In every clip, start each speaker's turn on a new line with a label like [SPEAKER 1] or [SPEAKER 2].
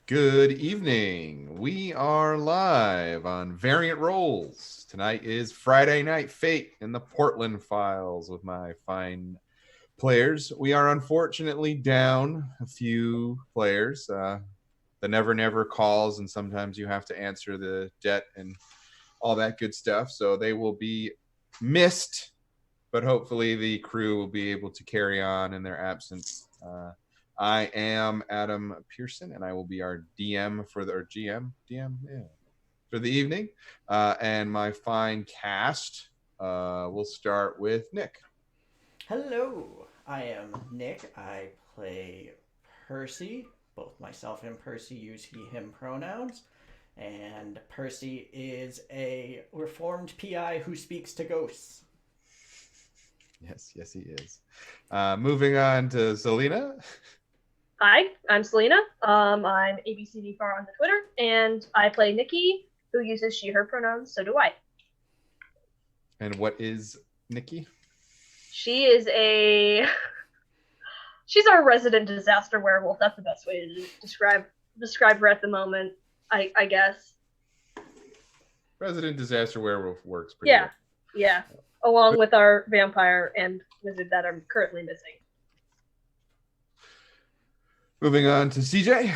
[SPEAKER 1] Good evening. We are live on Variant Roles. Tonight is Friday Night Fate in the Portland Files with my fine players. We are unfortunately down a few players. The Never Never calls, and sometimes you have to answer the debt and all that good stuff. So they will be missed, but hopefully the crew will be able to carry on in their absence. I am Adam Pearson, and I will be our DM for the or GM, DM, yeah, for the evening. And my fine cast. We'll start with Nick.
[SPEAKER 2] Hello, I am Nick. I play Percy. Both myself and Percy use he/him pronouns. And Percy is a reformed PI who speaks to ghosts.
[SPEAKER 1] Yes, he is. Moving on to Selena.
[SPEAKER 3] Hi, I'm Selena. I'm ABCDFar on the Twitter, and I play Nikki, who uses she/her pronouns. So do I.
[SPEAKER 1] And what is Nikki?
[SPEAKER 3] She is she's our resident disaster werewolf. That's the best way to describe her at the moment, I guess.
[SPEAKER 1] Resident disaster werewolf works pretty well.
[SPEAKER 3] Yeah. Along with our vampire and wizard that I'm currently missing.
[SPEAKER 1] Moving on to CJ.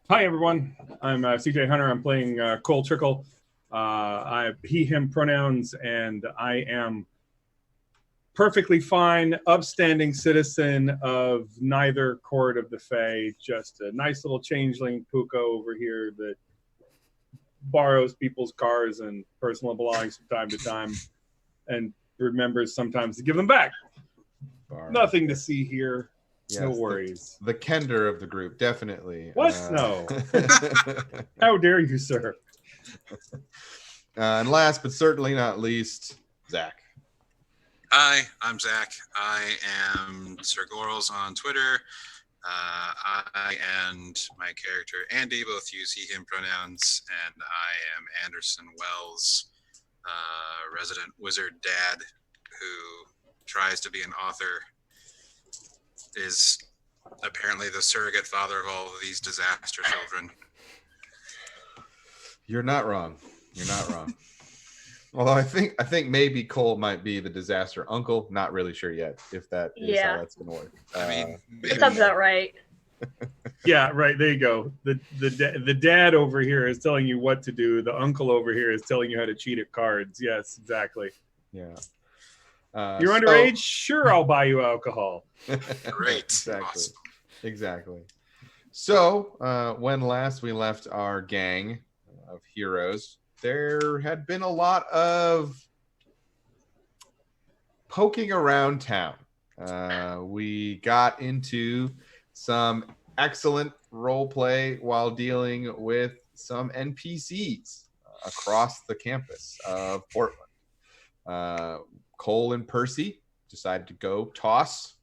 [SPEAKER 4] Hi, everyone. I'm CJ Hunter. I'm playing Cole Trickle. I have he/him pronouns, and I am perfectly fine, upstanding citizen of neither court of the Fae. Just a nice little changeling puka over here that borrows people's cars and personal belongings from time to time and remembers sometimes to give them back. Nothing to see here. Yes, no worries.
[SPEAKER 1] The Kender of the group, definitely.
[SPEAKER 4] What? No. How dare you, sir?
[SPEAKER 1] And last but certainly not least, Zach.
[SPEAKER 5] Hi, I'm Zach. I am Sir Gorals on Twitter. I and my character Andy both use he/him pronouns, and I am Anderson Wells, resident wizard dad who tries to be an author, is apparently the surrogate father of all of these disaster children.
[SPEAKER 1] You're not wrong. Although I think maybe Cole might be the disaster uncle. Not really sure yet if that is how that's going to work.
[SPEAKER 5] I mean,
[SPEAKER 3] that sounds about right.
[SPEAKER 4] Yeah, right. There you go. The dad over here is telling you what to do. The uncle over here is telling you how to cheat at cards. Yes, exactly.
[SPEAKER 1] Yeah.
[SPEAKER 4] You're underage? Sure, I'll buy you alcohol.
[SPEAKER 5] Great.
[SPEAKER 1] Exactly. So when last we left our gang of heroes, there had been a lot of poking around town. We got into some excellent role play while dealing with some NPCs across the campus of Portland. Cole and Percy decided to go toss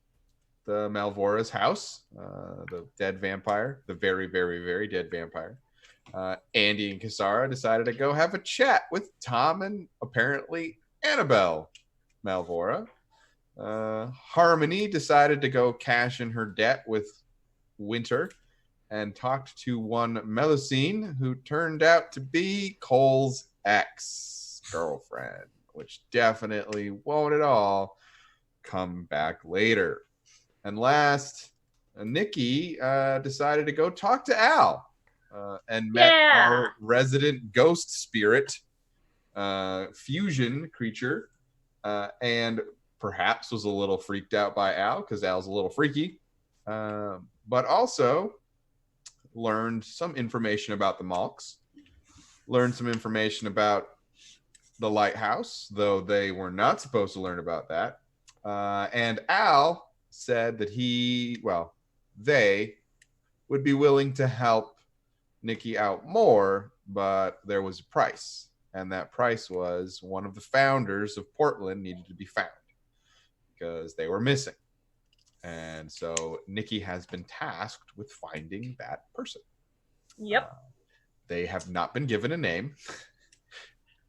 [SPEAKER 1] the Malvora's house, the dead vampire, the very, very, very dead vampire. Andy and Kasara decided to go have a chat with Tom and apparently Annabelle Malvora. Harmony decided to go cash in her debt with Winter and talked to one Melusine, who turned out to be Cole's ex-girlfriend, which definitely won't at all come back later. And last, Nikki decided to go talk to Al and met our resident ghost spirit fusion creature and perhaps was a little freaked out by Al because Al's a little freaky, but also learned some information about the Malks, learned some information about the lighthouse, though they were not supposed to learn about that. And Al said that they would be willing to help Nikki out more, but there was a price. And that price was one of the founders of Portland needed to be found because they were missing. And so Nikki has been tasked with finding that person.
[SPEAKER 3] Yep.
[SPEAKER 1] They have not been given a name,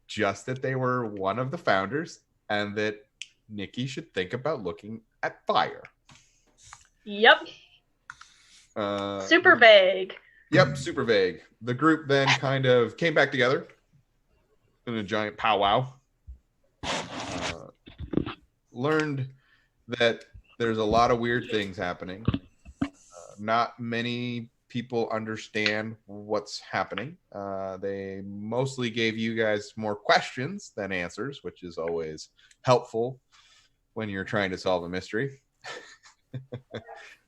[SPEAKER 1] just that they were one of the founders and that Nikki should think about looking at fire.
[SPEAKER 3] Yep. Super vague.
[SPEAKER 1] Yep, super vague. The group then kind of came back together in a giant powwow. Learned that there's a lot of weird things happening. Not many people understand what's happening. They mostly gave you guys more questions than answers, which is always helpful when you're trying to solve a mystery.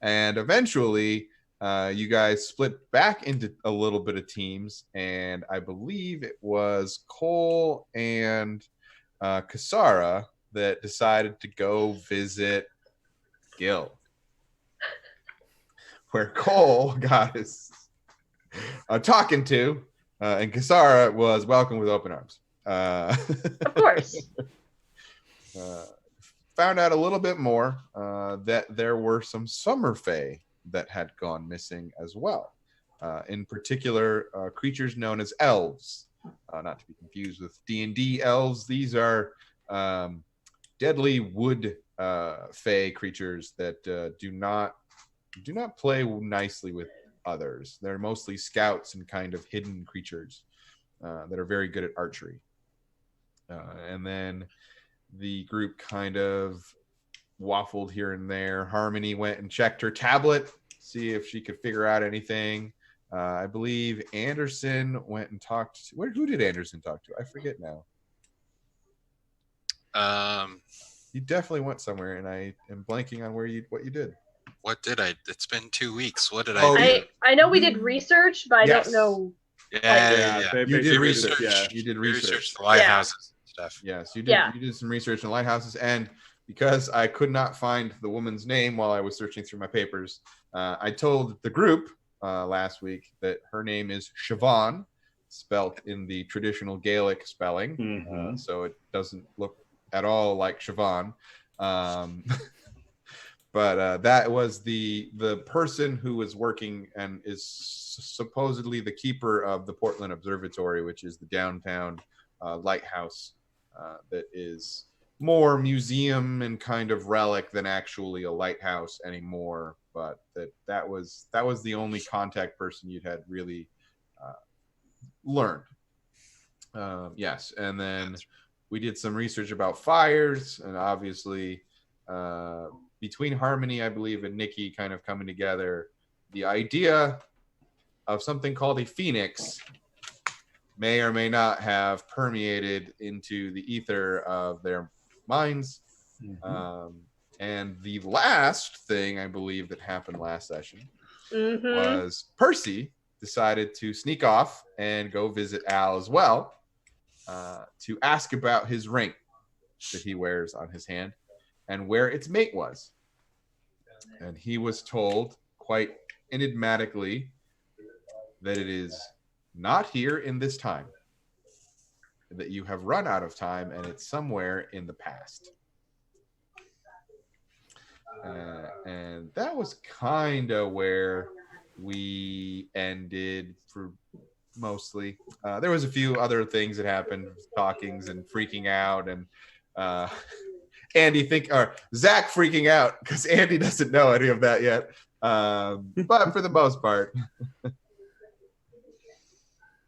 [SPEAKER 1] And eventually, you guys split back into a little bit of teams, and I believe it was Cole and Kasara that decided to go visit Gil, where Cole got his talking to, and Kasara was welcomed with open arms.
[SPEAKER 3] Of course.
[SPEAKER 1] Found out a little bit more that there were some summer fae that had gone missing as well. In particular, creatures known as elves, not to be confused with D&D elves. These are deadly wood fae creatures that do not play nicely with others. They're mostly scouts and kind of hidden creatures that are very good at archery. And then the group kind of waffled here and there. Harmony went and checked her tablet, see if she could figure out anything. I believe Anderson went and talked to, who did Anderson talk to? I forget now. You definitely went somewhere, and I am blanking on what you did.
[SPEAKER 5] What did I? It's been 2 weeks. What did
[SPEAKER 1] Oh,
[SPEAKER 5] I do?
[SPEAKER 3] I know we did research, but I
[SPEAKER 1] Yes.
[SPEAKER 3] don't know.
[SPEAKER 5] Yeah.
[SPEAKER 1] You did research.
[SPEAKER 4] Yeah.
[SPEAKER 1] You did
[SPEAKER 5] Research
[SPEAKER 1] research.
[SPEAKER 5] the lighthouses and stuff.
[SPEAKER 1] Yes, you did.
[SPEAKER 3] Yeah.
[SPEAKER 1] You did some research in lighthouses, and because I could not find the woman's name while I was searching through my papers, I told the group last week that her name is Siobhan, spelt in the traditional Gaelic spelling, so it doesn't look at all like Siobhan. But that was the person who was working and is supposedly the keeper of the Portland Observatory, which is the downtown lighthouse that is more museum and kind of relic than actually a lighthouse anymore. But that was the only contact person you'd had really learned. Yes, and then we did some research about fires, and obviously between Harmony, I believe, and Nikki kind of coming together, the idea of something called a phoenix may or may not have permeated into the ether of their minds. And the last thing I believe that happened last session was Percy decided to sneak off and go visit Al as well, to ask about his ring that he wears on his hand and where its mate was. And he was told quite enigmatically that it is not here in this time, that you have run out of time and it's somewhere in the past. And that was kind of where we ended for mostly. There was a few other things that happened, talkings and freaking out, and Zach freaking out because Andy doesn't know any of that yet. But for the most part,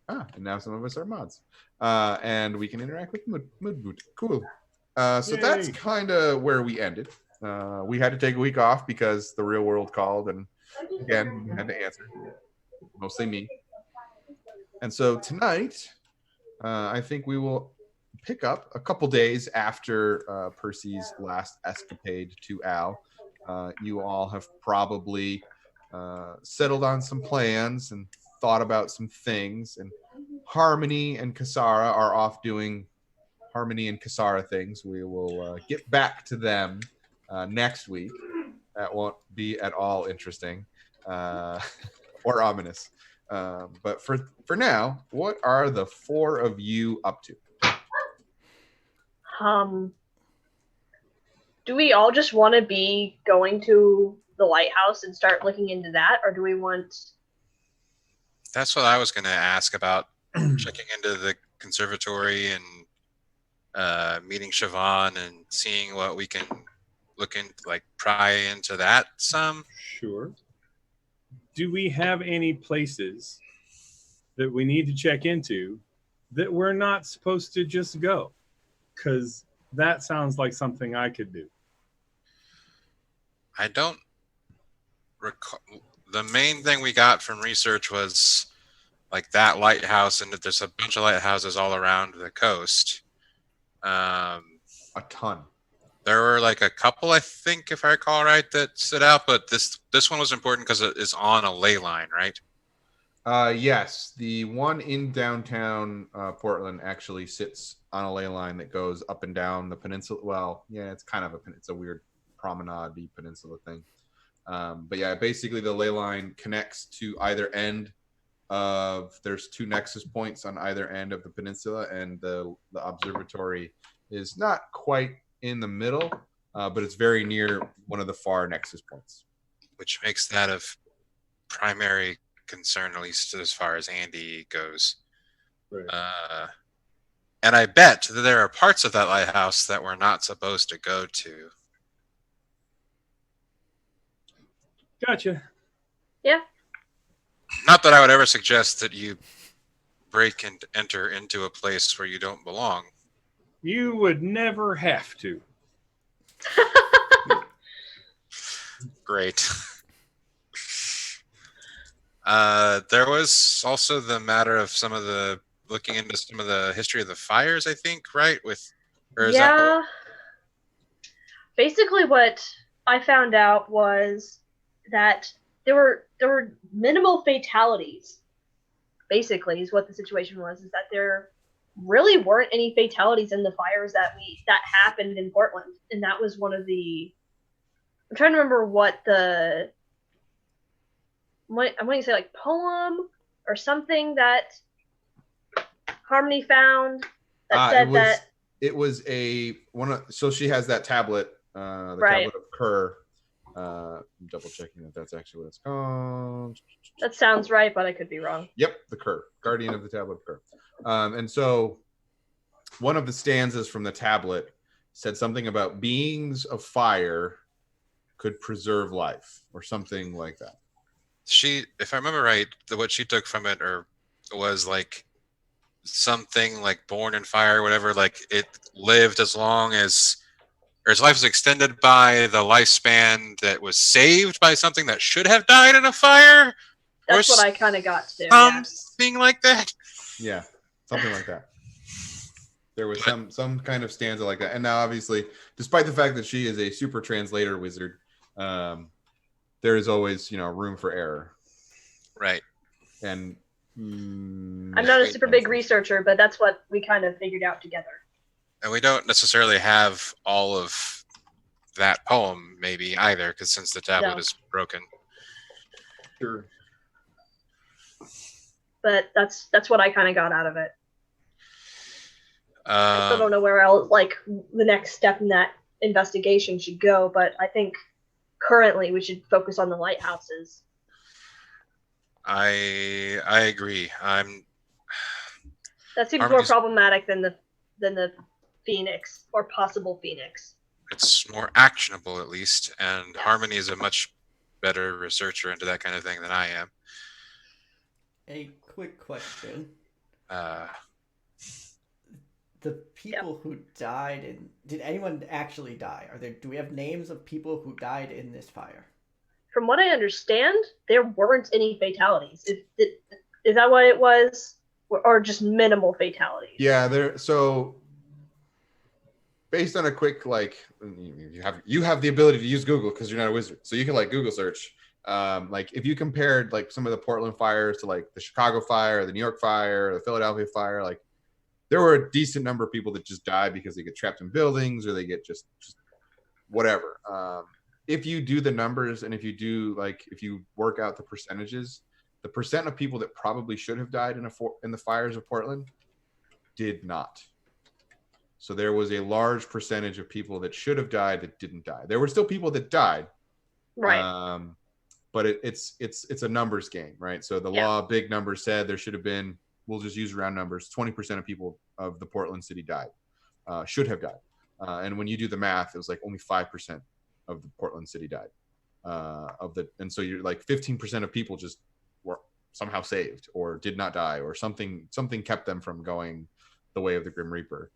[SPEAKER 1] and now some of us are mods, and we can interact with Mood. Cool. So that's kind of where we ended. We had to take a week off because the real world called, and again, we had to answer. Mostly me. And so tonight, I think we will pick up a couple days after Percy's last escapade to Al. You all have probably settled on some plans and thought about some things, and Harmony and Kasara are off doing Harmony and Kasara things. We will get back to them next week. That won't be at all interesting or ominous. But for now, what are the four of you up to?
[SPEAKER 3] Do we all just want to be going to the lighthouse and start looking into that, or do we want...
[SPEAKER 5] That's what I was going to ask about, checking into the conservatory and meeting Siobhan and seeing what we can look into, like pry into that some.
[SPEAKER 4] Sure. do we have any places that we need to check into that we're not supposed to just go? Because that sounds like something I could do.
[SPEAKER 5] I don't recall. The main thing we got from research was like that lighthouse, and that there's a bunch of lighthouses all around the coast.
[SPEAKER 1] A ton.
[SPEAKER 5] There were like a couple, I think, if I recall right, that stood out, but this one was important because it is on a ley line, right?
[SPEAKER 1] Yes, the one in downtown Portland actually sits on a ley line that goes up and down the peninsula. Well, yeah, it's kind of it's a weird promenade peninsula thing. But yeah, basically the ley line connects to either end of. There's two nexus points on either end of the peninsula, and the observatory is not quite in the middle, but it's very near one of the far nexus points,
[SPEAKER 5] Which makes that of primary concern, at least as far as Andy goes.
[SPEAKER 4] Right.
[SPEAKER 5] And I bet that there are parts of that lighthouse that we're not supposed to go to.
[SPEAKER 4] Gotcha.
[SPEAKER 3] Yeah.
[SPEAKER 5] Not that I would ever suggest that you break and enter into a place where you don't belong.
[SPEAKER 4] You would never have to.
[SPEAKER 5] Great. There was also the matter of looking into some of the history of the fires, I think, right?
[SPEAKER 3] Basically, what I found out was that there were minimal fatalities. Basically, is what the situation was. Is that there really weren't any fatalities in the fires that happened in Portland, and that was one of the. I'm trying to remember what I'm going to say like poem or something that Harmony found that said that
[SPEAKER 1] it was so she has that tablet, the
[SPEAKER 3] right.
[SPEAKER 1] tablet of Kerr. I'm double checking that that's actually what it's called.
[SPEAKER 3] That sounds right, but I could be wrong.
[SPEAKER 1] Yep, the Kerr, Guardian of the Tablet of Kerr. And so one of the stanzas from the tablet said something about beings of fire could preserve life or something like that.
[SPEAKER 5] She, if I remember right, what she took from it was like something like born in fire or whatever, like it lived as long as, or its life was extended by the lifespan that was saved by something that should have died in a fire.
[SPEAKER 3] That's what I kind of got to.
[SPEAKER 5] Something like that.
[SPEAKER 1] Yeah, something like that. There was some kind of stanza like that. And now, obviously, despite the fact that she is a super translator wizard, there is always, room for error.
[SPEAKER 5] Right.
[SPEAKER 1] And
[SPEAKER 3] I'm not a super big researcher, but that's what we kind of figured out together.
[SPEAKER 5] And we don't necessarily have all of that poem, maybe either, because since the tablet is broken.
[SPEAKER 1] Sure.
[SPEAKER 3] But that's what I kind of got out of it. I still don't know where else, like the next step in that investigation should go, but I think currently we should focus on the lighthouses.
[SPEAKER 5] I agree.
[SPEAKER 3] That seems more problematic than the Phoenix or possible Phoenix.
[SPEAKER 5] It's more actionable, at least, and Harmony is a much better researcher into that kind of thing than I am.
[SPEAKER 2] A quick question.
[SPEAKER 5] The
[SPEAKER 2] people who died did anyone actually die? Do we have names of people who died in this fire?
[SPEAKER 3] From what I understand, there weren't any fatalities. Is that what it was? Or just minimal fatalities?
[SPEAKER 1] Yeah, so based on a quick, you have the ability to use Google because you're not a wizard. So you can Google search. If you compared some of the Portland fires to the Chicago fire, or the New York fire, or the Philadelphia fire, there were a decent number of people that just die because they get trapped in buildings or they get just whatever. If you do the numbers and if you do if you work out the percentages, the percent of people that probably should have died in the fires of Portland did not. So there was a large percentage of people that should have died that didn't die. There were still people that died,
[SPEAKER 3] right?
[SPEAKER 1] But it's a numbers game, right? So the law, big numbers said there should have been. We'll just use round numbers. 20% of people of the Portland city died, should have died. And when you do the math, it was only 5% of the Portland city died. and so you're like 15% of people just were somehow saved or did not die, or something kept them from going the way of the Grim Reaper.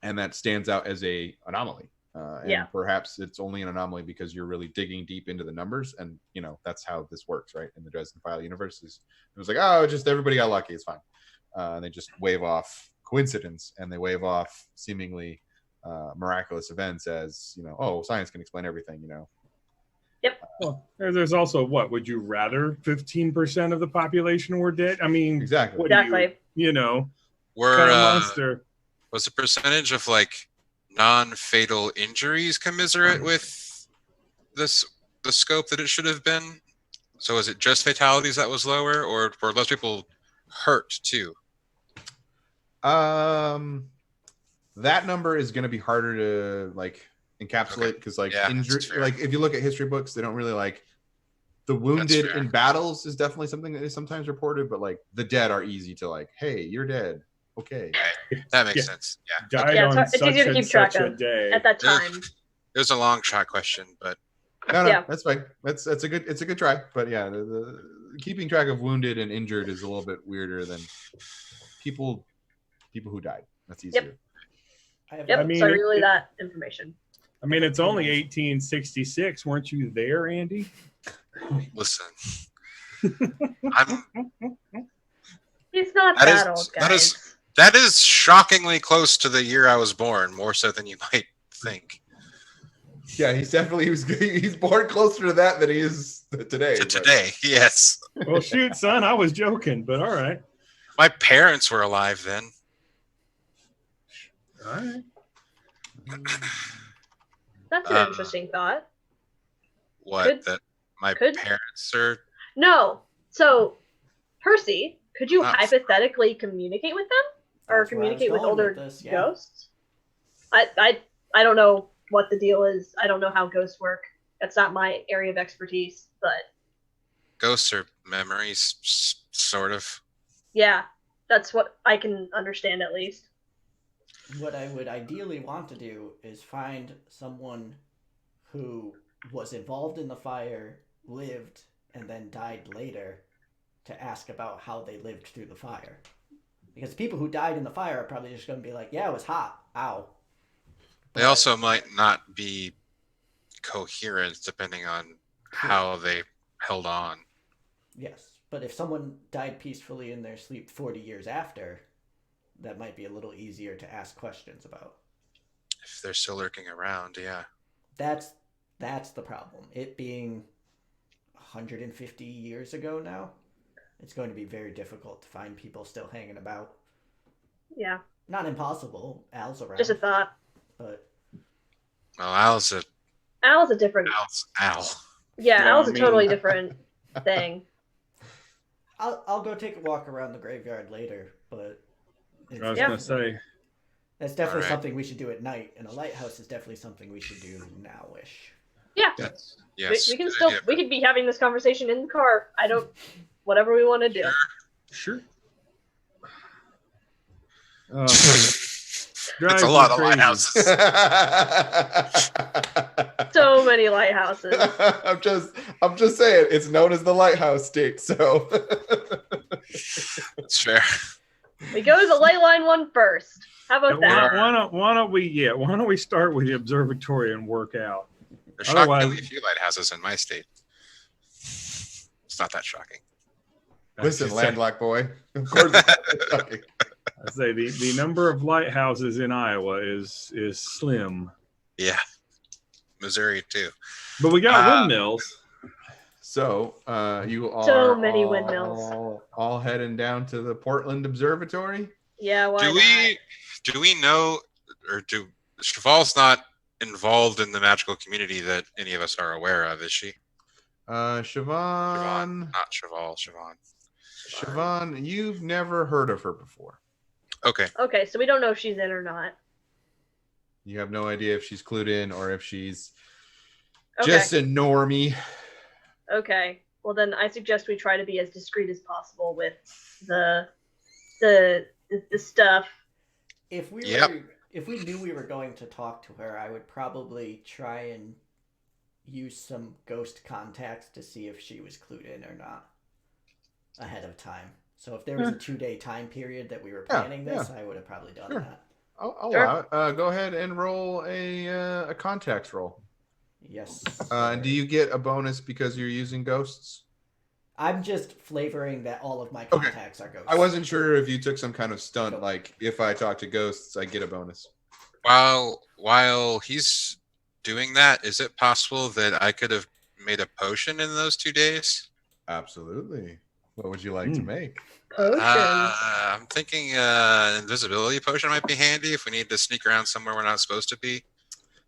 [SPEAKER 1] And that stands out as a anomaly. And perhaps it's only an anomaly because you're really digging deep into the numbers, and that's how this works, right? In the Dresden File universe, it was like, oh, just everybody got lucky, it's fine, and they just wave off coincidence, and they wave off seemingly miraculous events as oh, science can explain everything.
[SPEAKER 3] Yep.
[SPEAKER 4] Well, there's also what? Would you rather 15% of the population were dead? I mean,
[SPEAKER 1] exactly.
[SPEAKER 4] What
[SPEAKER 3] exactly.
[SPEAKER 5] Were
[SPEAKER 4] kind of monster?
[SPEAKER 5] Was the percentage of like non-fatal injuries commensurate with the scope that it should have been? So is it just fatalities that was lower, or were less people hurt too?
[SPEAKER 1] That number is going to be harder to like encapsulate because injury, like if you look at history books, they don't really like the wounded in battles is definitely something that is sometimes reported, but like the dead are easy to like, hey, you're dead. Okay.
[SPEAKER 5] That makes sense. Yeah.
[SPEAKER 4] Died on
[SPEAKER 3] it's easier to keep track of
[SPEAKER 4] day.
[SPEAKER 3] at that time.
[SPEAKER 5] It was a long shot question, but
[SPEAKER 1] no, that's fine. It's a good try. But yeah, the keeping track of wounded and injured is a little bit weirder than people who died. That's easier.
[SPEAKER 3] Yep. I mean, so really that information.
[SPEAKER 4] I mean, it's only 1866. Weren't you there, Andy?
[SPEAKER 5] Listen,
[SPEAKER 3] he's not that old, guys.
[SPEAKER 5] That is shockingly close to the year I was born, more so than you might think.
[SPEAKER 1] Yeah, he's born closer to that than he is today.
[SPEAKER 5] Today, yes.
[SPEAKER 4] Well, shoot, son, I was joking, but all right.
[SPEAKER 5] My parents were alive then.
[SPEAKER 4] All right.
[SPEAKER 3] That's an interesting thought.
[SPEAKER 5] That my parents are...
[SPEAKER 3] No. So, Percy, could you hypothetically communicate with them? Or communicate with older ghosts? I don't know what the deal is. I don't know how ghosts work. That's not my area of expertise, but...
[SPEAKER 5] Ghosts are memories, sort of.
[SPEAKER 3] Yeah, that's what I can understand at least.
[SPEAKER 2] What I would ideally want to do is find someone who was involved in the fire, lived, and then died later to ask about how they lived through the fire. Because people who died in the fire are probably just going to be like, yeah, it was hot. Ow.
[SPEAKER 5] They also might not be coherent depending on how they held on.
[SPEAKER 2] Yes, but if someone died peacefully in their sleep 40 years after, that might be a little easier to ask questions about.
[SPEAKER 5] If they're still lurking around, yeah.
[SPEAKER 2] That's the problem. It being 150 years ago now, it's going to be very difficult to find people still hanging about.
[SPEAKER 3] Yeah.
[SPEAKER 2] Not impossible. Al's around.
[SPEAKER 3] Just a thought.
[SPEAKER 2] But
[SPEAKER 5] well, Al's a
[SPEAKER 3] different...
[SPEAKER 5] Al.
[SPEAKER 3] Yeah, Al's a totally different thing.
[SPEAKER 2] I'll go take a walk around the graveyard later, but...
[SPEAKER 4] I was going to say...
[SPEAKER 2] That's definitely something we should do at night, and a lighthouse is definitely something we should do now-ish.
[SPEAKER 3] Yeah.
[SPEAKER 5] Yes.
[SPEAKER 3] We can still... We could be having this conversation in the car. Whatever we want to do.
[SPEAKER 4] Sure.
[SPEAKER 5] It's a lot of lighthouses.
[SPEAKER 3] So many lighthouses.
[SPEAKER 1] I'm just saying, it's known as the lighthouse state, so
[SPEAKER 5] That's fair.
[SPEAKER 3] We go to the light line one first. How about that?
[SPEAKER 4] Why don't we start with the observatory and work out?
[SPEAKER 5] There's shockingly few lighthouses in my state. It's not that shocking.
[SPEAKER 1] Listen, landlocked boy. Of course it's shocking.
[SPEAKER 4] I say the number of lighthouses in Iowa is slim.
[SPEAKER 5] Yeah, Missouri too.
[SPEAKER 4] But we got windmills.
[SPEAKER 1] So you are
[SPEAKER 3] so many windmills.
[SPEAKER 1] All heading down to the Portland Observatory.
[SPEAKER 3] Yeah. Why
[SPEAKER 5] do we know, or Cheval's not involved in the magical community that any of us are aware of, is she?
[SPEAKER 1] Siobhan.
[SPEAKER 5] Not Cheval. Siobhan.
[SPEAKER 1] Siobhan, you've never heard of her before.
[SPEAKER 3] Okay, so we don't know if she's in or not.
[SPEAKER 1] You have no idea if she's clued in or if she's just a normie.
[SPEAKER 3] Okay. Well, then I suggest we try to be as discreet as possible with the stuff.
[SPEAKER 2] If we knew we were going to talk to her, I would probably try and use some ghost contacts to see if she was clued in or not ahead of time. So if there was a 2-day time period that we were planning this, I would have probably done that.
[SPEAKER 1] I'll allow it. Go ahead and roll a contacts roll.
[SPEAKER 2] Yes.
[SPEAKER 1] And do you get a bonus because you're using ghosts?
[SPEAKER 2] I'm just flavoring that all of my contacts are ghosts.
[SPEAKER 1] I wasn't sure if you took some kind of stunt, like if I talk to ghosts, I get a bonus.
[SPEAKER 5] While he's doing that, is it possible that I could have made a potion in those 2 days?
[SPEAKER 1] Absolutely. What would you like to make?
[SPEAKER 3] Potion.
[SPEAKER 5] I'm thinking invisibility potion might be handy if we need to sneak around somewhere we're not supposed to be.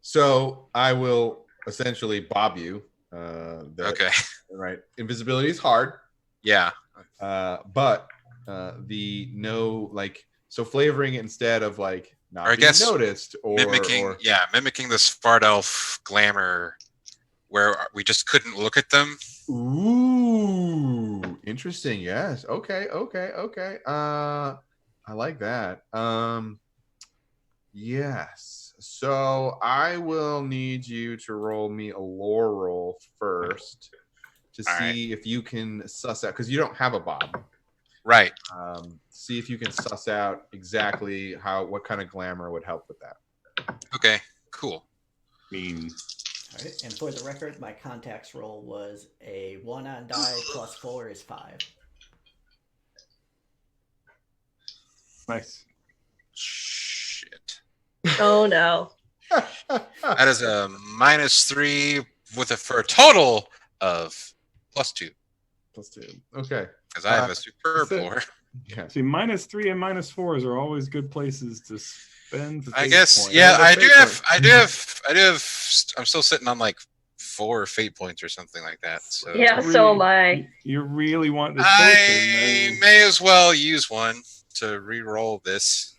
[SPEAKER 1] So I will essentially bob you.
[SPEAKER 5] Okay.
[SPEAKER 1] Right. Invisibility is hard.
[SPEAKER 5] Yeah.
[SPEAKER 1] But so flavoring it instead of like not being noticed or
[SPEAKER 5] mimicking the Spart elf glamour where we just couldn't look at them.
[SPEAKER 1] Ooh, interesting. Yes. Okay. I like that. Yes. So I will need you to roll me a lore roll first to see if you can suss out, because you don't have a bob.
[SPEAKER 5] Right.
[SPEAKER 1] See if you can suss out exactly what kind of glamour would help with that.
[SPEAKER 5] Okay, cool.
[SPEAKER 2] All right, and for the record, my contacts roll was a 1 on die plus 4 is 5.
[SPEAKER 4] Nice.
[SPEAKER 5] Shit.
[SPEAKER 3] Oh no.
[SPEAKER 5] That is a -3 for a total of +2.
[SPEAKER 1] +2. Okay.
[SPEAKER 5] Because I have a superb lore.
[SPEAKER 1] Yeah.
[SPEAKER 4] See, -3 and -4s are always good places to spend.
[SPEAKER 5] I guess.
[SPEAKER 4] Points.
[SPEAKER 5] Yeah, I do have. I'm still sitting on like 4 fate points or something like that. So
[SPEAKER 3] yeah, so am I.
[SPEAKER 4] You really want this
[SPEAKER 5] potion? I may as well use one to re-roll this.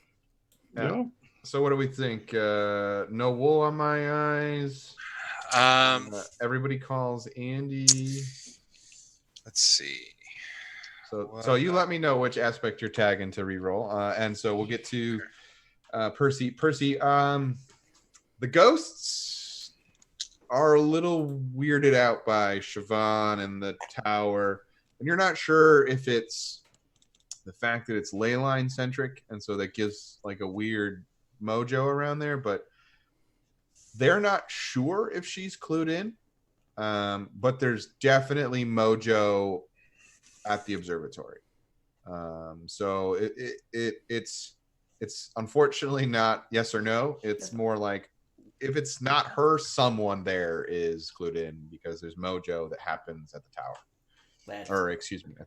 [SPEAKER 1] Yeah. So what do we think? No wool on my eyes. Everybody calls Andy.
[SPEAKER 5] Let's see.
[SPEAKER 1] So you let me know which aspect you're tagging to re-roll, and so we'll get to Percy. Percy, the ghosts are a little weirded out by Siobhan and the tower, and you're not sure if it's the fact that it's ley line centric, and so that gives like a weird mojo around there, but they're not sure if she's clued in. But there's definitely mojo at the observatory. So it's unfortunately not yes or no. It's more like if it's not her, someone there is clued in because there's mojo that happens at the tower. At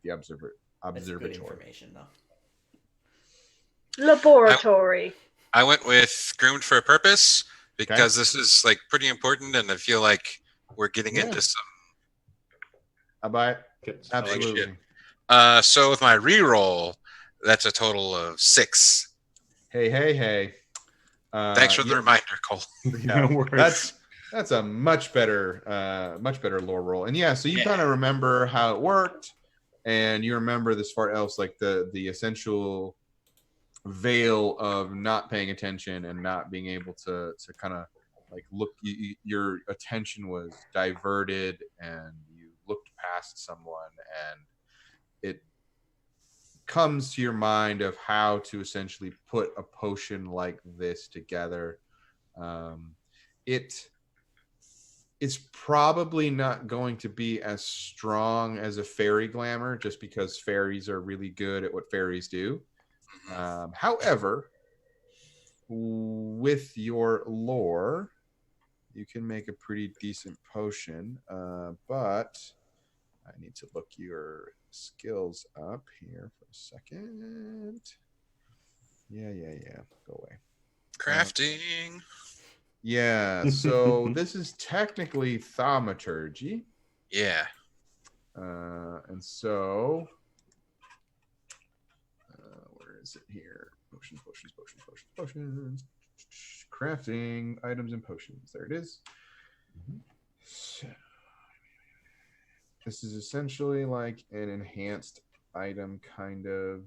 [SPEAKER 1] the observatory.
[SPEAKER 2] That's good information, though.
[SPEAKER 3] Laboratory.
[SPEAKER 5] I went with groomed for a purpose because this is like pretty important, and I feel like we're getting into some.
[SPEAKER 1] I buy it. Absolutely.
[SPEAKER 5] So with my reroll, that's a total of 6.
[SPEAKER 1] Hey.
[SPEAKER 5] Thanks for the reminder, Cole.
[SPEAKER 1] Yeah, that's a much better lore roll. And so you kind of remember how it worked, and you remember the Spart elves, like the essential veil of not paying attention and not being able to kind of like look. Your attention was diverted, and you looked past someone, and it comes to your mind of how to essentially put a potion like this together. It is probably not going to be as strong as a fairy glamour, just because fairies are really good at what fairies do. However, with your lore, you can make a pretty decent potion, but I need to look your skills up here for a second. Yeah. Go away.
[SPEAKER 5] Crafting.
[SPEAKER 1] So this is technically thaumaturgy.
[SPEAKER 5] Yeah.
[SPEAKER 1] And so, where is it here? Potions. Crafting items and potions. There it is. So, this is essentially like an enhanced item, kind of,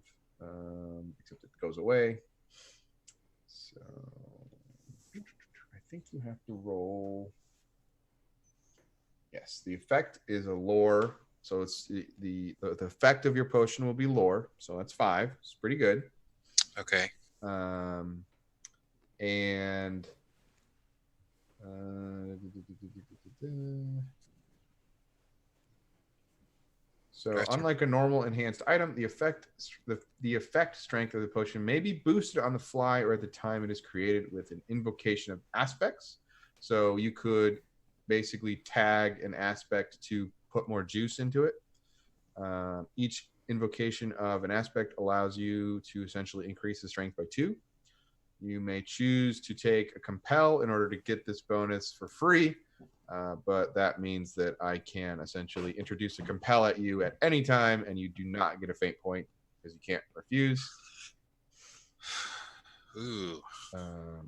[SPEAKER 1] except it goes away. So I think you have to roll Yes, the effect is a lore. So it's the effect of your potion will be lore. So that's 5. It's pretty good.
[SPEAKER 5] Okay.
[SPEAKER 1] And so
[SPEAKER 5] Gotcha.
[SPEAKER 1] unlike a normal enhanced item, the effect strength of the potion may be boosted on the fly or at the time it is created with an invocation of aspects. So you could basically tag an aspect to put more juice into it. Each invocation of an aspect allows you to essentially increase the strength by 2. You may choose to take a compel in order to get this bonus for free, but that means that I can essentially introduce a compel at you at any time, and you do not get a fate point because you can't refuse.
[SPEAKER 5] Ooh.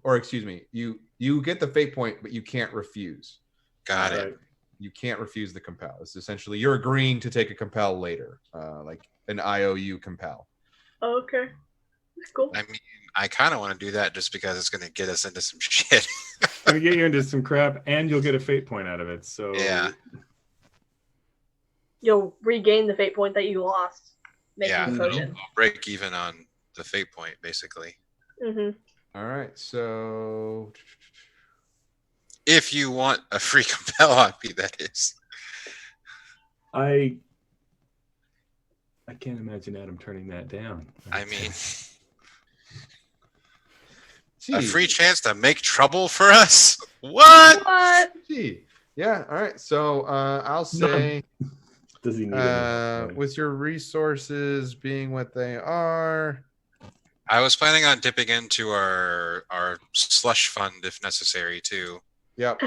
[SPEAKER 1] Or excuse me, you get the fate point, but you can't refuse.
[SPEAKER 5] Got it.
[SPEAKER 1] You can't refuse the compel. It's essentially you're agreeing to take a compel later, like an IOU compel.
[SPEAKER 3] Oh, okay. That's cool.
[SPEAKER 5] I mean, I kind of want to do that just because it's going to get us into some shit.
[SPEAKER 4] It's gonna get you into some crap, and you'll get a fate point out of it. So
[SPEAKER 5] Yeah.
[SPEAKER 3] You'll regain the fate point that you lost making
[SPEAKER 5] Yeah.
[SPEAKER 3] the potion.
[SPEAKER 5] I'll break even on the fate point, basically.
[SPEAKER 3] Mm-hmm.
[SPEAKER 1] All right, so
[SPEAKER 5] If you want a free compel on me, that is.
[SPEAKER 4] I can't imagine Adam turning that down.
[SPEAKER 5] I mean,
[SPEAKER 1] gee,
[SPEAKER 5] a free chance to make trouble for us? What?
[SPEAKER 3] What?
[SPEAKER 1] gee. Yeah, all right. So I'll say
[SPEAKER 4] Does he need any?
[SPEAKER 1] with your resources being what they are.
[SPEAKER 5] I was planning on dipping into our slush fund if necessary too.
[SPEAKER 1] Yep,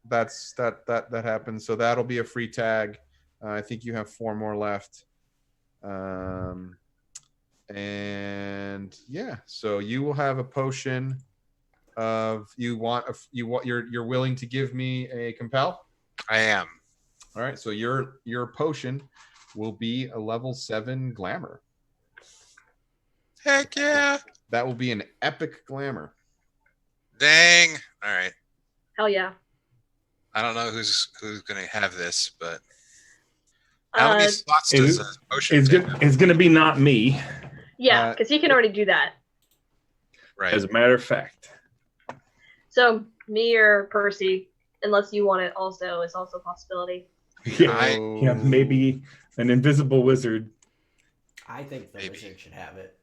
[SPEAKER 1] that happens. So that'll be a free tag. I think you have 4 more left. And yeah, so you will have a potion of you're willing to give me a compel.
[SPEAKER 5] I am.
[SPEAKER 1] All right, so your potion will be a level 7 glamour.
[SPEAKER 5] Heck yeah.
[SPEAKER 1] That will be an epic glamour.
[SPEAKER 5] Dang. All right.
[SPEAKER 3] Hell yeah.
[SPEAKER 5] I don't know who's gonna have this, but how many slots does a potion
[SPEAKER 4] It's
[SPEAKER 5] take?
[SPEAKER 4] it's gonna be not me.
[SPEAKER 3] Yeah, because he can already do that.
[SPEAKER 5] Right.
[SPEAKER 4] As a matter of fact.
[SPEAKER 3] So me or Percy, unless you want it also, is also a possibility.
[SPEAKER 4] Yeah, maybe an invisible wizard.
[SPEAKER 2] I think the
[SPEAKER 5] Maybe.
[SPEAKER 2] wizard should have it.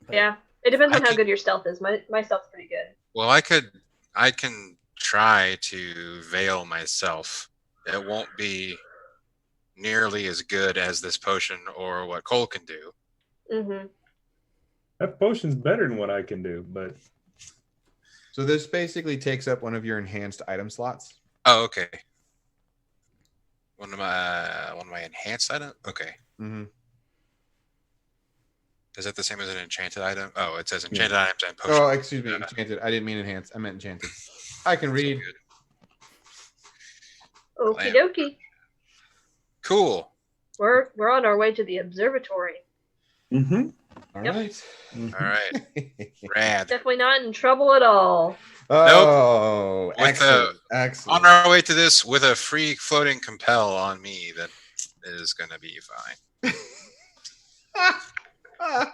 [SPEAKER 2] But
[SPEAKER 3] Yeah. It depends on
[SPEAKER 5] I
[SPEAKER 3] how
[SPEAKER 5] can-
[SPEAKER 3] good your stealth is. My stealth's pretty good.
[SPEAKER 5] Well, I can try to veil myself. It won't be nearly as good as this potion or what Cole can do.
[SPEAKER 3] Mm-hmm.
[SPEAKER 4] That potion's better than what I can do, but
[SPEAKER 1] So this basically takes up one of your enhanced item slots.
[SPEAKER 5] Oh, okay. One of my enhanced item. Okay.
[SPEAKER 1] Mm-hmm.
[SPEAKER 5] Is that the same as an enchanted item? Oh, it says enchanted items and potions.
[SPEAKER 1] Oh, excuse me, enchanted. I didn't mean enhanced. I meant enchanted. I can read.
[SPEAKER 3] Okie dokie.
[SPEAKER 5] Cool.
[SPEAKER 3] We're on our way to the observatory.
[SPEAKER 1] All
[SPEAKER 3] Yep.
[SPEAKER 1] right.
[SPEAKER 5] All right. Rad.
[SPEAKER 3] Definitely not in trouble at all.
[SPEAKER 1] Oh,
[SPEAKER 5] With
[SPEAKER 1] excellent. Excellent.
[SPEAKER 5] On our way to this with a free floating compel on me, that is going to be fine.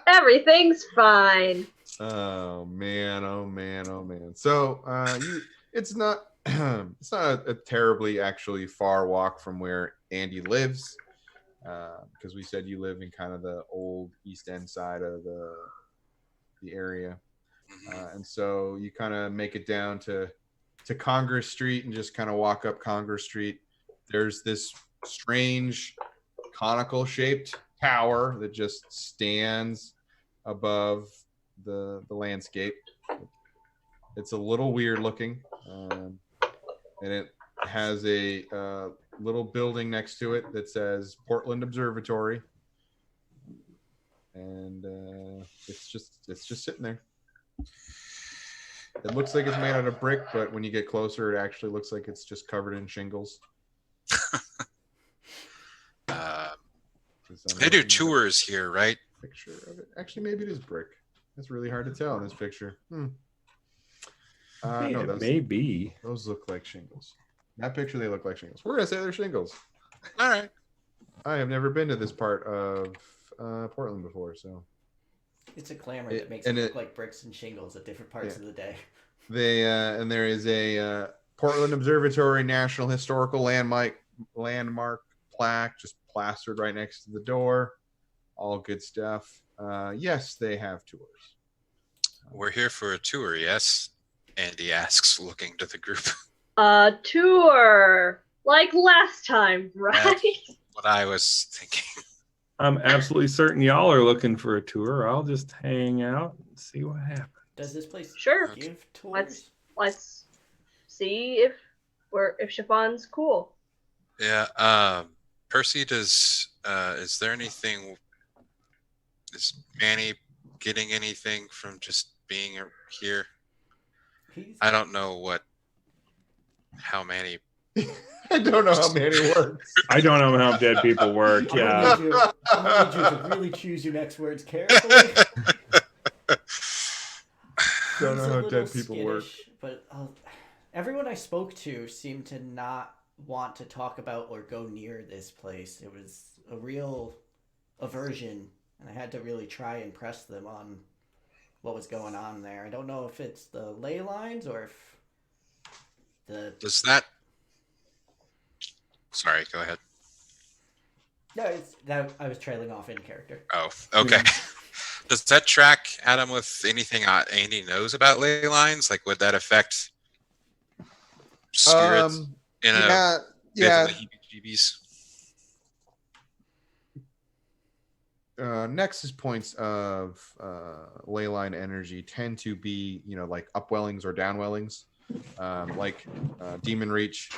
[SPEAKER 3] Everything's fine.
[SPEAKER 1] Oh man, oh man, oh man. So it's not it's not a terribly actually far walk from where Andy lives, because we said you live in kind of the old East End side of the area, and so you kind of make it down to Congress Street and just kind of walk up Congress Street. There's this strange conical shaped tower that just stands above the landscape. It's a little weird looking, and it has a little building next to it that says Portland Observatory, and it's just sitting there. It looks like it's made out of brick, but when you get closer, it actually looks like it's just covered in shingles.
[SPEAKER 5] They do tours here, right?
[SPEAKER 1] Picture of it. Actually, maybe it is brick. It's really hard to tell in this picture. No,
[SPEAKER 4] it may be.
[SPEAKER 1] those look like shingles. That picture, they look like shingles. We're gonna say they're shingles.
[SPEAKER 5] All right.
[SPEAKER 1] I have never been to this part of Portland before, so
[SPEAKER 2] It's a clamor that makes it look like bricks and shingles at different parts of the day.
[SPEAKER 1] they and there is a Portland Observatory National Historical Landmark plaque just plastered right next to the door. All good stuff. Yes, they have tours.
[SPEAKER 5] We're here for a tour, yes? Andy asks, looking to the group.
[SPEAKER 3] A tour, like last time, right?
[SPEAKER 5] That's what I was thinking.
[SPEAKER 4] I'm absolutely certain y'all are looking for a tour. I'll just hang out and see what happens.
[SPEAKER 2] Does this place
[SPEAKER 3] Sure.
[SPEAKER 2] give tours?
[SPEAKER 3] Let's see if Chiffon's cool.
[SPEAKER 5] Yeah. Percy, is there anything? Is Manny getting anything from just being here? I don't know how Manny.
[SPEAKER 1] I don't know how Manny works.
[SPEAKER 4] I don't know how dead people work.
[SPEAKER 2] I'm
[SPEAKER 4] Yeah.
[SPEAKER 2] gonna need you to really choose your next words carefully.
[SPEAKER 1] Don't know
[SPEAKER 2] He's a
[SPEAKER 1] how
[SPEAKER 2] little
[SPEAKER 1] dead people work.
[SPEAKER 2] skittish, but everyone I spoke to seemed to not want to talk about or go near this place. It was a real aversion, and I had to really try and press them on what was going on there. I don't know if it's the ley lines or if
[SPEAKER 5] Does that? Sorry, go ahead.
[SPEAKER 2] No, it's that I was trailing off in character.
[SPEAKER 5] Oh, okay. Does that track Adam with anything Andy knows about ley lines? Like, would that affect spirits in a bit of the heebie-jeebies?
[SPEAKER 1] Nexus points of ley line energy tend to be, like upwellings or downwellings, like Demon Reach.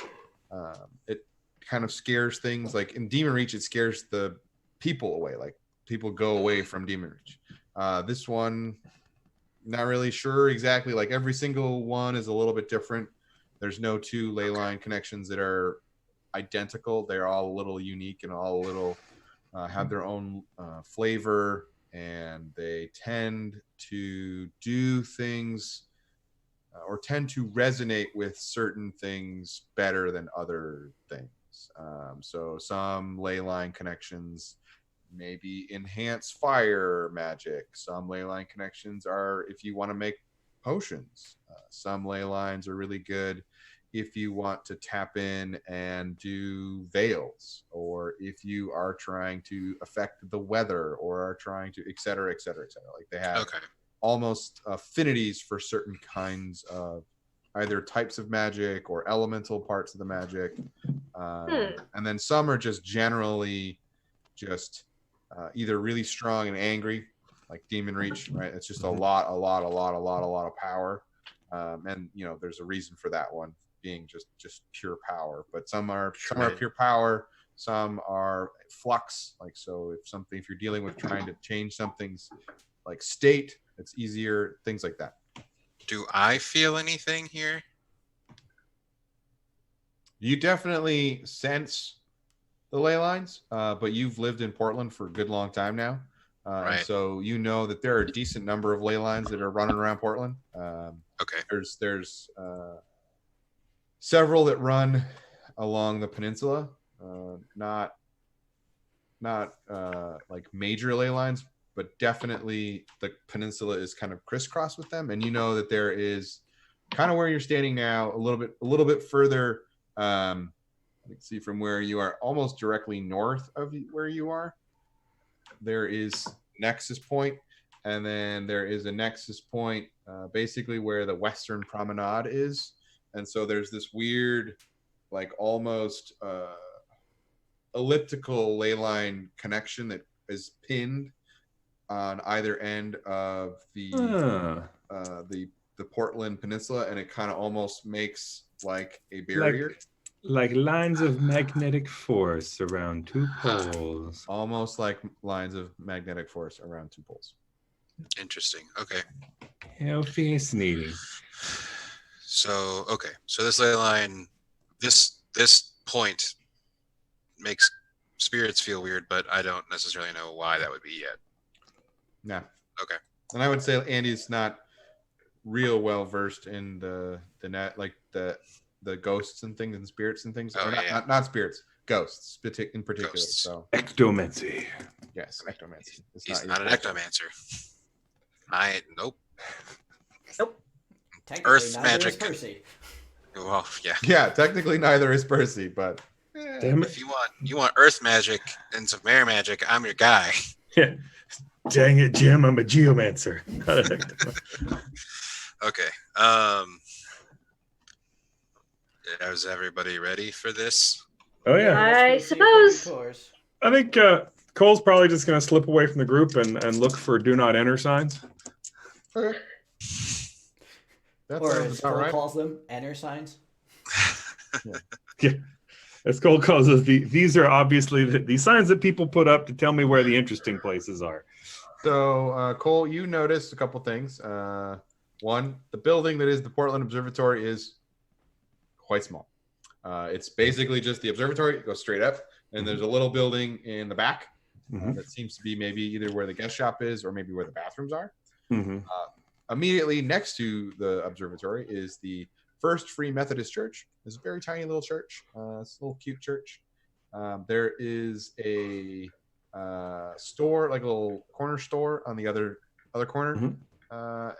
[SPEAKER 1] It kind of scares things. Like in Demon Reach, it scares the people away. Like people go away from Demon Reach. This one, not really sure exactly. Like every single one is a little bit different. There's no two ley line connections that are identical. They're all a little unique and all a little have their own flavor, and they tend to do things or tend to resonate with certain things better than other things. So some ley line connections maybe enhance fire magic. Some ley line connections are if you want to make potions. Some ley lines are really good if you want to tap in and do veils, or if you are trying to affect the weather, or are trying to et cetera, et cetera, et cetera. Like they have almost affinities for certain kinds of either types of magic or elemental parts of the magic. And then some are just generally just either really strong and angry, like Demon Reach, right? It's just a lot of power. And there's a reason for that one being just pure power. But some are pure power, some are flux. Like so if you're dealing with trying to change something's like state, it's easier, things like that.
[SPEAKER 5] Do I feel anything here?
[SPEAKER 1] You definitely sense the ley lines, but you've lived in Portland for a good long time now.
[SPEAKER 5] Right.
[SPEAKER 1] So you know that there are a decent number of ley lines that are running around Portland.
[SPEAKER 5] Okay.
[SPEAKER 1] There's several that run along the peninsula, not like major ley lines, but definitely the peninsula is kind of crisscross with them. And you know that there is kind of where you're standing now, a little bit further. Let's see, from where you are, almost directly north of where you are, there is Nexus Point, and then there is a Nexus Point basically where the Western Promenade is. And so there's this weird, like almost elliptical ley line connection that is pinned on either end of the Portland Peninsula, and it kind of almost makes like a barrier.
[SPEAKER 4] Like lines of magnetic force around two poles.
[SPEAKER 1] Almost like lines of magnetic force around two poles.
[SPEAKER 5] Interesting. Okay.
[SPEAKER 4] How fascinating.
[SPEAKER 5] So this ley line, this point makes spirits feel weird, but I don't necessarily know why that would be yet.
[SPEAKER 1] Nah.
[SPEAKER 5] Okay.
[SPEAKER 1] And I would say Andy's not real well versed in the net, like the ghosts and things and spirits and things.
[SPEAKER 5] Oh,
[SPEAKER 1] Or
[SPEAKER 5] yeah.
[SPEAKER 1] not spirits, ghosts in particular.
[SPEAKER 5] Ghosts.
[SPEAKER 1] So
[SPEAKER 4] Ectomancy.
[SPEAKER 1] yes, ectomancy. It's
[SPEAKER 5] He's
[SPEAKER 1] your
[SPEAKER 5] not an
[SPEAKER 1] forte.
[SPEAKER 5] ectomancer. Nope.
[SPEAKER 2] Technically,
[SPEAKER 5] Earth
[SPEAKER 2] neither
[SPEAKER 5] magic.
[SPEAKER 2] is Percy.
[SPEAKER 5] Well, yeah.
[SPEAKER 1] Yeah, technically neither is Percy, but
[SPEAKER 4] Damn it.
[SPEAKER 5] If you want Earth magic and some air magic, I'm your guy.
[SPEAKER 4] Yeah. Dang it, Jim. I'm a geomancer.
[SPEAKER 5] Okay. Is everybody ready for this?
[SPEAKER 4] Oh, yeah.
[SPEAKER 2] Let's
[SPEAKER 3] I
[SPEAKER 2] go see if we get
[SPEAKER 3] suppose.
[SPEAKER 2] tours.
[SPEAKER 4] I think Cole's probably just going to slip away from the group and look for do not enter signs.
[SPEAKER 1] okay. That
[SPEAKER 2] Or
[SPEAKER 1] sounds
[SPEAKER 2] as
[SPEAKER 1] about
[SPEAKER 2] Cole
[SPEAKER 1] right.
[SPEAKER 2] calls them, enter signs.
[SPEAKER 4] Yeah. As Cole calls us, these are obviously the signs that people put up to tell me where the interesting places are.
[SPEAKER 1] So, Cole, you noticed a couple things. One, the building that is the Portland Observatory is quite small. It's basically just the observatory. It goes straight up, and there's a little building in the back that seems to be maybe either where the guest shop is or maybe where the bathrooms are.
[SPEAKER 4] Mm-hmm.
[SPEAKER 1] Immediately next to the observatory is the First Free Methodist Church. It's a very tiny little church. It's a little cute church. There is a store, like a little corner store on the other corner,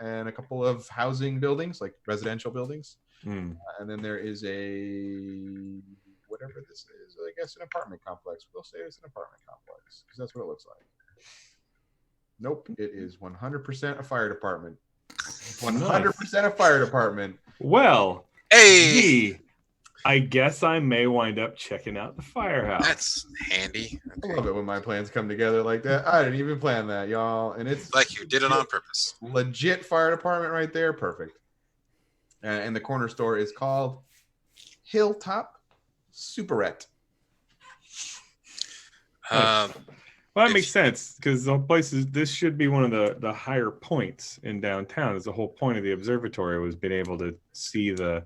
[SPEAKER 1] and a couple of housing buildings, like residential buildings. And then there is a whatever this is, I guess an apartment complex. We'll say it's an apartment complex because that's what it looks like. Nope, it is 100% a fire department. 100% a fire department.
[SPEAKER 4] Well,
[SPEAKER 5] Hey,
[SPEAKER 4] I guess I may wind up checking out the firehouse.
[SPEAKER 5] that's handy.
[SPEAKER 1] I love it when my plans come together like that. I didn't even plan that, y'all. And it's
[SPEAKER 5] Like you did it on purpose.
[SPEAKER 1] legit fire department right there. Perfect. And the corner store is called Hilltop Superette.
[SPEAKER 5] Um,
[SPEAKER 4] Well, that makes sense because the place is. This should be one of the higher points in downtown. Is the whole point of the observatory was being able to see the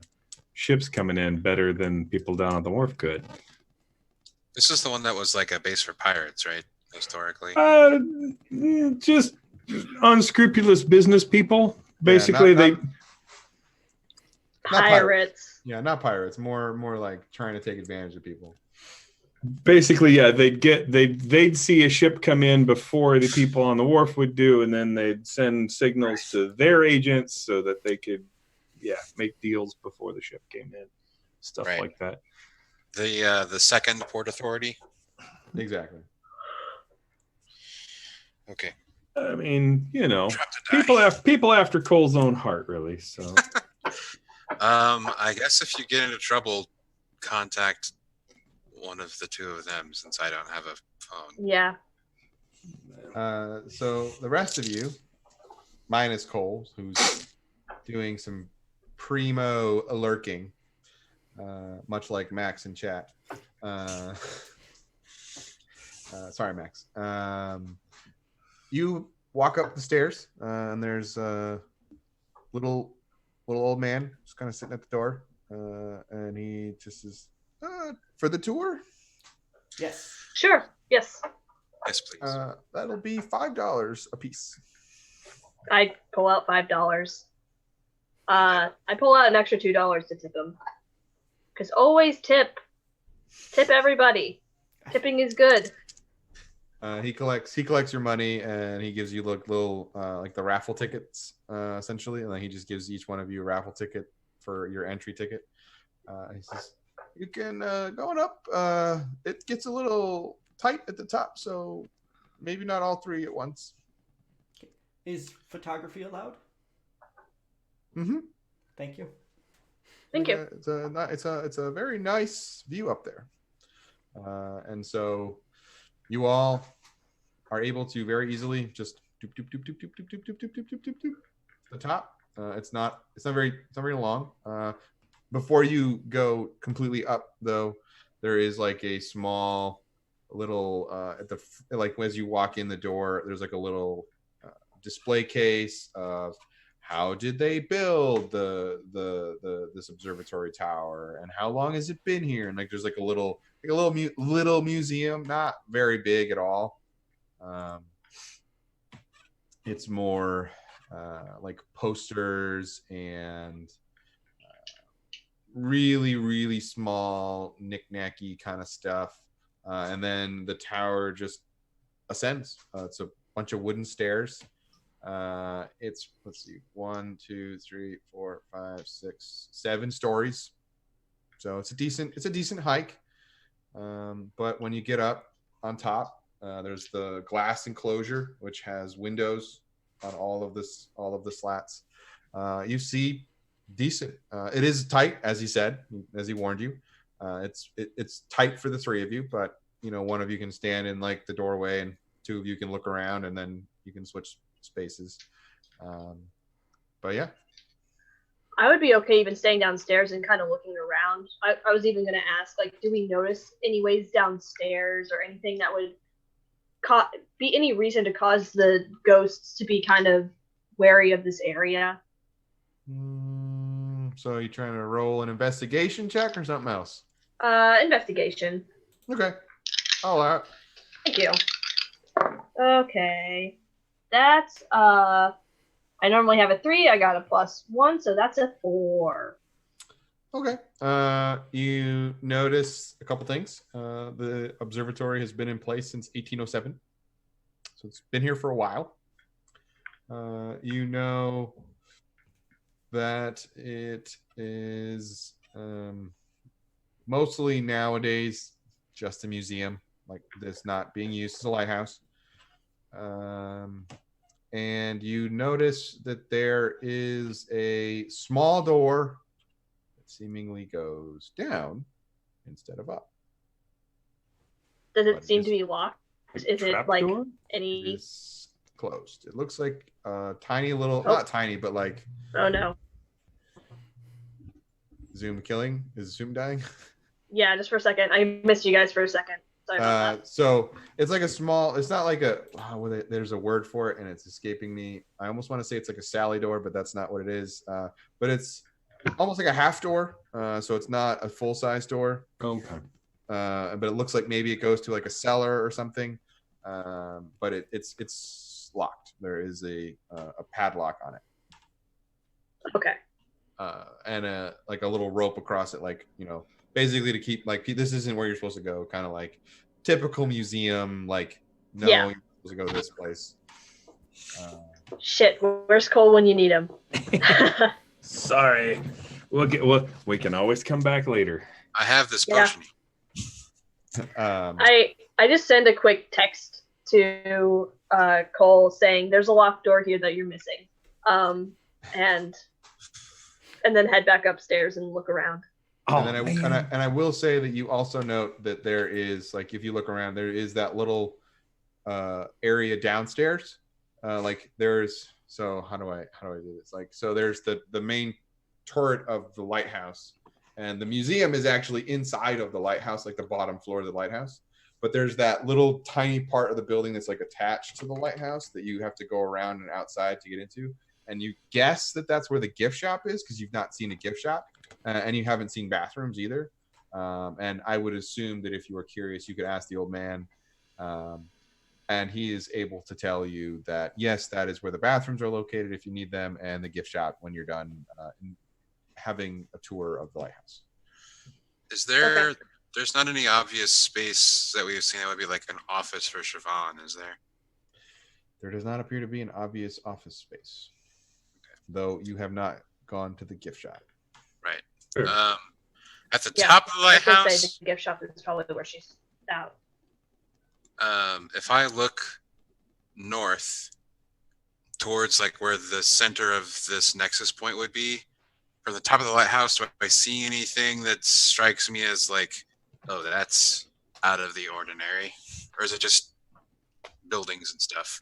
[SPEAKER 4] ships coming in better than people down at the wharf could.
[SPEAKER 5] this is the one that was like a base for pirates, right? Historically.
[SPEAKER 4] Just unscrupulous business people. Basically,
[SPEAKER 1] not
[SPEAKER 3] Pirates.
[SPEAKER 1] Yeah, not pirates. More like trying to take advantage of people.
[SPEAKER 4] basically, yeah, they'd see a ship come in before the people on the wharf would do, and then they'd send signals to their agents so that they could, make deals before the ship came in, stuff
[SPEAKER 5] Right.
[SPEAKER 4] like that.
[SPEAKER 5] The second port authority.
[SPEAKER 1] Exactly.
[SPEAKER 5] Okay.
[SPEAKER 4] I mean,
[SPEAKER 5] Drop to die.
[SPEAKER 4] people after Cole's own heart, really. So,
[SPEAKER 5] I guess if you get into trouble, contact one of the two of them since I don't have a phone.
[SPEAKER 3] Yeah.
[SPEAKER 1] So the rest of you, minus Cole, who's doing some primo lurking, much like Max in chat. Sorry, Max. You walk up the stairs, and there's a little old man just kind of sitting at the door, and he just is for the tour.
[SPEAKER 2] Yes.
[SPEAKER 3] Sure. Yes.
[SPEAKER 5] Yes, please.
[SPEAKER 1] That'll be $5 a piece.
[SPEAKER 3] I pull out $5. I pull out an extra $2 to tip him. Because always tip everybody. Tipping is good.
[SPEAKER 1] He collects your money, and he gives you little like the raffle tickets, essentially, and then he just gives each one of you a raffle ticket for your entry ticket. He says, "You can go on up. It gets a little tight at the top, so maybe not all three at once."
[SPEAKER 2] Is photography allowed?
[SPEAKER 1] Mm-hmm.
[SPEAKER 2] Thank you.
[SPEAKER 3] Thank you.
[SPEAKER 1] It's a very nice view up there, and so you all are able to very easily just doop doop doop doop doop doop doop doop doop doop doop doop doop the top. It's not very long. Before you go completely up, though, there is like a small little at the like as you walk in the door, there's like a little display case of how did they build this observatory tower, and how long has it been here, and like there's like a little museum, not very big at all. It's more like posters and really, really small, knick-knacky kind of stuff. And then the tower just ascends. It's a bunch of wooden stairs. It's, let's see, 1, 2, 3, 4, 5, 6, 7 stories. So it's a decent hike. But when you get up on top, there's the glass enclosure, which has windows on all of the slats. You see decent. It is tight, as he said, as he warned you. It's tight for the three of you, but one of you can stand in like the doorway, and two of you can look around, and then you can switch spaces. But yeah.
[SPEAKER 3] I would be okay even staying downstairs and kind of looking around. I was even going to ask, like, do we notice any ways downstairs or anything that would be any reason to cause the ghosts to be kind of wary of this area?
[SPEAKER 1] So are you trying to roll an investigation check or something else?
[SPEAKER 3] Investigation.
[SPEAKER 1] Okay. All right.
[SPEAKER 3] Thank you. Okay. That's, I normally have a 3. I got a +1, so that's a 4.
[SPEAKER 1] Okay. You notice a couple things. The observatory has been in place since 1807, so it's been here for a while. You know that it is mostly nowadays just a museum, like this, not being used as a lighthouse. And you notice that there is a small door that seemingly goes down instead of up.
[SPEAKER 3] Does it seem to be locked? Is it like
[SPEAKER 4] door?
[SPEAKER 3] any?
[SPEAKER 1] It is closed. It looks like a tiny little,
[SPEAKER 3] Oh.
[SPEAKER 1] not tiny, but like.
[SPEAKER 3] Oh no.
[SPEAKER 1] Zoom killing? Is Zoom dying?
[SPEAKER 3] Yeah, just for a second. I missed you guys for a second. Sorry about that.
[SPEAKER 1] So it's like a small, it's not like a, there's a word for it and it's escaping me. I almost want to say it's like a Sally door, but that's not what it is. But it's almost like a half door. So it's not a full size door.
[SPEAKER 4] Okay.
[SPEAKER 1] But it looks like maybe it goes to like a cellar or something. But it's locked. There is a padlock on it.
[SPEAKER 3] Okay.
[SPEAKER 1] And like a little rope across it, like, basically to keep, like, this isn't where you're supposed to go, kind of like typical museum, like, no,
[SPEAKER 3] Yeah.
[SPEAKER 1] you're supposed to go to this place.
[SPEAKER 3] Shit, where's Cole when you need him?
[SPEAKER 4] Sorry. We can always come back later.
[SPEAKER 5] I have this
[SPEAKER 3] Yeah.
[SPEAKER 5] potion.
[SPEAKER 3] I just send a quick text to Cole saying there's a locked door here that you're missing, and then head back upstairs and look around.
[SPEAKER 1] And then I will say that you also note that there is, like, if you look around, there is that little area downstairs. Like there's, so how do I do this? Like, so there's the main turret of the lighthouse, and the museum is actually inside of the lighthouse, like the bottom floor of the lighthouse. But there's that little tiny part of the building that's like attached to the lighthouse that you have to go around and outside to get into. And you guess that that's where the gift shop is because you've not seen a gift shop, and you haven't seen bathrooms either. And I would assume that if you were curious, you could ask the old man, and he is able to tell you that, yes, that is where the bathrooms are located if you need them, and the gift shop when you're done having a tour of the lighthouse.
[SPEAKER 5] Is there, there's not any obvious space that we've seen that would be like an office for Siobhan, is there?
[SPEAKER 1] There does not appear to be an obvious office space, though you have not gone to the gift shop.
[SPEAKER 5] Right.
[SPEAKER 4] Sure.
[SPEAKER 5] At the top of the
[SPEAKER 3] I was gonna
[SPEAKER 5] lighthouse,
[SPEAKER 3] say the gift shop is probably where she's out.
[SPEAKER 5] if I look north towards like where the center of this nexus point would be, from the top of the lighthouse, do I see anything that strikes me as like, oh, that's out of the ordinary? Or is it just buildings and stuff?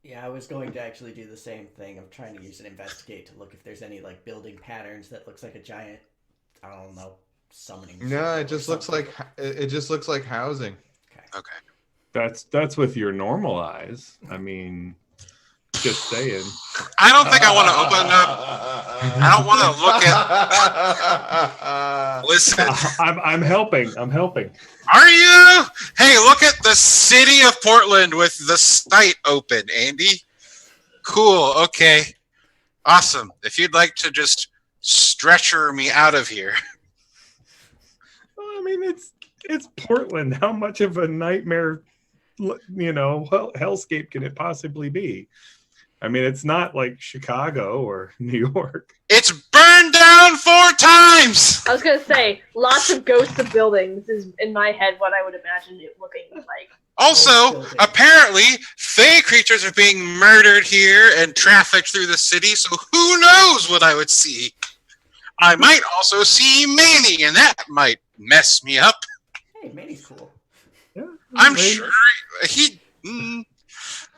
[SPEAKER 2] Yeah, I was going to actually do the same thing of trying to use an investigate to look if there's any like building patterns that looks like a giant, I don't know, summoning.
[SPEAKER 1] No, it just looks like housing.
[SPEAKER 5] Okay.
[SPEAKER 4] That's with your normal eyes. I mean, just saying.
[SPEAKER 5] I don't think I want to open up. I don't want to look at. Listen.
[SPEAKER 4] I'm helping.
[SPEAKER 5] Are you? Hey, look at the city of Portland with the site open, Andy. Cool. Okay. Awesome. If you'd like to just stretcher me out of here.
[SPEAKER 4] Well, I mean, it's Portland. How much of a nightmare, hellscape can it possibly be? I mean, it's not like Chicago or New York.
[SPEAKER 5] It's burned down 4 times!
[SPEAKER 3] I was gonna say, lots of ghosts of buildings is in my head what I would imagine it looking like.
[SPEAKER 5] Also, apparently, fey creatures are being murdered here and trafficked through the city, so who knows what I would see. I might also see Manny, and that might mess me up.
[SPEAKER 2] Hey, Manny's cool.
[SPEAKER 4] Yeah,
[SPEAKER 5] I'm sure he...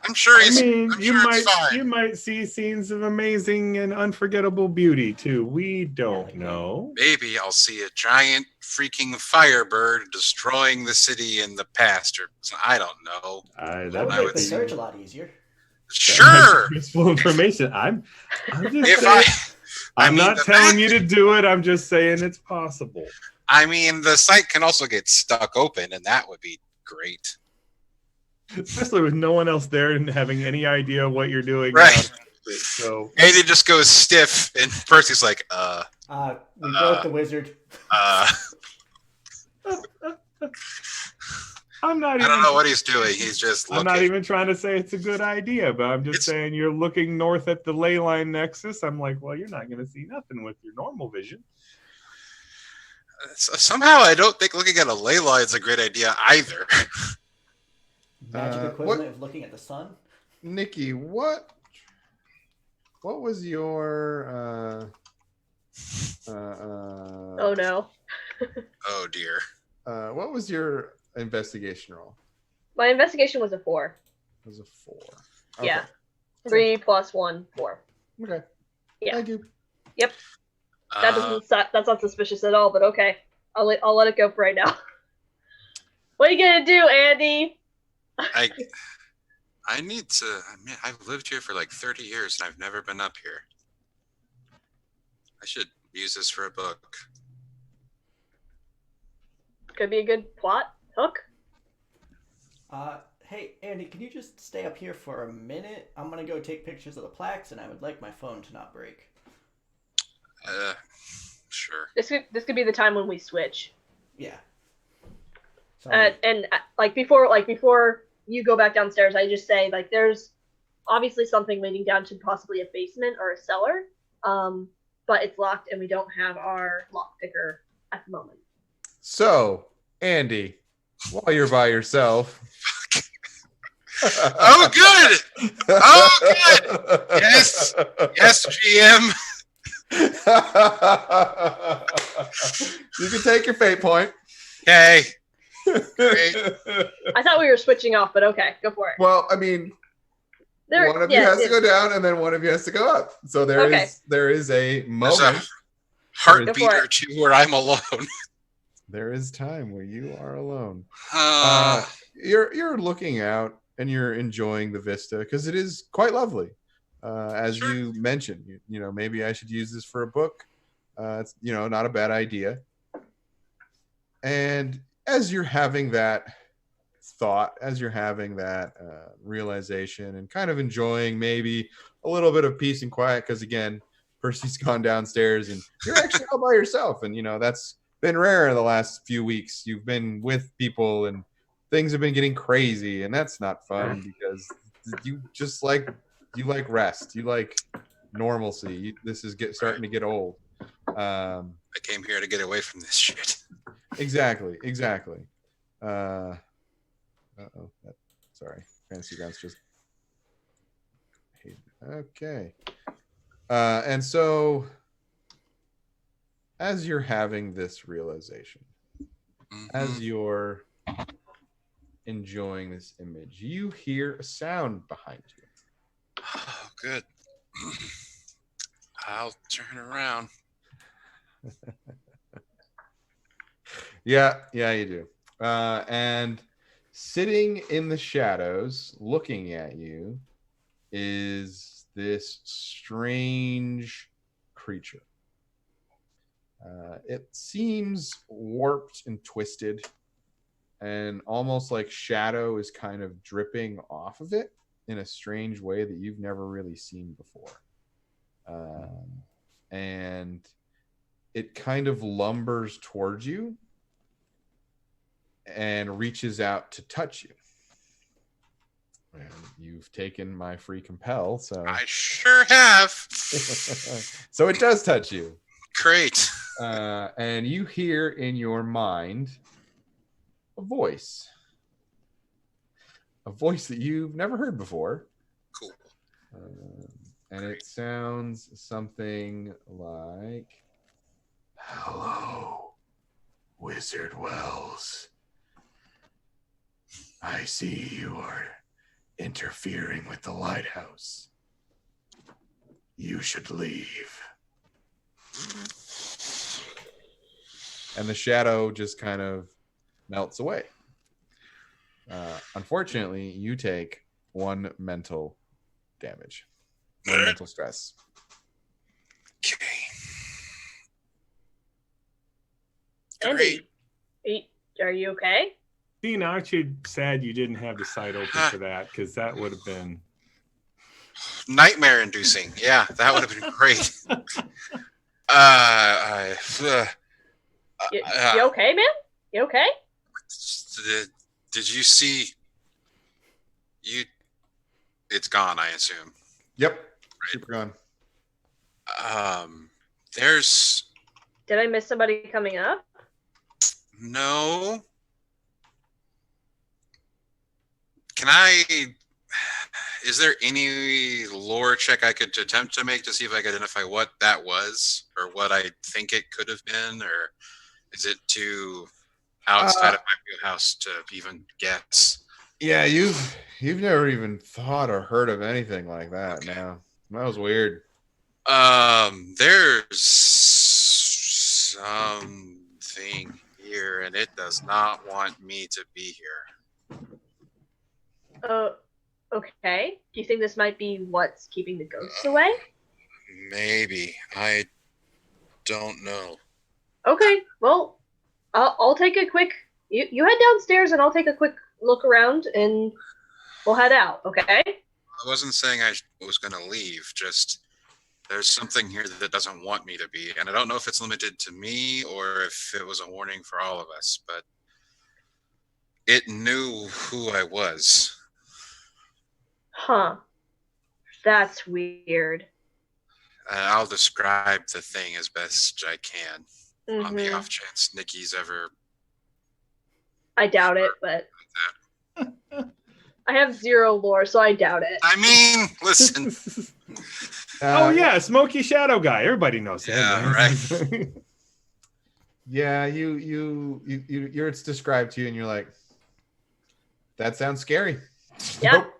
[SPEAKER 5] I'm sure he's.
[SPEAKER 4] I mean,
[SPEAKER 5] I'm sure it's fine.
[SPEAKER 4] you might see scenes of amazing and unforgettable beauty too. We don't know.
[SPEAKER 5] Maybe I'll see a giant freaking firebird destroying the city in the past, or I don't know.
[SPEAKER 2] That would make the search a lot easier.
[SPEAKER 5] Sure.
[SPEAKER 4] Useful information. I'm just
[SPEAKER 5] If
[SPEAKER 4] saying,
[SPEAKER 5] I'm
[SPEAKER 4] not telling you to do it. I'm just saying it's possible.
[SPEAKER 5] I mean, the site can also get stuck open, and that would be great.
[SPEAKER 4] Especially with no one else there and having any idea what you're doing.
[SPEAKER 5] Right.
[SPEAKER 4] So
[SPEAKER 5] Andy just goes stiff, and Percy's like,
[SPEAKER 2] we broke the wizard.
[SPEAKER 4] I'm not.
[SPEAKER 5] I don't know what he's doing. He's just looking.
[SPEAKER 4] I'm not even trying to say it's a good idea, but I'm just saying you're looking north at the ley line nexus. I'm like, well, you're not going to see nothing with your normal vision.
[SPEAKER 5] Somehow, I don't think looking at a ley line is a great idea either.
[SPEAKER 2] Magic equivalent of looking at the sun.
[SPEAKER 1] Nikki, what was your
[SPEAKER 3] Oh no.
[SPEAKER 5] Oh dear.
[SPEAKER 1] what was your investigation roll?
[SPEAKER 3] My investigation was a 4.
[SPEAKER 1] It was a 4. Okay.
[SPEAKER 3] Yeah. 3 plus 1, 4.
[SPEAKER 1] Okay.
[SPEAKER 3] Yeah.
[SPEAKER 1] Thank you.
[SPEAKER 3] Yep. That doesn't. That's not suspicious at all. But okay, I'll let it go for right now. What are you gonna do, Andy?
[SPEAKER 5] I need to. I mean, I've lived here for like 30 years and I've never been up here. I should use this for a book.
[SPEAKER 3] Could be a good plot hook.
[SPEAKER 2] Hey, Andy, can you just stay up here for a minute? I'm gonna go take pictures of the plaques, and I would like my phone to not break.
[SPEAKER 5] Sure.
[SPEAKER 3] This could be the time when we switch.
[SPEAKER 2] Yeah.
[SPEAKER 3] And before you go back downstairs, I just say there's obviously something leading down to possibly a basement or a cellar, but it's locked and we don't have our lock picker at the moment.
[SPEAKER 1] So, Andy, while you're by yourself.
[SPEAKER 5] Oh, good. Oh, good. Yes, GM.
[SPEAKER 1] You can take your fate point.
[SPEAKER 5] Okay. Great.
[SPEAKER 3] I thought we were switching off, but okay, go for it.
[SPEAKER 1] Well, I mean, one of you has to go down, and then one of you has to go up. So there is a moment.
[SPEAKER 5] There's a heartbeat or two where I'm alone.
[SPEAKER 1] There is time where you are alone.
[SPEAKER 5] Uh,
[SPEAKER 1] You're looking out and you're enjoying the vista because it is quite lovely. As you mentioned, maybe I should use this for a book. It's not a bad idea. And as you're having that thought, as you're having that realization, and kind of enjoying maybe a little bit of peace and quiet, because again, Percy's gone downstairs and you're actually all by yourself, and that's been rare in the last few weeks. You've been with people and things have been getting crazy, and that's not fun because you just like rest, you like normalcy. This is starting to get old.
[SPEAKER 5] I came here to get away from this shit.
[SPEAKER 1] Exactly. Sorry, Fantasy Grounds just okay. And so as you're having this realization, as you're enjoying this image, you hear a sound behind you.
[SPEAKER 5] Oh, good. I'll turn around.
[SPEAKER 1] Yeah, you do. And sitting in the shadows, looking at you, is this strange creature. It seems warped and twisted, and almost like shadow is kind of dripping off of it in a strange way that you've never really seen before. And it kind of lumbers towards you and reaches out to touch you. And you've taken my free compel, so
[SPEAKER 5] I sure have.
[SPEAKER 1] so it does touch you.
[SPEAKER 5] Great.
[SPEAKER 1] And you hear in your mind a voice that you've never heard before.
[SPEAKER 5] Cool.
[SPEAKER 1] And it sounds something like, "Hello, Wizard Wells. I see you are interfering with the lighthouse. You should leave." And the shadow just kind of melts away. Unfortunately, you take 1 mental damage. 1 mental stress.
[SPEAKER 5] Okay.
[SPEAKER 3] Andy, are you okay?
[SPEAKER 4] Dean, aren't you sad you didn't have the site open for that? Because that would have been
[SPEAKER 5] Nightmare inducing. Yeah, that would have been great.
[SPEAKER 3] You okay, man? You okay?
[SPEAKER 5] Did you see? It's gone, I assume.
[SPEAKER 1] Yep.
[SPEAKER 5] Right.
[SPEAKER 1] Super gone.
[SPEAKER 5] There's
[SPEAKER 3] Did I miss somebody coming up?
[SPEAKER 5] no. Is there any lore check I could attempt to make to see if I could identify what that was or what I think it could have been, or is it too outside of my wheelhouse to even guess?
[SPEAKER 1] Yeah, you've never even thought or heard of anything like that.
[SPEAKER 5] Okay.
[SPEAKER 1] No, that was weird.
[SPEAKER 5] There's something here, and it does not want me to be here.
[SPEAKER 3] Okay. Do you think this might be what's keeping the ghosts away?
[SPEAKER 5] Maybe. I don't know.
[SPEAKER 3] Okay. Well, I'll take a quick. You head downstairs, and I'll take a quick look around, and we'll head out. Okay.
[SPEAKER 5] I wasn't saying I was going to leave, just there's something here that doesn't want me to be, and I don't know if it's limited to me or if it was a warning for all of us, but it knew who I was.
[SPEAKER 3] Huh. That's weird.
[SPEAKER 5] I'll describe the thing as best I can on the
[SPEAKER 3] Mhm.
[SPEAKER 5] off chance Nikki's ever.
[SPEAKER 3] I doubt it, but I have 0 lore, so I doubt it.
[SPEAKER 5] I mean, listen.
[SPEAKER 4] oh yeah, Smoky Shadow guy. Everybody knows him.
[SPEAKER 5] Yeah,
[SPEAKER 4] man.
[SPEAKER 5] right.
[SPEAKER 1] Yeah, it's described to you, and you're like, that sounds scary.
[SPEAKER 3] Yeah.
[SPEAKER 1] Nope.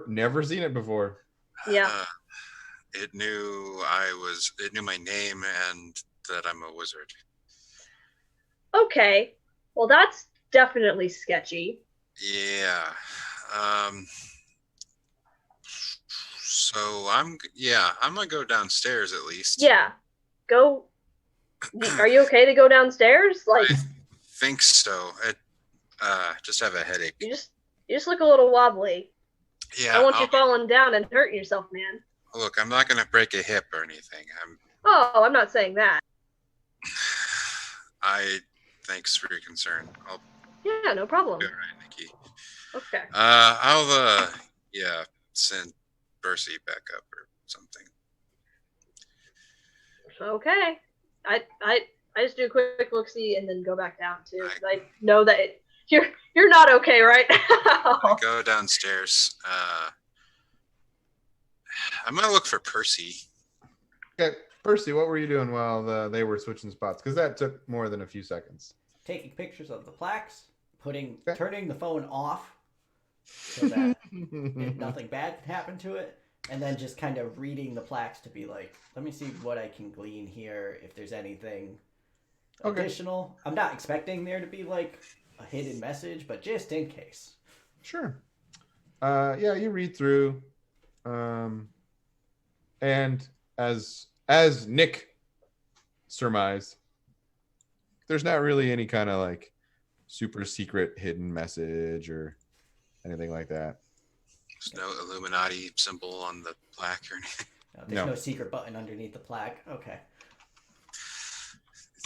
[SPEAKER 1] Never seen it before.
[SPEAKER 3] Yeah.
[SPEAKER 5] It knew It knew my name and that I'm a wizard.
[SPEAKER 3] Okay. Well, that's definitely sketchy.
[SPEAKER 5] Yeah. So I'm gonna go downstairs at least.
[SPEAKER 3] Yeah. Go. Are you okay to go downstairs? Like,
[SPEAKER 5] I think so. Just have a headache.
[SPEAKER 3] you just look a little wobbly.
[SPEAKER 5] Yeah.
[SPEAKER 3] I don't want you falling down and hurting yourself, man.
[SPEAKER 5] Look, I'm not gonna break a hip or anything.
[SPEAKER 3] I'm not saying that.
[SPEAKER 5] Thanks for your concern. I'll
[SPEAKER 3] Yeah, no problem.
[SPEAKER 5] be all right, Nikki.
[SPEAKER 3] Okay.
[SPEAKER 5] I'll send Percy back up or something.
[SPEAKER 3] Okay. I just do a quick look see and then go back down too. 'Cause I know that you're not okay right now.
[SPEAKER 5] I go downstairs. I'm gonna look for Percy.
[SPEAKER 1] Okay, Percy, what were you doing while they were switching spots? Because that took more than a few seconds.
[SPEAKER 2] Taking pictures of the plaques, turning the phone off so that nothing bad can happen to it, and then just kind of reading the plaques to be like, let me see what I can glean here, if there's anything additional. I'm not expecting there to be like a hidden message, but just in case.
[SPEAKER 1] Sure. Yeah, you read through, and as Nick surmised, there's not really any kind of like super secret hidden message or anything like that.
[SPEAKER 5] There's no Illuminati symbol on the plaque or anything.
[SPEAKER 2] There's no secret button underneath the plaque. Okay.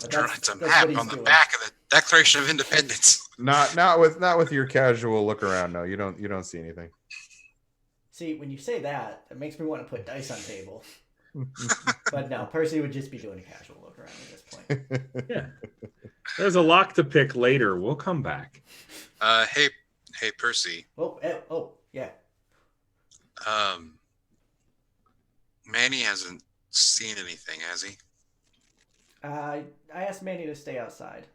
[SPEAKER 2] But
[SPEAKER 5] It's a
[SPEAKER 2] that's
[SPEAKER 5] map
[SPEAKER 2] what
[SPEAKER 5] on
[SPEAKER 2] he's
[SPEAKER 5] the
[SPEAKER 2] doing.
[SPEAKER 5] back of the Declaration of Independence.
[SPEAKER 1] Not with your casual look around. No, you don't see anything.
[SPEAKER 2] See, when you say that, it makes me want to put dice on table. But no, Percy would just be doing a casual look around at this point.
[SPEAKER 4] Yeah. There's a lock to pick later. We'll come back.
[SPEAKER 5] Hey, Percy.
[SPEAKER 2] Oh, yeah.
[SPEAKER 5] Manny hasn't seen anything, has he?
[SPEAKER 2] I asked Manny to stay outside.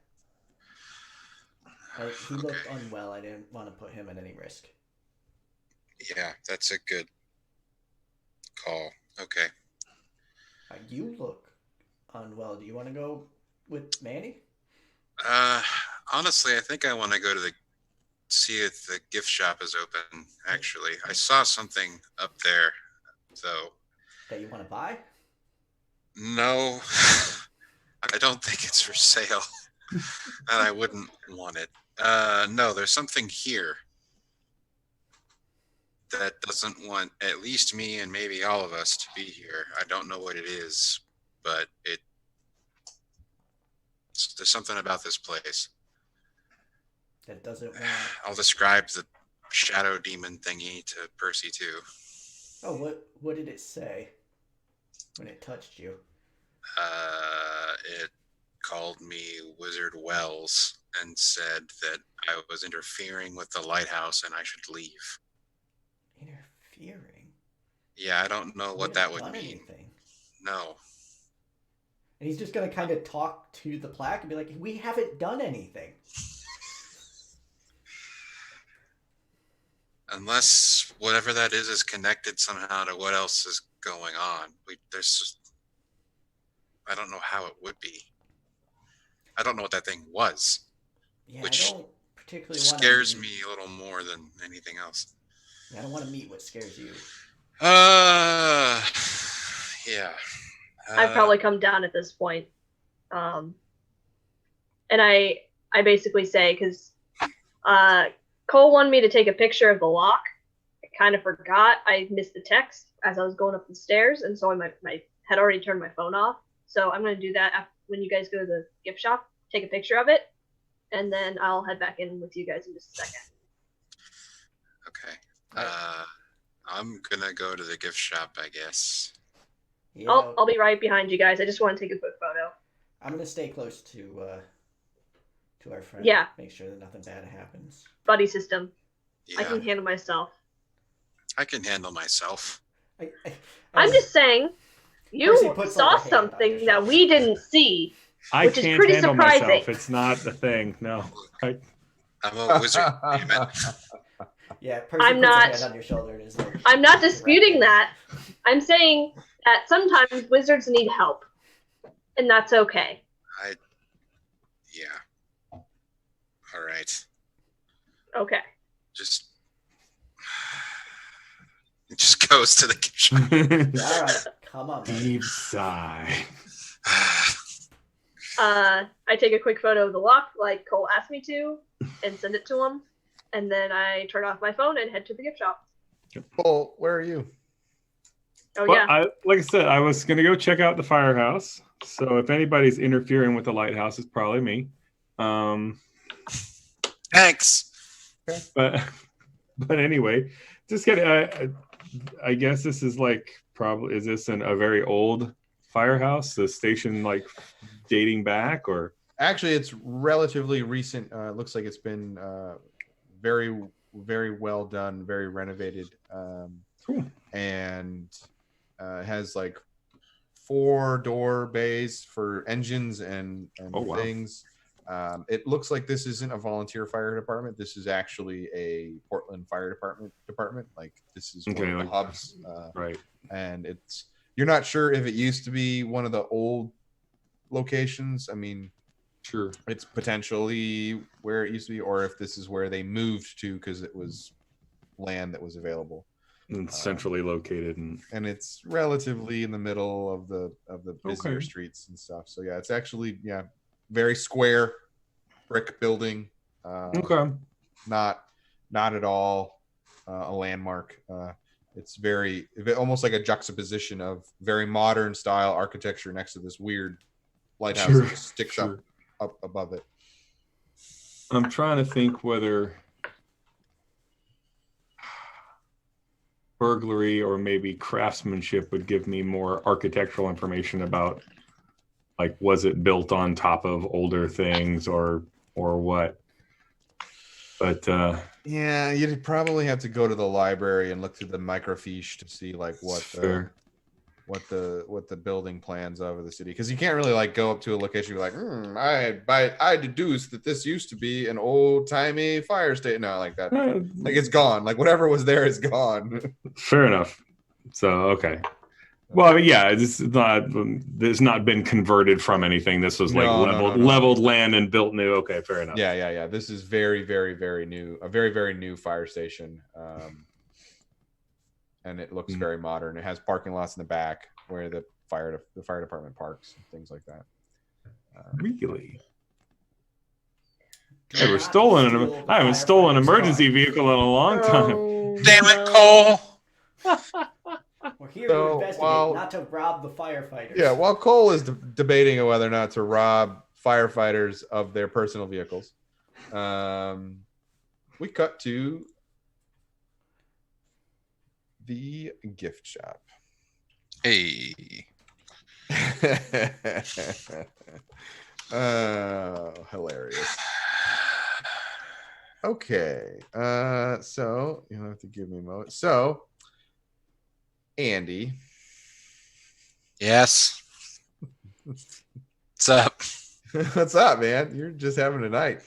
[SPEAKER 2] He looked
[SPEAKER 5] Okay.
[SPEAKER 2] unwell. I didn't want to put him at any risk.
[SPEAKER 5] Yeah, that's a good call. Okay.
[SPEAKER 2] You look unwell. Do you want to go with Manny?
[SPEAKER 5] Honestly, I think I want to go to see if the gift shop is open. Actually, I saw something up there, though.
[SPEAKER 2] That you want to buy?
[SPEAKER 5] No, I don't think it's for sale, and I wouldn't want it. No, there's something here that doesn't want at least me and maybe all of us to be here. I don't know what it is, but there's something about this place.
[SPEAKER 2] That doesn't want.
[SPEAKER 5] I'll describe the shadow demon thingy to Percy too.
[SPEAKER 2] Oh, what did it say when it touched you?
[SPEAKER 5] It called me Wizard Wells and said that I was interfering with the lighthouse and I should leave.
[SPEAKER 2] Interfering?
[SPEAKER 5] Yeah, I don't know what that would mean.
[SPEAKER 2] Anything.
[SPEAKER 5] No.
[SPEAKER 2] And he's just gonna kind of talk to the plaque and be like, "We haven't done anything."
[SPEAKER 5] Unless whatever that is connected somehow to what else is going on. I don't know how it would be. I don't know what that thing was.
[SPEAKER 2] Yeah,
[SPEAKER 5] which
[SPEAKER 2] I don't particularly
[SPEAKER 5] scares me a little more than anything else.
[SPEAKER 2] I don't want to meet what scares you.
[SPEAKER 5] Yeah.
[SPEAKER 3] I've probably come down at this point. And I basically say, because Cole wanted me to take a picture of the lock. I kind of forgot. I missed the text as I was going up the stairs, and so I had already turned my phone off. So I'm going to do that when you guys go to the gift shop, take a picture of it, and then I'll head back in with you guys in just a second.
[SPEAKER 5] Okay. I'm going to go to the gift shop, I guess.
[SPEAKER 2] You
[SPEAKER 3] know, I'll be right behind you guys. I just want to take a quick photo.
[SPEAKER 2] I'm going to stay close to our friend.
[SPEAKER 3] Yeah.
[SPEAKER 2] Make sure that nothing bad happens.
[SPEAKER 3] Buddy system.
[SPEAKER 5] Yeah.
[SPEAKER 3] I can handle myself.
[SPEAKER 5] I can handle myself.
[SPEAKER 3] I'm just saying, you saw something that we didn't see, which is pretty surprising.
[SPEAKER 4] Myself. It's not a thing. No.
[SPEAKER 5] I'm a wizard. Damn it.
[SPEAKER 2] Yeah, I'm not. Hand on your shoulder and is like,
[SPEAKER 3] I'm not disputing that. I'm saying that sometimes wizards need help, and that's okay.
[SPEAKER 5] Yeah. All right.
[SPEAKER 3] Okay.
[SPEAKER 5] It just goes to the gift shop.
[SPEAKER 2] All right, come on.
[SPEAKER 4] Deep sigh.
[SPEAKER 3] I take a quick photo of the lock, like Cole asked me to, and send it to him, and then I turn off my phone and head to the gift shop.
[SPEAKER 1] Cole, where are you?
[SPEAKER 3] Oh,
[SPEAKER 4] well,
[SPEAKER 3] yeah.
[SPEAKER 4] Like I said, I was going to go check out the firehouse. So if anybody's interfering with the lighthouse, it's probably me.
[SPEAKER 5] Thanks.
[SPEAKER 4] But anyway, just get. I guess this is like probably is this a very old firehouse? The station like dating back or?
[SPEAKER 1] Actually, it's relatively recent. It looks like it's been very very well done, very renovated,
[SPEAKER 4] cool.
[SPEAKER 1] And it has like 4-door bays for engines and things. Wow. It looks like this isn't a volunteer fire department. This is actually a Portland Fire Department. Like this is one of the hubs,
[SPEAKER 4] right?
[SPEAKER 1] And you're not sure if it used to be one of the old locations. I mean,
[SPEAKER 4] sure,
[SPEAKER 1] it's potentially where it used to be, or if this is where they moved to because it was land that was available.
[SPEAKER 4] And centrally located,
[SPEAKER 1] and it's relatively in the middle of the busier streets and stuff. So yeah, it's actually very square brick building. Not at all a landmark. It's almost like a juxtaposition of very modern style architecture next to this weird lighthouse that just sticks up above it.
[SPEAKER 4] I'm trying to think whether burglary or maybe craftsmanship would give me more architectural information about, like, was it built on top of older things or what? But
[SPEAKER 1] yeah, you'd probably have to go to the library and look through the microfiche to see like what the building plans of the city, because you can't really like go up to a location and be like, I deduce that this used to be an old timey fire station. No, like that. Like it's gone. Like whatever was there is gone.
[SPEAKER 4] Fair enough. So okay. Well, I mean, yeah, it's not been converted from anything. This was like leveled land and built new. Okay, fair enough.
[SPEAKER 1] Yeah. This is very, very, very new. A very, very new fire station. And it looks very modern. It has parking lots in the back where the fire department parks and things like that.
[SPEAKER 4] Really? I haven't stolen an emergency vehicle in a long time.
[SPEAKER 5] Damn it, Cole!
[SPEAKER 2] We're here to investigate, not to rob the firefighters.
[SPEAKER 1] Yeah, while Cole is debating whether or not to rob firefighters of their personal vehicles, we cut to the gift shop.
[SPEAKER 5] Hey.
[SPEAKER 1] Hilarious. Okay. So you'll have to give me a moment. So, Andy.
[SPEAKER 5] Yes. What's up?
[SPEAKER 1] What's up, man? You're just having a night.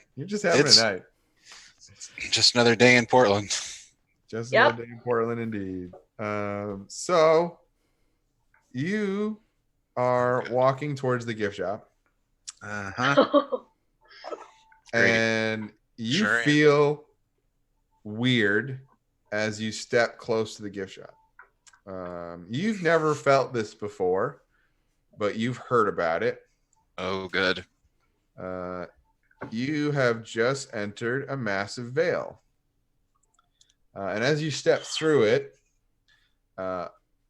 [SPEAKER 1] Just
[SPEAKER 5] another day in Portland.
[SPEAKER 1] Just another day in Portland, indeed. So you are walking towards the gift shop. And you feel weird as you step close to the gift shop. You've never felt this before, but you've heard about it.
[SPEAKER 5] Oh, good.
[SPEAKER 1] You have just entered a massive veil. And as you step through it,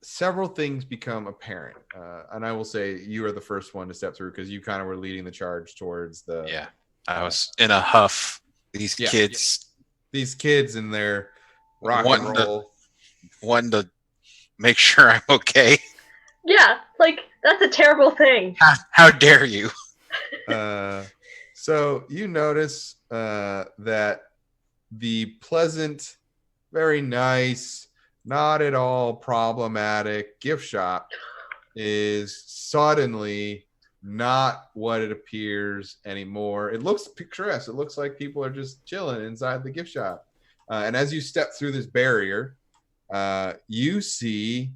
[SPEAKER 1] several things become apparent. And I will say you are the first one to step through because you kind of were leading the charge towards the...
[SPEAKER 5] Yeah, I was in a huff. These kids
[SPEAKER 1] in their rock and roll.
[SPEAKER 5] Wanting to make sure I'm okay.
[SPEAKER 3] Yeah, like, that's a terrible thing.
[SPEAKER 5] How dare you?
[SPEAKER 1] So you notice that the pleasant, very nice, not at all problematic gift shop is suddenly not what it appears anymore. It looks picturesque. It looks like people are just chilling inside the gift shop. And as you step through this barrier, you see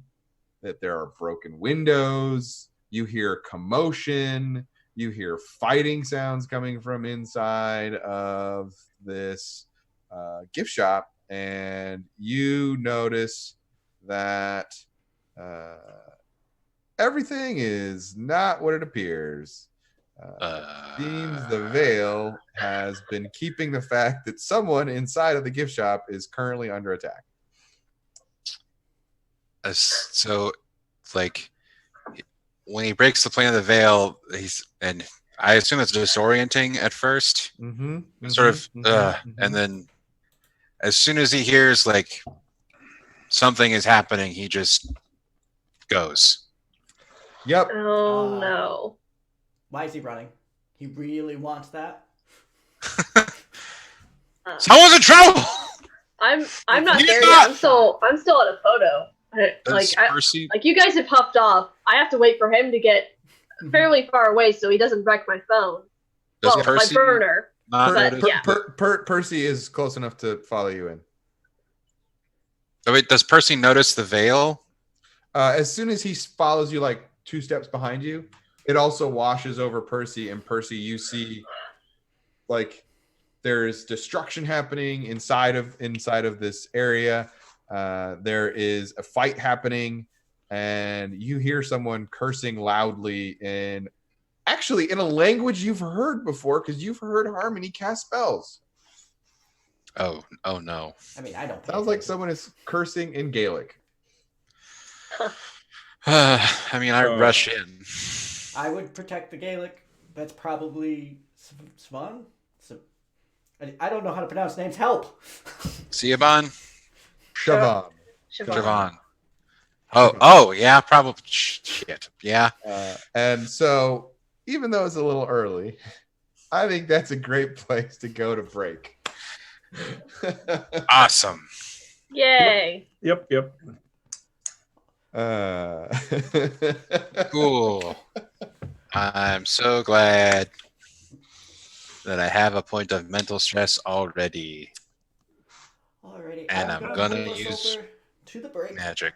[SPEAKER 1] that there are broken windows. You hear commotion. You hear fighting sounds coming from inside of this gift shop. And you notice that everything is not what it appears. Seems the veil has been keeping the fact that someone inside of the gift shop is currently under attack.
[SPEAKER 5] So, like, when he breaks the plane of the veil, and I assume it's disorienting at first. And then as soon as he hears like something is happening, he just goes.
[SPEAKER 1] Yep.
[SPEAKER 3] Oh no.
[SPEAKER 2] Why is he running? He really wants that?
[SPEAKER 5] Someone's in trouble!
[SPEAKER 3] I'm not there yet. I'm still at a photo.
[SPEAKER 5] Percy...
[SPEAKER 3] like you guys have puffed off. I have to wait for him to get fairly far away so he doesn't wreck my phone.
[SPEAKER 5] Percy
[SPEAKER 3] my burner.
[SPEAKER 1] Percy is close enough to follow you in.
[SPEAKER 5] Oh, wait, does Percy notice the veil?
[SPEAKER 1] As soon as he follows you like 2 steps behind you, it also washes over Percy. And Percy, you see like there's destruction happening inside of this area. There is a fight happening, and you hear someone cursing loudly in a language you've heard before because you've heard Harmony cast spells.
[SPEAKER 5] Oh no.
[SPEAKER 2] I mean, I don't.
[SPEAKER 1] Sounds like someone is cursing in Gaelic.
[SPEAKER 5] I mean, I rush in.
[SPEAKER 2] I would protect the Gaelic. That's probably Svan. I don't know how to pronounce names. Help.
[SPEAKER 5] Siobhan?
[SPEAKER 1] Siobhan.
[SPEAKER 3] Siobhan.
[SPEAKER 5] Siobhan. Oh, yeah, probably. Shit. Yeah.
[SPEAKER 1] And so, even though it's a little early, I think that's a great place to go to break.
[SPEAKER 5] Awesome.
[SPEAKER 3] Yay.
[SPEAKER 4] Yep.
[SPEAKER 1] Uh,
[SPEAKER 5] Cool. I'm so glad that I have a point of mental stress already.
[SPEAKER 2] Alrighty,
[SPEAKER 5] And
[SPEAKER 2] I'm
[SPEAKER 5] I'm
[SPEAKER 2] gonna
[SPEAKER 5] gonna
[SPEAKER 2] move us
[SPEAKER 5] use
[SPEAKER 2] over to the break.
[SPEAKER 5] magic.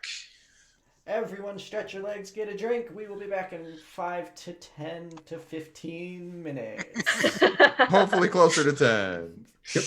[SPEAKER 2] Everyone, stretch your legs, get a drink. We will be back in 5 to 10 to 15 minutes.
[SPEAKER 1] Hopefully closer to 10.
[SPEAKER 4] Yep.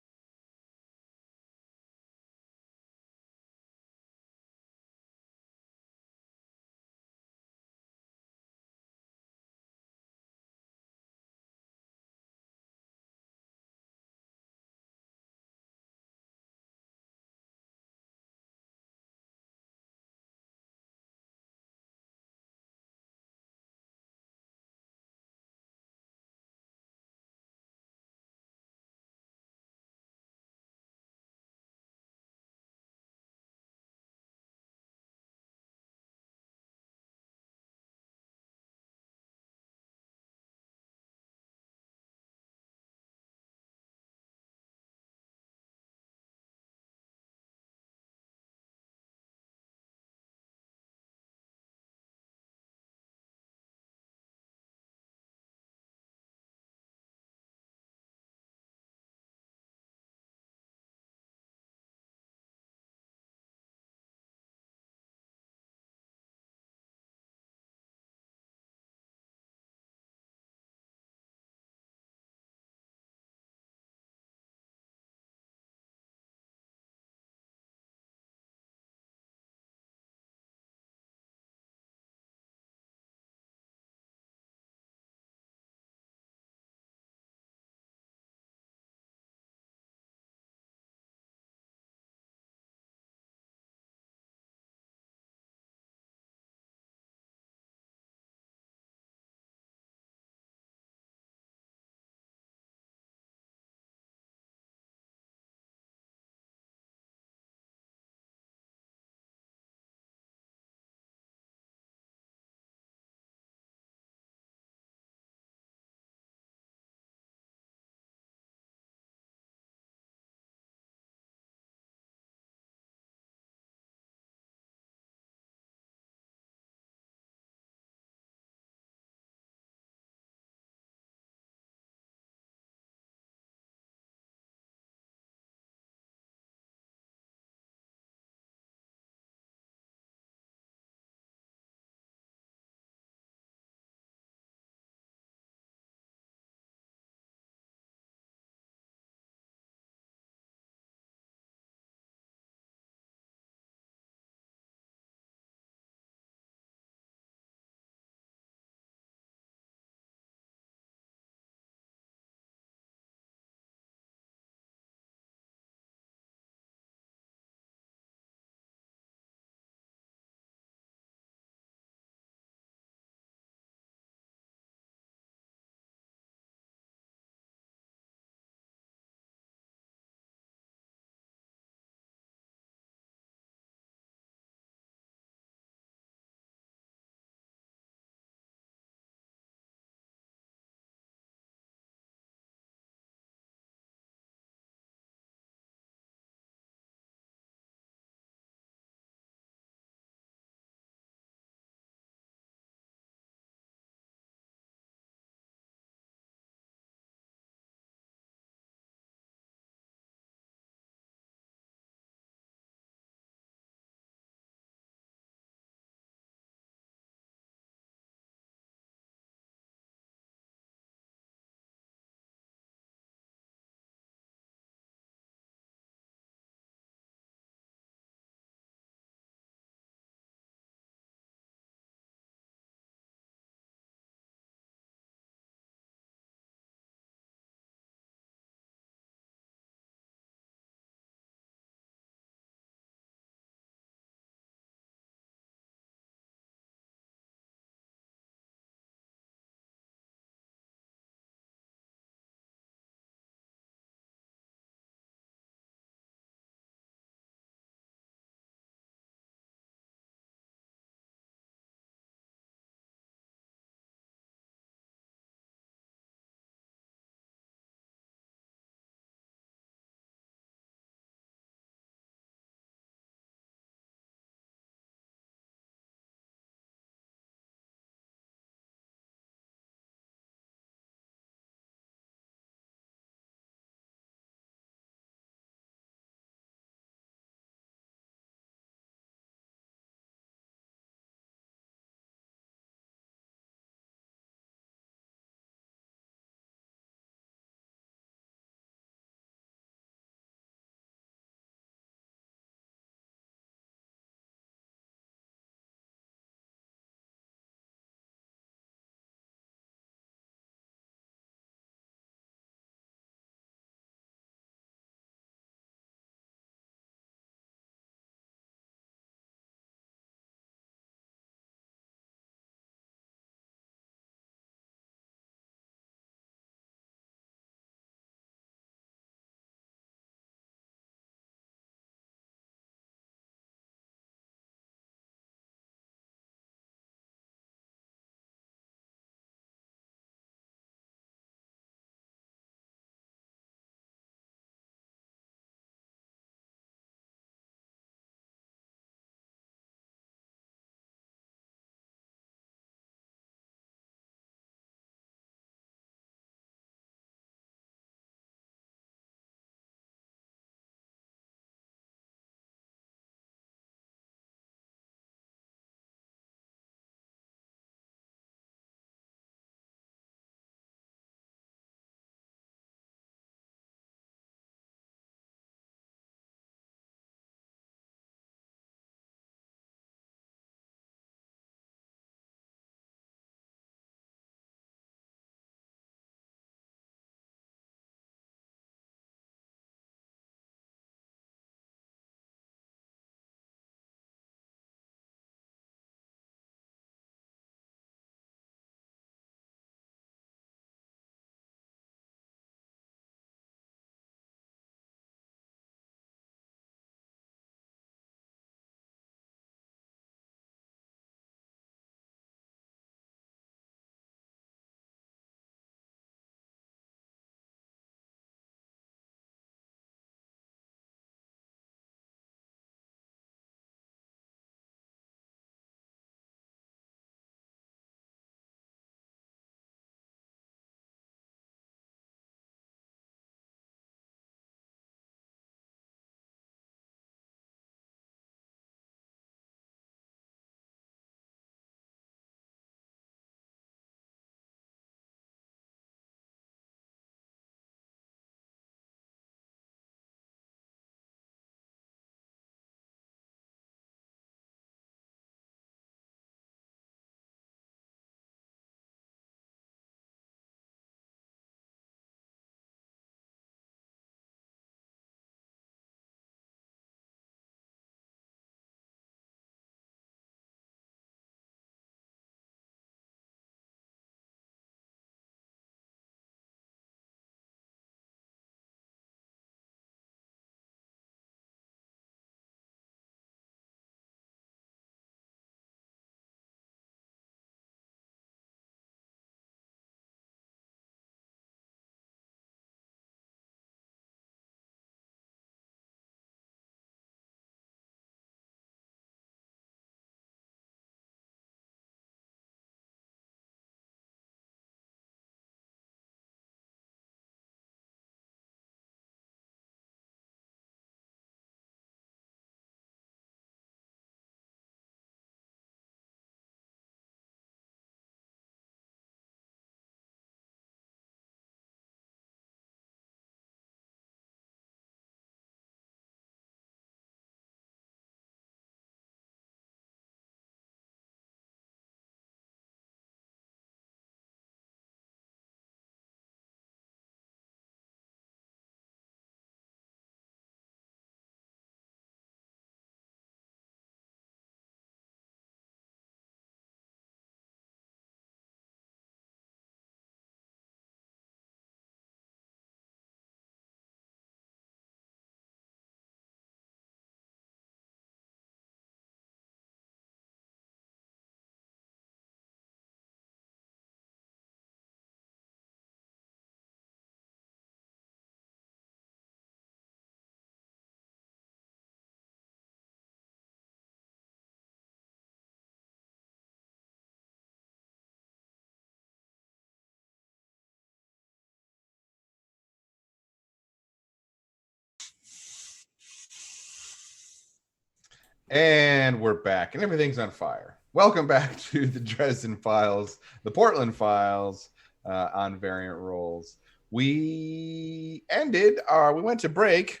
[SPEAKER 1] And we're back, and everything's on fire. Welcome back to the Dresden Files, the Portland Files on Variant Rolls. We went to break,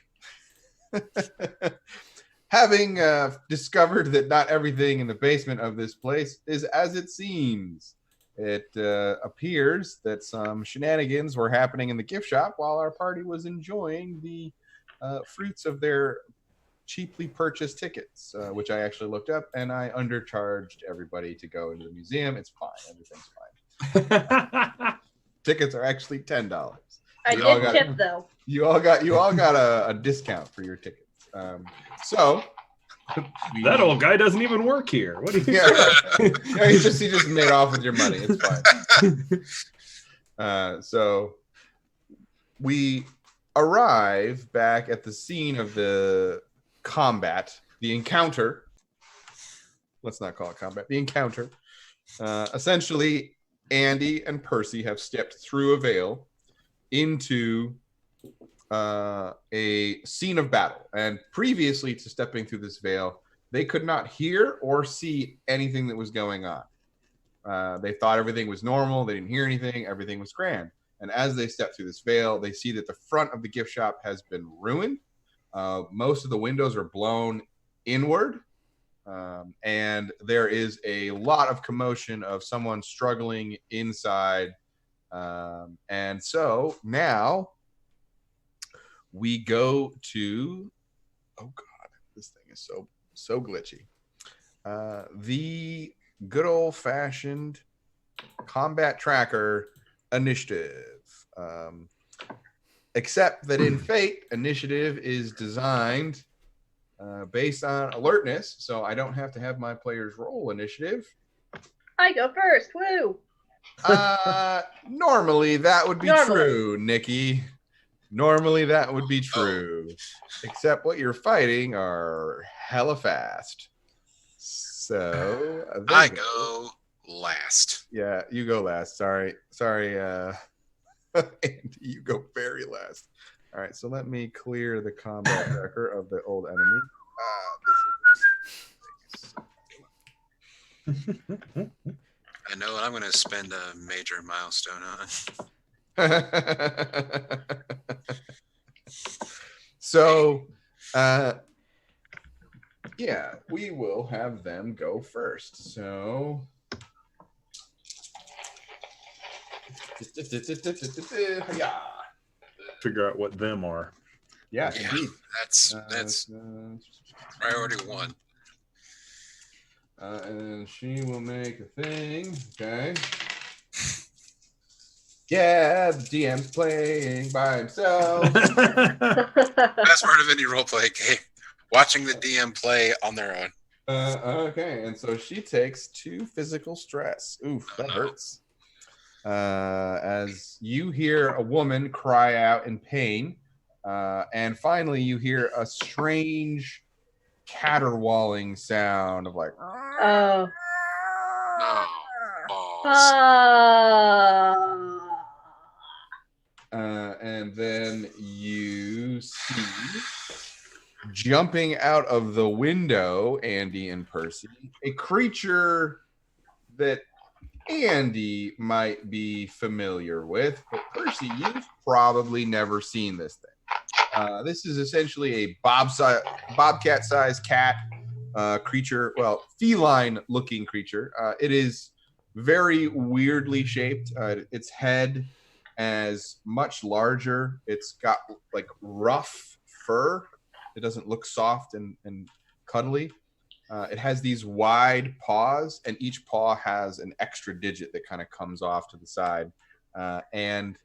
[SPEAKER 1] having discovered that not everything in the basement of this place is as it seems. It appears that some shenanigans were happening in the gift shop while our party was enjoying the fruits of their cheaply purchased tickets, which I actually looked up, and I undercharged everybody to go into the museum. It's fine. Everything's fine. Tickets are actually $10.
[SPEAKER 3] I did tip though.
[SPEAKER 1] You all got a discount for your tickets. So
[SPEAKER 4] that old guy doesn't even work here. What do you?
[SPEAKER 1] Yeah, he just made off with your money. It's fine. So we arrive back at the scene of the combat, the encounter. Let's not call it combat. The encounter. Essentially, Andy and Percy have stepped through a veil into a scene of battle. And previously to stepping through this veil, they could not hear or see anything that was going on. They thought everything was normal. They didn't hear anything. Everything was grand. And as they step through this veil, they see that the front of the gift shop has been ruined. Most of the windows are blown inward. And there is a lot of commotion of someone struggling inside. And so now we go to, oh God, this thing is so glitchy. The good old fashioned combat tracker initiative. Except that in Fate, initiative is designed based on alertness, so I don't have to have my players roll initiative.
[SPEAKER 3] I go first. Woo!
[SPEAKER 1] Normally that would be true, Nikki. Normally that would be true. Except what you're fighting are hella fast. So
[SPEAKER 5] I go last.
[SPEAKER 1] Yeah, you go last. Sorry. Andy, you go very last. All right, so let me clear the combat tracker of the old enemy.
[SPEAKER 5] I know what I'm going to spend a major milestone on.
[SPEAKER 1] So, yeah, we will have them go first. So, yeah.
[SPEAKER 4] Figure out what them are.
[SPEAKER 1] Yeah,
[SPEAKER 5] indeed. That's priority one.
[SPEAKER 1] And she will make a thing. Okay. Yeah, the DM's playing by himself.
[SPEAKER 5] Best part of any roleplay game: watching the DM play on their own.
[SPEAKER 1] Okay, and so she takes 2 physical stress. Oof, that hurts. As you hear a woman cry out in pain, and finally you hear a strange caterwauling sound of like.
[SPEAKER 3] Oh.
[SPEAKER 5] No.
[SPEAKER 1] And then you see jumping out of the window, Andy and Percy, a creature that Andy might be familiar with, but Percy, you've probably never seen this thing. This is essentially a bobcat-sized cat creature, well, feline-looking creature. It is very weirdly shaped. Its head is much larger. It's got like rough fur. It doesn't look soft and cuddly. It has these wide paws, and each paw has an extra digit that kind of comes off to the side. And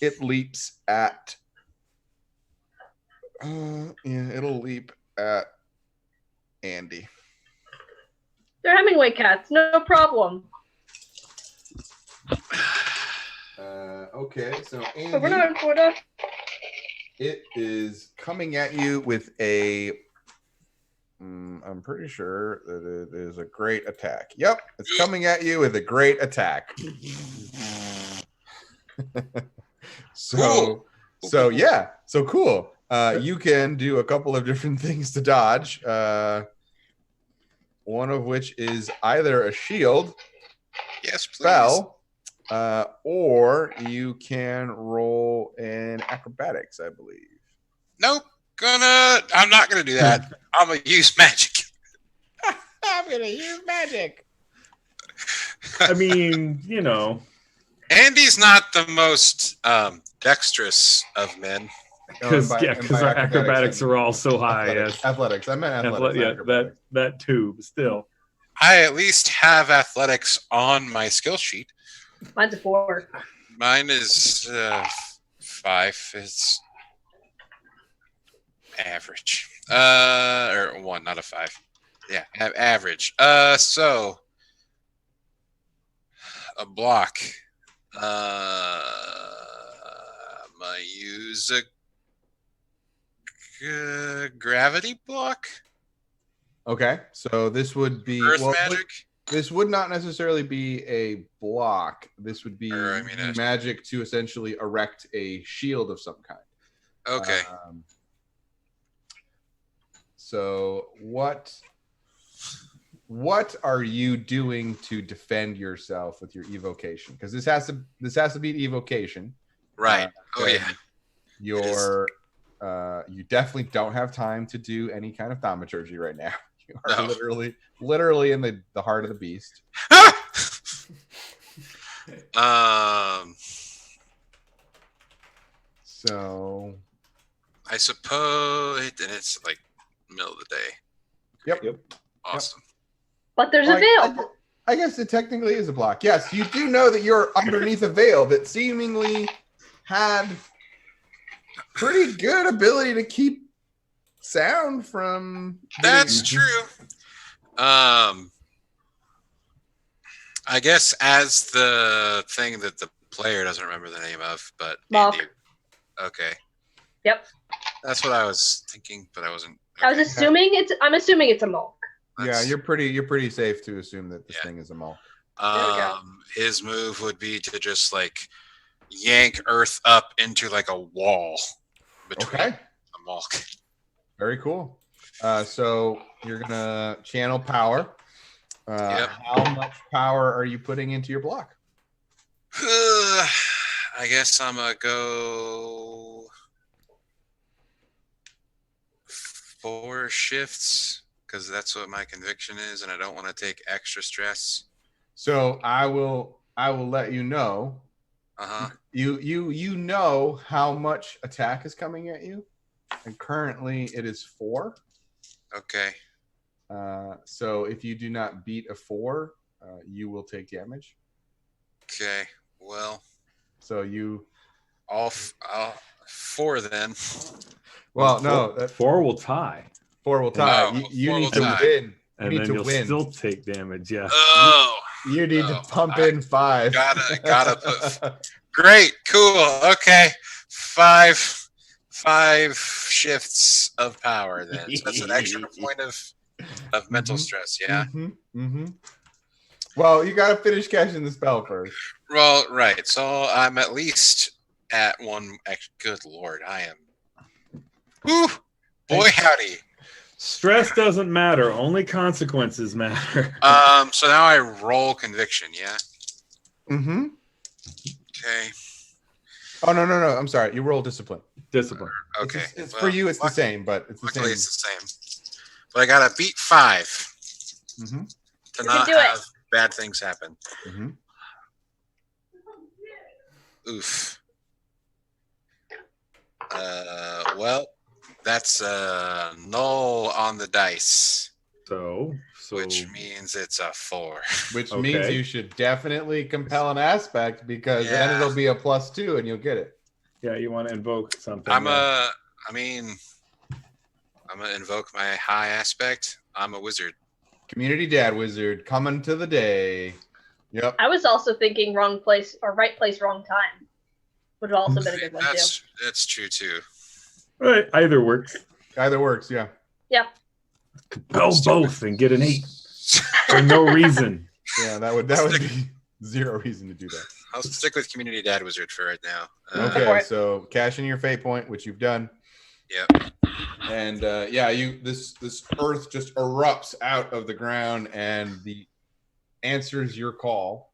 [SPEAKER 1] it leaps at... it'll leap at Andy.
[SPEAKER 3] They're Hemingway cats, no problem.
[SPEAKER 1] Okay, so Andy...
[SPEAKER 3] But we're not.
[SPEAKER 1] It is coming at you with a... I'm pretty sure that it is a great attack. Yep, it's coming at you with a great attack. So cool. You can do a couple of different things to dodge. One of which is either a shield
[SPEAKER 5] Yes, please.
[SPEAKER 1] spell, or you can roll in acrobatics, I believe.
[SPEAKER 5] Nope. I'm not gonna do that. I'm gonna use magic.
[SPEAKER 1] I'm gonna use magic.
[SPEAKER 4] I mean, you know,
[SPEAKER 5] Andy's not the most dexterous of men.
[SPEAKER 4] because
[SPEAKER 1] and by
[SPEAKER 4] our acrobatics
[SPEAKER 1] I mean
[SPEAKER 4] are all so high.
[SPEAKER 1] athletics.
[SPEAKER 4] Yes,
[SPEAKER 1] Athletics. I meant athletics.
[SPEAKER 4] yeah,
[SPEAKER 1] not acrobatics.
[SPEAKER 4] that too. But still,
[SPEAKER 5] I at least have athletics on my skill sheet.
[SPEAKER 3] Mine's a 4.
[SPEAKER 5] Mine is 5. It's average. Or 1, not a 5. Yeah, average. So a block. I'm gonna use a gravity block.
[SPEAKER 1] Okay, so this would be
[SPEAKER 5] Earth magic.
[SPEAKER 1] This would not necessarily be a block. This would be
[SPEAKER 5] Or, I mean,
[SPEAKER 1] magic to essentially erect a shield of some kind.
[SPEAKER 5] Okay.
[SPEAKER 1] So what are you doing to defend yourself with your evocation? Because this has to be an evocation.
[SPEAKER 5] Right. Oh
[SPEAKER 1] and
[SPEAKER 5] yeah.
[SPEAKER 1] You definitely don't have time to do any kind of thaumaturgy right now. You are
[SPEAKER 5] No.
[SPEAKER 1] literally in the heart of the beast. So
[SPEAKER 5] I suppose it's like middle of the day.
[SPEAKER 1] Yep.
[SPEAKER 5] Awesome.
[SPEAKER 3] But there's a veil.
[SPEAKER 1] I guess it technically is a block. Yes, you do know that you're underneath a veil that seemingly had pretty good ability to keep sound from.
[SPEAKER 5] That's true. I guess as the thing that the player doesn't remember the name of, but
[SPEAKER 3] Mark.
[SPEAKER 5] Andy, okay.
[SPEAKER 3] Yep.
[SPEAKER 5] That's what I was thinking, but I wasn't.
[SPEAKER 3] I was assuming I'm assuming it's a Mulk.
[SPEAKER 1] Yeah, you're pretty safe to assume that this thing is a mall.
[SPEAKER 3] There we go.
[SPEAKER 5] His move would be to just like yank Earth up into like a wall between
[SPEAKER 1] Okay.
[SPEAKER 5] the Mulk.
[SPEAKER 1] Very cool. So you're gonna channel power.
[SPEAKER 5] Yep.
[SPEAKER 1] How much power are you putting into your block?
[SPEAKER 5] I guess I'm gonna go 4 shifts because that's what my conviction is, and I don't want to take extra stress.
[SPEAKER 1] So I will let you know. You know how much attack is coming at you, and currently it is 4.
[SPEAKER 5] Okay.
[SPEAKER 1] So if you do not beat a 4, you will take damage.
[SPEAKER 5] Okay. Well.
[SPEAKER 1] So you
[SPEAKER 5] all 4 then.
[SPEAKER 1] Well, no,
[SPEAKER 4] 4 will tie.
[SPEAKER 1] 4 will tie.
[SPEAKER 5] No,
[SPEAKER 1] you
[SPEAKER 5] 4
[SPEAKER 1] need
[SPEAKER 5] will
[SPEAKER 1] to
[SPEAKER 5] tie.
[SPEAKER 1] win.
[SPEAKER 4] And
[SPEAKER 1] you
[SPEAKER 4] then
[SPEAKER 1] need to
[SPEAKER 4] you'll
[SPEAKER 1] win.
[SPEAKER 4] still take damage. Yeah.
[SPEAKER 5] Oh.
[SPEAKER 1] You need to pump in 5.
[SPEAKER 5] Gotta put. Great. Cool. Okay. 5 shifts of power then. So that's an extra point of mental stress. Yeah.
[SPEAKER 1] Well, you got to finish catching the spell first.
[SPEAKER 5] Well, right. So I'm at least at 1. Good Lord, I am. Whew. Boy, howdy.
[SPEAKER 4] Stress doesn't matter. Only consequences matter.
[SPEAKER 5] So now I roll conviction. Yeah.
[SPEAKER 1] Mm-hmm.
[SPEAKER 5] Okay.
[SPEAKER 1] Oh no! I'm sorry. You roll discipline.
[SPEAKER 4] Discipline.
[SPEAKER 5] Okay.
[SPEAKER 1] It's for you. It's the same, but it's the same.
[SPEAKER 5] Luckily, it's the same. But I gotta beat 5 to not have bad things happen. Oof. Well, that's a null on the dice.
[SPEAKER 4] So
[SPEAKER 5] which means it's a 4.
[SPEAKER 1] Which means you should definitely compel an aspect because then it'll be a +2 and you'll get it.
[SPEAKER 4] Yeah, you want to invoke something.
[SPEAKER 5] I'm gonna invoke my high aspect. I'm a wizard.
[SPEAKER 1] Community dad wizard coming to the day. Yep.
[SPEAKER 3] I was also thinking wrong place or right place, wrong time. Would have also been a good one too.
[SPEAKER 5] That's true too.
[SPEAKER 4] Right, either works.
[SPEAKER 1] Either works, yeah.
[SPEAKER 3] Yeah.
[SPEAKER 4] Compel both and get an 8 for no reason.
[SPEAKER 1] Yeah, that would be 0 reason to do that.
[SPEAKER 5] I'll stick with community dad wizard for right now.
[SPEAKER 1] Okay, so cash in your fate point, which you've done.
[SPEAKER 5] Yep.
[SPEAKER 1] And this earth just erupts out of the ground, and the answers your call.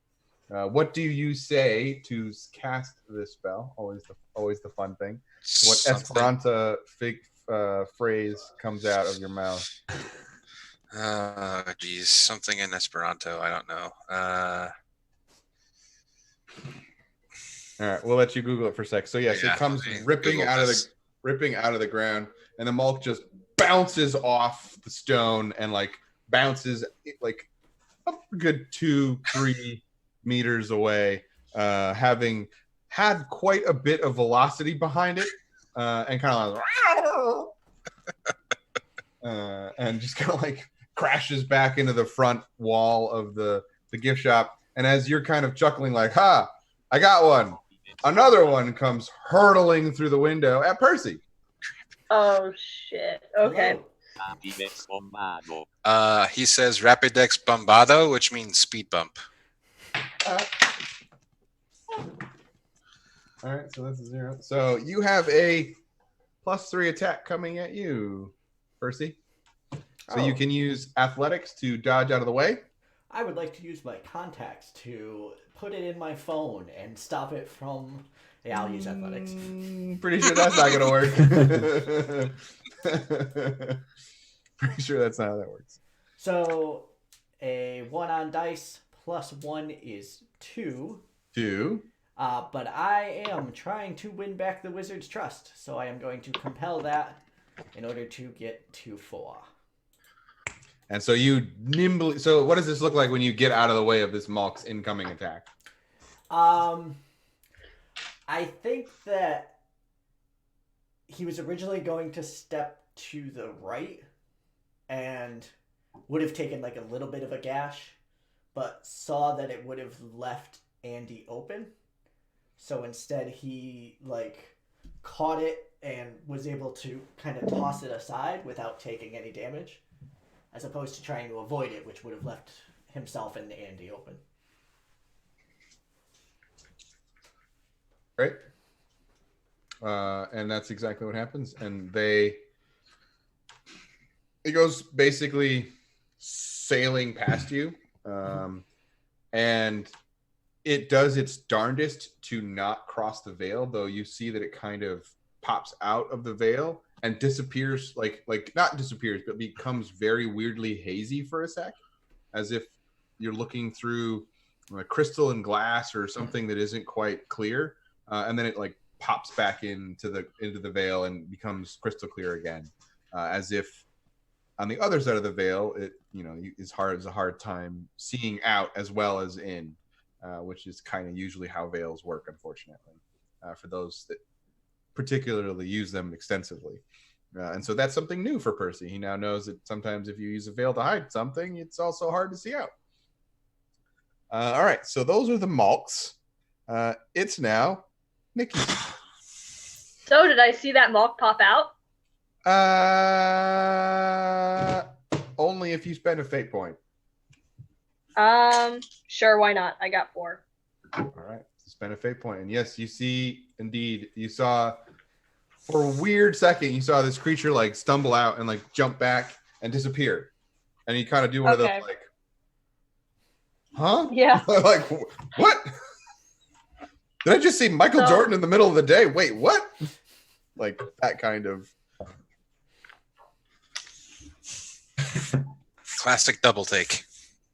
[SPEAKER 1] What do you say to cast this spell? Always the fun thing. What Esperanto phrase comes out of your mouth?
[SPEAKER 5] Geez, something in Esperanto. I don't know.
[SPEAKER 1] All right, we'll let you Google it for a sec. So yes, it comes ripping out of the ground, and the Mulk just bounces off the stone and like bounces like up a good 2-3 meters away, having had quite a bit of velocity behind it, and kind of like and just kind of like crashes back into the front wall of the gift shop. And as you're kind of chuckling like, ha, I got one, another one comes hurtling through the window at Percy.
[SPEAKER 3] Oh shit. Okay.
[SPEAKER 5] He says Rapidex Bombado, which means speed bump.
[SPEAKER 1] All right, so that's a 0. So you have a +3 attack coming at you, Percy. So you can use athletics to dodge out of the way.
[SPEAKER 2] I would like to use my contacts to put it in my phone and stop it from... Yeah, I'll use athletics.
[SPEAKER 1] Pretty sure that's not going to work. Pretty sure that's not how that works.
[SPEAKER 2] So a 1 on dice plus 1 is 2.
[SPEAKER 1] 2.
[SPEAKER 2] But I am trying to win back the wizard's trust, so I am going to compel that in order to get to 4.
[SPEAKER 1] And so you nimbly... So what does this look like when you get out of the way of this Malk's incoming attack?
[SPEAKER 2] I think that he was originally going to step to the right and would have taken like a little bit of a gash, but saw that it would have left Andy open. So instead he like caught it and was able to kind of toss it aside without taking any damage, as opposed to trying to avoid it, which would have left himself and Andy open.
[SPEAKER 1] Right. And that's exactly what happens. And it goes basically sailing past you. And it does its darndest to not cross the veil, though you see that it kind of pops out of the veil and disappears, like not disappears, but becomes very weirdly hazy for a sec, as if you're looking through crystal and glass or something that isn't quite clear. And then it like pops back into the veil and becomes crystal clear again, as if on the other side of the veil, it is a hard time seeing out as well as in, which is kind of usually how veils work, unfortunately, for those that particularly use them extensively. And so that's something new for Percy. He now knows that sometimes if you use a veil to hide something, it's also hard to see out. All right, so those are the Malks. It's now Nikki.
[SPEAKER 3] So did I see that Malk pop out?
[SPEAKER 1] Only if you spend a fate point.
[SPEAKER 3] Sure, why not? I got 4.
[SPEAKER 1] All right, spend a fate point. And yes, you saw for a weird second, you saw this creature like stumble out and like jump back and disappear. And you kind of do one of those like, huh?
[SPEAKER 3] Yeah.
[SPEAKER 1] Like, what? Did I just see Michael Jordan in the middle of the day? Wait, what? Like that kind of
[SPEAKER 5] classic double take.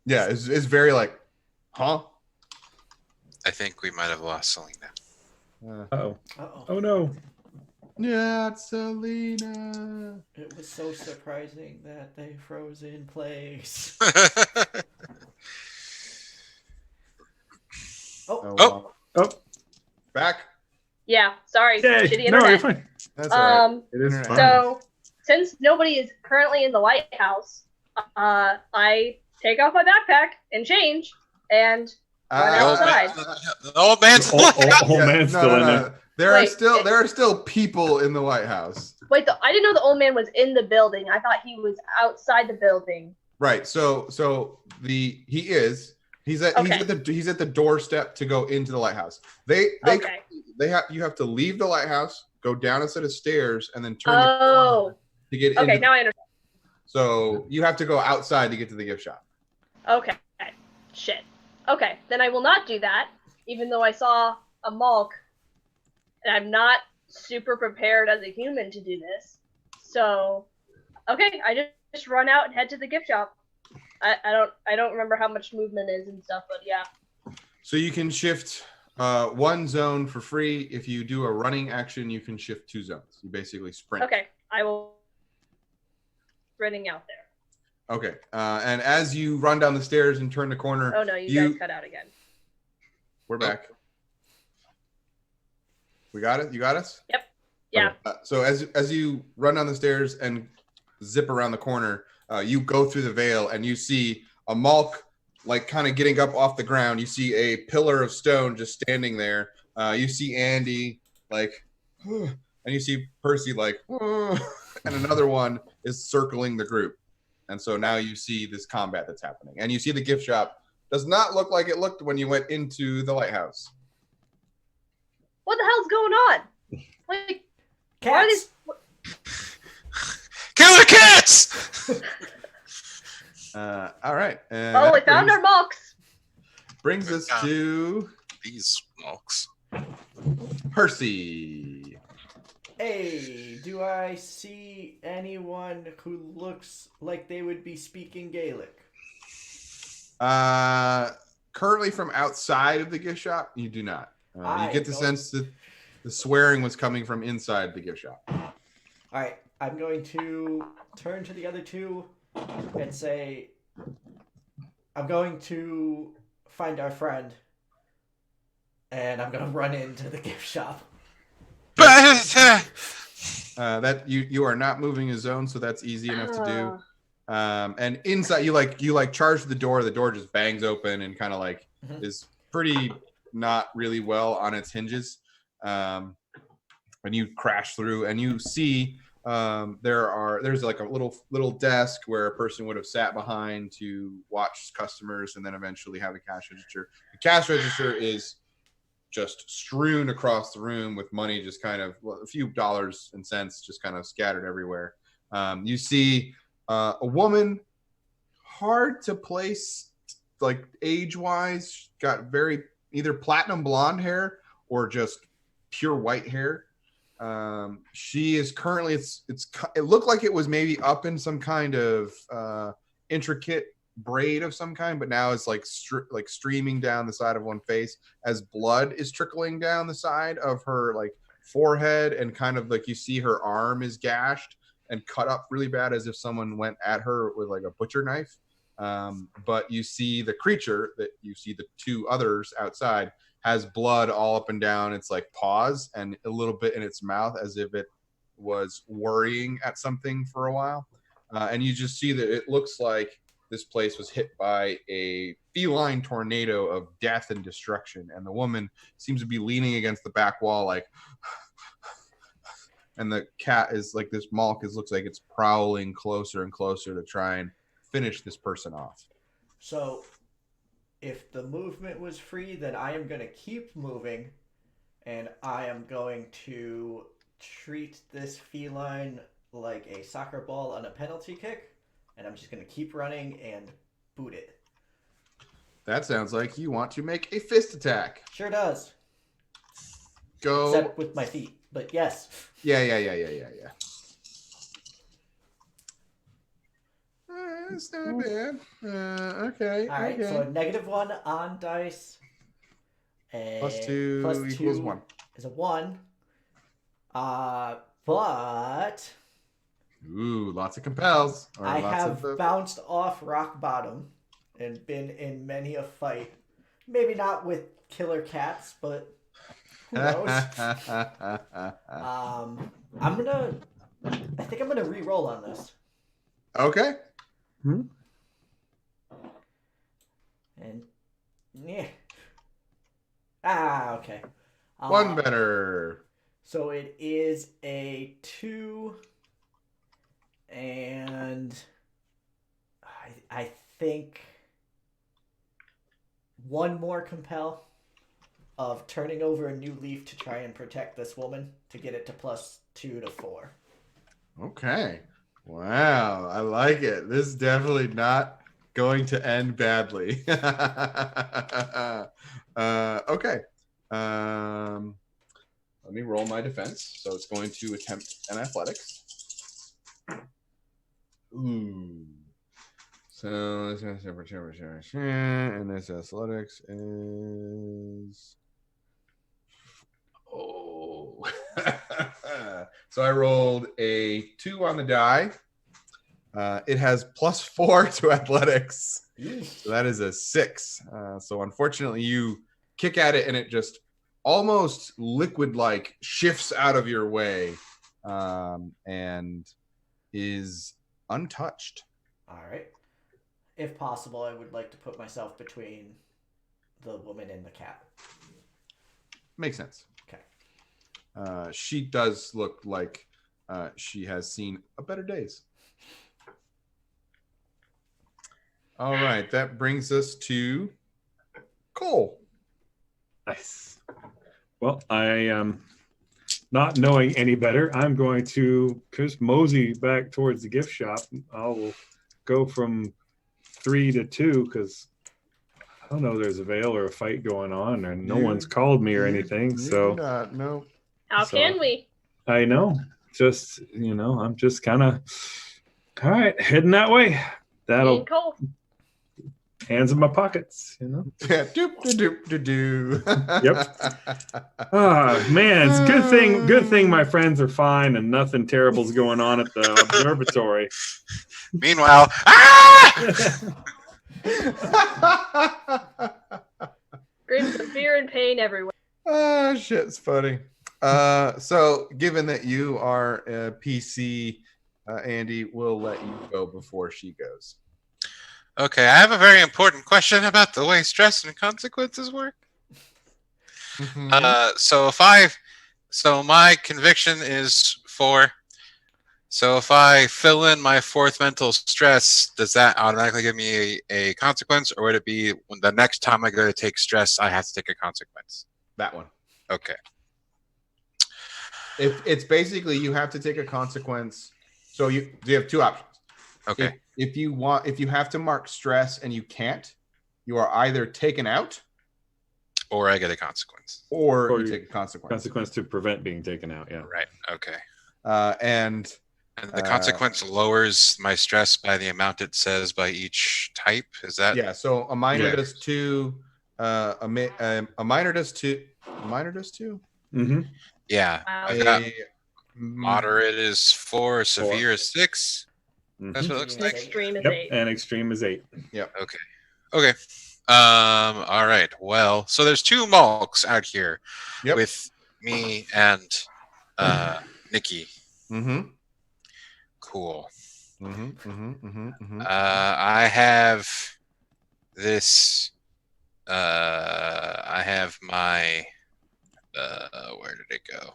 [SPEAKER 1] Yeah, it's very like, huh?
[SPEAKER 5] I think we might have lost Selena.
[SPEAKER 4] Uh-oh. Oh no.
[SPEAKER 1] Yeah, it's Selena.
[SPEAKER 2] It was so surprising that they froze in place.
[SPEAKER 1] Oh. Back.
[SPEAKER 3] Yeah, sorry.
[SPEAKER 4] Yay.
[SPEAKER 3] Shitty
[SPEAKER 4] No,
[SPEAKER 3] internet.
[SPEAKER 4] you're fine.
[SPEAKER 1] That's all right.
[SPEAKER 4] It is fine.
[SPEAKER 3] So, since nobody is currently in the lighthouse, I take off my backpack and change and run outside.
[SPEAKER 5] The old man's
[SPEAKER 4] Old man's still in there.
[SPEAKER 1] There are still people in the White House.
[SPEAKER 3] Wait, I didn't know the old man was in the building. I thought he was outside the building.
[SPEAKER 1] Right. So he's at the doorstep to go into the lighthouse. You have to leave the lighthouse, go down a set of stairs, and then turn the
[SPEAKER 3] Oh,
[SPEAKER 1] corner to get
[SPEAKER 3] okay.
[SPEAKER 1] into.
[SPEAKER 3] Now I understand.
[SPEAKER 1] So you have to go outside to get to the gift shop.
[SPEAKER 3] Okay. Shit. Okay, then I will not do that, even though I saw a Malk, and I'm not super prepared as a human to do this. So, okay, I just run out and head to the gift shop. I don't remember how much movement is and stuff, but yeah.
[SPEAKER 1] So you can shift one zone for free. If you do a running action, you can shift 2 zones. You basically sprint.
[SPEAKER 3] Okay, I will running out there.
[SPEAKER 1] Okay. And as you run down the stairs and turn the corner,
[SPEAKER 3] Oh no, you guys cut out again.
[SPEAKER 1] We're back. We got it? You got us?
[SPEAKER 3] Yep. Yeah.
[SPEAKER 1] Okay. So as you run down the stairs and zip around the corner, you go through the veil and you see a Malk like kind of getting up off the ground. You see a pillar of stone just standing there. You see Andy like, and you see Percy like, and another one is circling the group. And so now you see this combat that's happening. And you see the gift shop does not look like it looked when you went into the lighthouse.
[SPEAKER 3] What the hell's going on? Like,
[SPEAKER 2] Cats.
[SPEAKER 3] why are these?
[SPEAKER 5] Killer cats!
[SPEAKER 1] All right.
[SPEAKER 3] Oh, we found our Malks.
[SPEAKER 1] Brings us to
[SPEAKER 5] These smokes.
[SPEAKER 1] Percy.
[SPEAKER 2] Hey, do I see anyone who looks like they would be speaking Gaelic?
[SPEAKER 1] Currently from outside of the gift shop, you do not. You get the
[SPEAKER 2] don't-
[SPEAKER 1] sense that the swearing was coming from inside the gift shop.
[SPEAKER 2] All right, I'm going to turn to the other two and say, I'm going to find our friend, and I'm going to run into the gift shop.
[SPEAKER 1] That you are not moving a zone, so that's easy enough to do. And inside, you charge the door just bangs open and kind of like is pretty not really well on its hinges. And you crash through, and you see there's like a little desk where a person would have sat behind to watch customers and then eventually have a cash register. The cash register is just strewn across the room with money, just kind of a few dollars and cents just kind of scattered everywhere. You see a woman, hard to place like age-wise, got very either platinum blonde hair or just pure white hair. She is currently it looked like it was maybe up in some kind of intricate braid of some kind, but now it's like streaming down the side of one face as blood is trickling down the side of her like forehead, and kind of like you see her arm is gashed and cut up really bad as if someone went at her with like a butcher knife. But you see the creature that you see the two others outside has blood all up and down its like paws and a little bit in its mouth as if it was worrying at something for a while. And you just see that it looks like this place was hit by a feline tornado of death and destruction. And the woman seems to be leaning against the back wall like, and the cat is like, this Malk looks like it's prowling closer and closer to try and finish this person off.
[SPEAKER 2] So, if the movement was free, then I am going to keep moving, and I am going to treat this feline like a soccer ball on a penalty kick, and I'm just going to keep running and boot it.
[SPEAKER 1] That sounds like you want to make a fist attack.
[SPEAKER 2] Sure does.
[SPEAKER 1] Go.
[SPEAKER 2] Except with my feet, but yes.
[SPEAKER 1] Yeah. It's not bad. Okay.
[SPEAKER 2] All right,
[SPEAKER 1] okay.
[SPEAKER 2] so a -1 on dice.
[SPEAKER 1] +2 equals 1.
[SPEAKER 2] Is a 1. But
[SPEAKER 1] Ooh, lots of compels. Or
[SPEAKER 2] I
[SPEAKER 1] lots
[SPEAKER 2] have
[SPEAKER 1] of,
[SPEAKER 2] bounced off rock bottom and been in many a fight. Maybe not with killer cats, but who knows? I think I'm gonna re-roll on this.
[SPEAKER 1] Okay.
[SPEAKER 2] And yeah. Okay.
[SPEAKER 1] One better.
[SPEAKER 2] So it is a 2, and I think one more compel of turning over a new leaf to try and protect this woman to get it to +2 to 4.
[SPEAKER 1] Okay. Wow, I like it. This is definitely not going to end badly. Okay. Let me roll my defense. So it's going to attempt an athletics. Ooh. So this is and this athletics is so I rolled a 2 on the die. It has +4 to athletics. So that is a 6. So unfortunately, you kick at it and it just almost liquid-like shifts out of your way and is untouched.
[SPEAKER 2] All right. If possible, I would like to put myself between the woman and the cat.
[SPEAKER 1] Makes sense.
[SPEAKER 2] Okay.
[SPEAKER 1] She does look like she has seen a better days. All right, that brings us to Cole.
[SPEAKER 4] Nice. Well, I am not knowing any better. I'm going to just mosey back towards the gift shop. I'll go from 3 to 2 because I don't know if there's a veil or a fight going on, and no one's called me or anything. So
[SPEAKER 1] no.
[SPEAKER 3] How can we?
[SPEAKER 4] I know. Just I'm just kind of all right, heading that way. That'll
[SPEAKER 3] Being cold.
[SPEAKER 4] hands in my pockets,
[SPEAKER 1] Doop, doop, doop, doop.
[SPEAKER 4] Yep. Ah, man, it's good thing my friends are fine and nothing terrible's going on at the observatory.
[SPEAKER 5] Meanwhile,
[SPEAKER 3] Screams of fear and pain everywhere.
[SPEAKER 1] Oh, shit's funny. So given that you are a PC, Andy, we'll let you go before she goes.
[SPEAKER 5] okay, I have a very important question about the way stress and consequences work. So my conviction is 4. So if I fill in my 4th mental stress, does that automatically give me a consequence, or would it be when the next time I go to take stress, I have to take a consequence?
[SPEAKER 1] That one.
[SPEAKER 5] Okay.
[SPEAKER 1] If it's basically you have to take a consequence. So you have 2 options.
[SPEAKER 5] Okay.
[SPEAKER 1] If you have to mark stress and you can't, you are either taken out
[SPEAKER 5] Or I get a consequence.
[SPEAKER 1] or you take a consequence.
[SPEAKER 4] Consequence to prevent being taken out. Yeah.
[SPEAKER 5] Right. Okay.
[SPEAKER 1] And
[SPEAKER 5] the consequence lowers my stress by the amount it says by each type. Is that?
[SPEAKER 1] Yeah. So a minor does 2. A minor does 2. A minor does 2.
[SPEAKER 4] Mm-hmm.
[SPEAKER 5] Yeah.
[SPEAKER 3] Wow.
[SPEAKER 5] I've got moderate is 4, severe is 6.
[SPEAKER 4] Mm-hmm.
[SPEAKER 5] That's what it looks like.
[SPEAKER 3] Extreme is
[SPEAKER 4] Yep.
[SPEAKER 3] 8.
[SPEAKER 4] And extreme is 8.
[SPEAKER 1] Yep.
[SPEAKER 5] Okay. All right. Well, so there's 2 Malks out here with me and Nikki.
[SPEAKER 1] Mm-hmm.
[SPEAKER 5] Cool.
[SPEAKER 1] Mm-hmm.
[SPEAKER 5] I have this. I have my. Where did it go?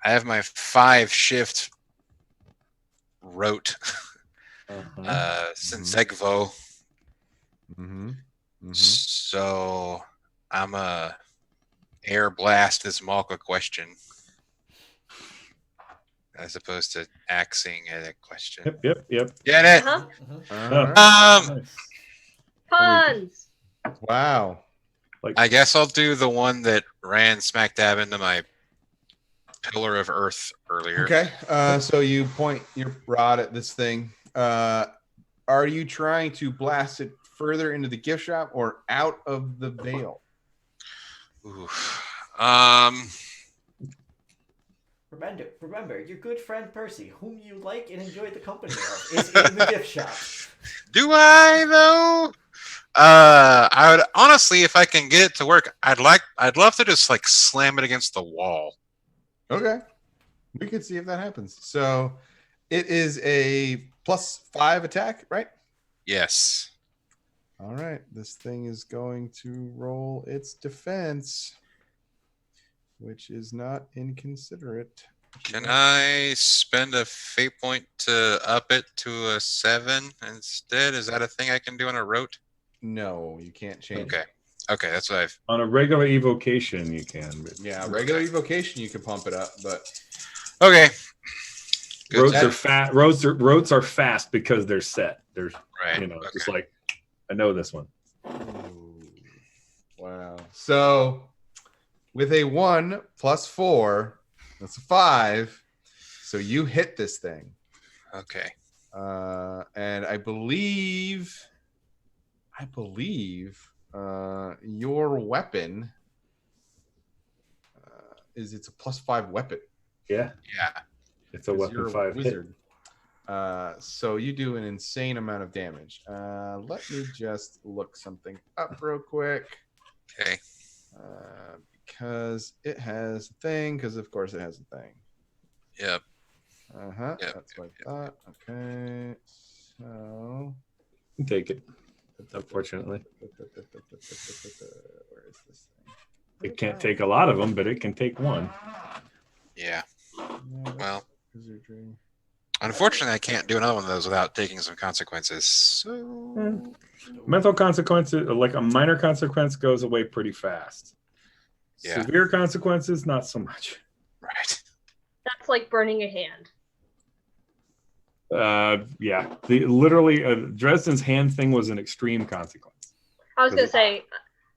[SPEAKER 5] I have my 5 shift rote. Sensegvo. So I'm a air blast this Malk a question as opposed to axing a question.
[SPEAKER 4] Yep.
[SPEAKER 5] Get it?
[SPEAKER 3] Uh-huh. Puns.
[SPEAKER 1] Wow.
[SPEAKER 5] I guess I'll do the one that ran smack dab into my pillar of earth earlier.
[SPEAKER 1] Okay. So you point your rod at this thing. Are you trying to blast it further into the gift shop or out of the veil?
[SPEAKER 5] Ooh.
[SPEAKER 2] Remember, your good friend Percy, whom you like and enjoy the company of, is in the gift shop.
[SPEAKER 5] Do I though? I would honestly, if I can get it to work, I'd love to just like slam it against the wall.
[SPEAKER 1] Okay. We could see if that happens. So it is a +5 attack, right?
[SPEAKER 5] Yes.
[SPEAKER 1] All right. This thing is going to roll its defense, which is not inconsiderate.
[SPEAKER 5] Can I spend a fate point to up it to a 7 instead? Is that a thing I can do on a rote?
[SPEAKER 1] No, you can't change.
[SPEAKER 5] Okay. Okay, that's what I've.
[SPEAKER 4] On a regular evocation, you can. But
[SPEAKER 1] Yeah, regular evocation you can pump it up, but
[SPEAKER 5] Okay. Good
[SPEAKER 4] roads
[SPEAKER 5] to-
[SPEAKER 4] are fast. Roads are fast because they're set. There's
[SPEAKER 5] right.
[SPEAKER 4] just
[SPEAKER 5] Okay.
[SPEAKER 4] like I know this one.
[SPEAKER 1] ooh, wow. So with a 1 plus 4, that's a 5. So you hit this thing.
[SPEAKER 5] Okay.
[SPEAKER 1] And I believe your weapon it's a +5 weapon.
[SPEAKER 4] Yeah,
[SPEAKER 5] Yeah.
[SPEAKER 4] it's a
[SPEAKER 1] 'Cause
[SPEAKER 4] weapon
[SPEAKER 1] you're a
[SPEAKER 4] 5 hit.
[SPEAKER 1] wizard. So you do an insane amount of damage. Let me just look something up real quick.
[SPEAKER 5] Okay.
[SPEAKER 1] Because it has a thing. Because of course it has a thing.
[SPEAKER 5] Yep.
[SPEAKER 1] Yep,
[SPEAKER 5] Yep,
[SPEAKER 1] that's what I thought. Okay. So
[SPEAKER 4] Take it. Unfortunately,
[SPEAKER 1] where is this thing?
[SPEAKER 4] it can't take a lot of them, but it can take one.
[SPEAKER 5] Yeah. Well,
[SPEAKER 1] Wizardry.
[SPEAKER 5] unfortunately, I can't do another one of those without taking some consequences. So.
[SPEAKER 4] Mental consequences, like a minor consequence, goes away pretty fast.
[SPEAKER 5] Yeah.
[SPEAKER 4] Severe consequences, not so much.
[SPEAKER 5] Right.
[SPEAKER 3] That's like burning a hand.
[SPEAKER 4] Yeah. Literally, Dresden's hand thing was an extreme consequence
[SPEAKER 3] I was gonna say,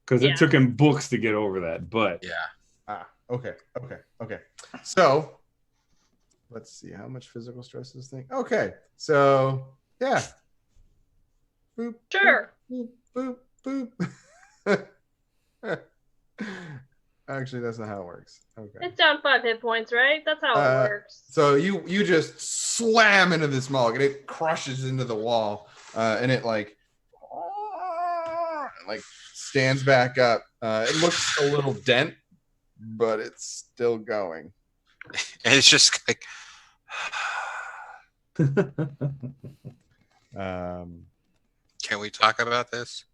[SPEAKER 4] because
[SPEAKER 3] Yeah.
[SPEAKER 4] it took him books to get over that. But
[SPEAKER 5] Yeah.
[SPEAKER 1] Okay. So let's see how much physical stress this thing. Okay. So yeah. Boop,
[SPEAKER 3] sure.
[SPEAKER 1] boop, boop, boop. Actually, that's not how it works. Okay.
[SPEAKER 3] It's down 5 hit points, right? That's how it works.
[SPEAKER 1] So you just slam into this mug and it crushes into the wall, and it like stands back up. It looks a little dent, but it's still going.
[SPEAKER 5] And it's just like. Can we talk about this?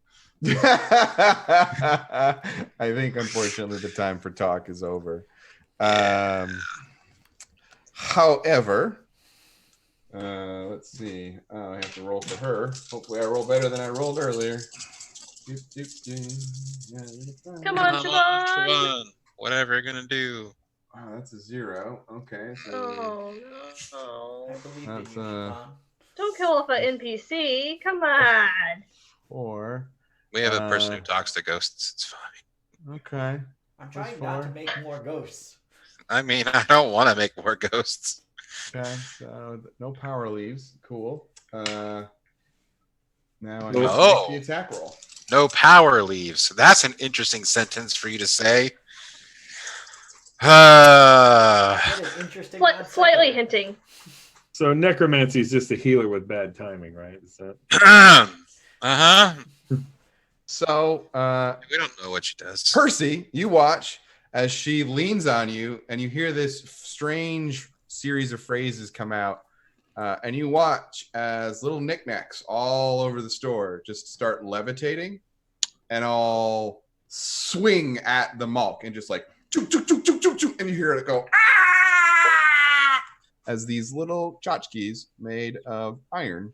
[SPEAKER 1] I think unfortunately the time for talk is over. However, let's see. I have to roll for her. Hopefully I roll better than I rolled earlier.
[SPEAKER 3] Come on, Siobhan.
[SPEAKER 5] Whatever you're gonna do.
[SPEAKER 1] Oh, that's a 0. Okay. So
[SPEAKER 3] Oh
[SPEAKER 2] I
[SPEAKER 3] no!
[SPEAKER 2] believe
[SPEAKER 1] That's,
[SPEAKER 2] in you, Siobhan.
[SPEAKER 3] Don't kill off an NPC. Come on.
[SPEAKER 1] 4.
[SPEAKER 5] We have a person who talks to ghosts. It's fine.
[SPEAKER 1] Okay.
[SPEAKER 2] I'm trying
[SPEAKER 1] Plus
[SPEAKER 2] not
[SPEAKER 1] 4.
[SPEAKER 2] to make more ghosts.
[SPEAKER 5] I mean, I don't want to make more ghosts.
[SPEAKER 1] Okay. So no power leaves. Cool. Now I need to
[SPEAKER 5] Oh.
[SPEAKER 1] make the attack roll.
[SPEAKER 5] No power leaves. That's an interesting sentence for you to say. Uh,
[SPEAKER 2] What an interesting
[SPEAKER 3] Slightly
[SPEAKER 2] non-sequitur.
[SPEAKER 3] hinting.
[SPEAKER 4] so necromancy is just a healer with bad timing, right? Is that...
[SPEAKER 5] uh-huh.
[SPEAKER 1] So
[SPEAKER 5] We don't know what she does.
[SPEAKER 1] Percy, you watch as she leans on you, and you hear this strange series of phrases come out, and you watch as little knickknacks all over the store just start levitating, and all swing at the Malk, and just like choo, choo, choo, choo, choo, choo, and you hear it go ah! As these little tchotchkes made of iron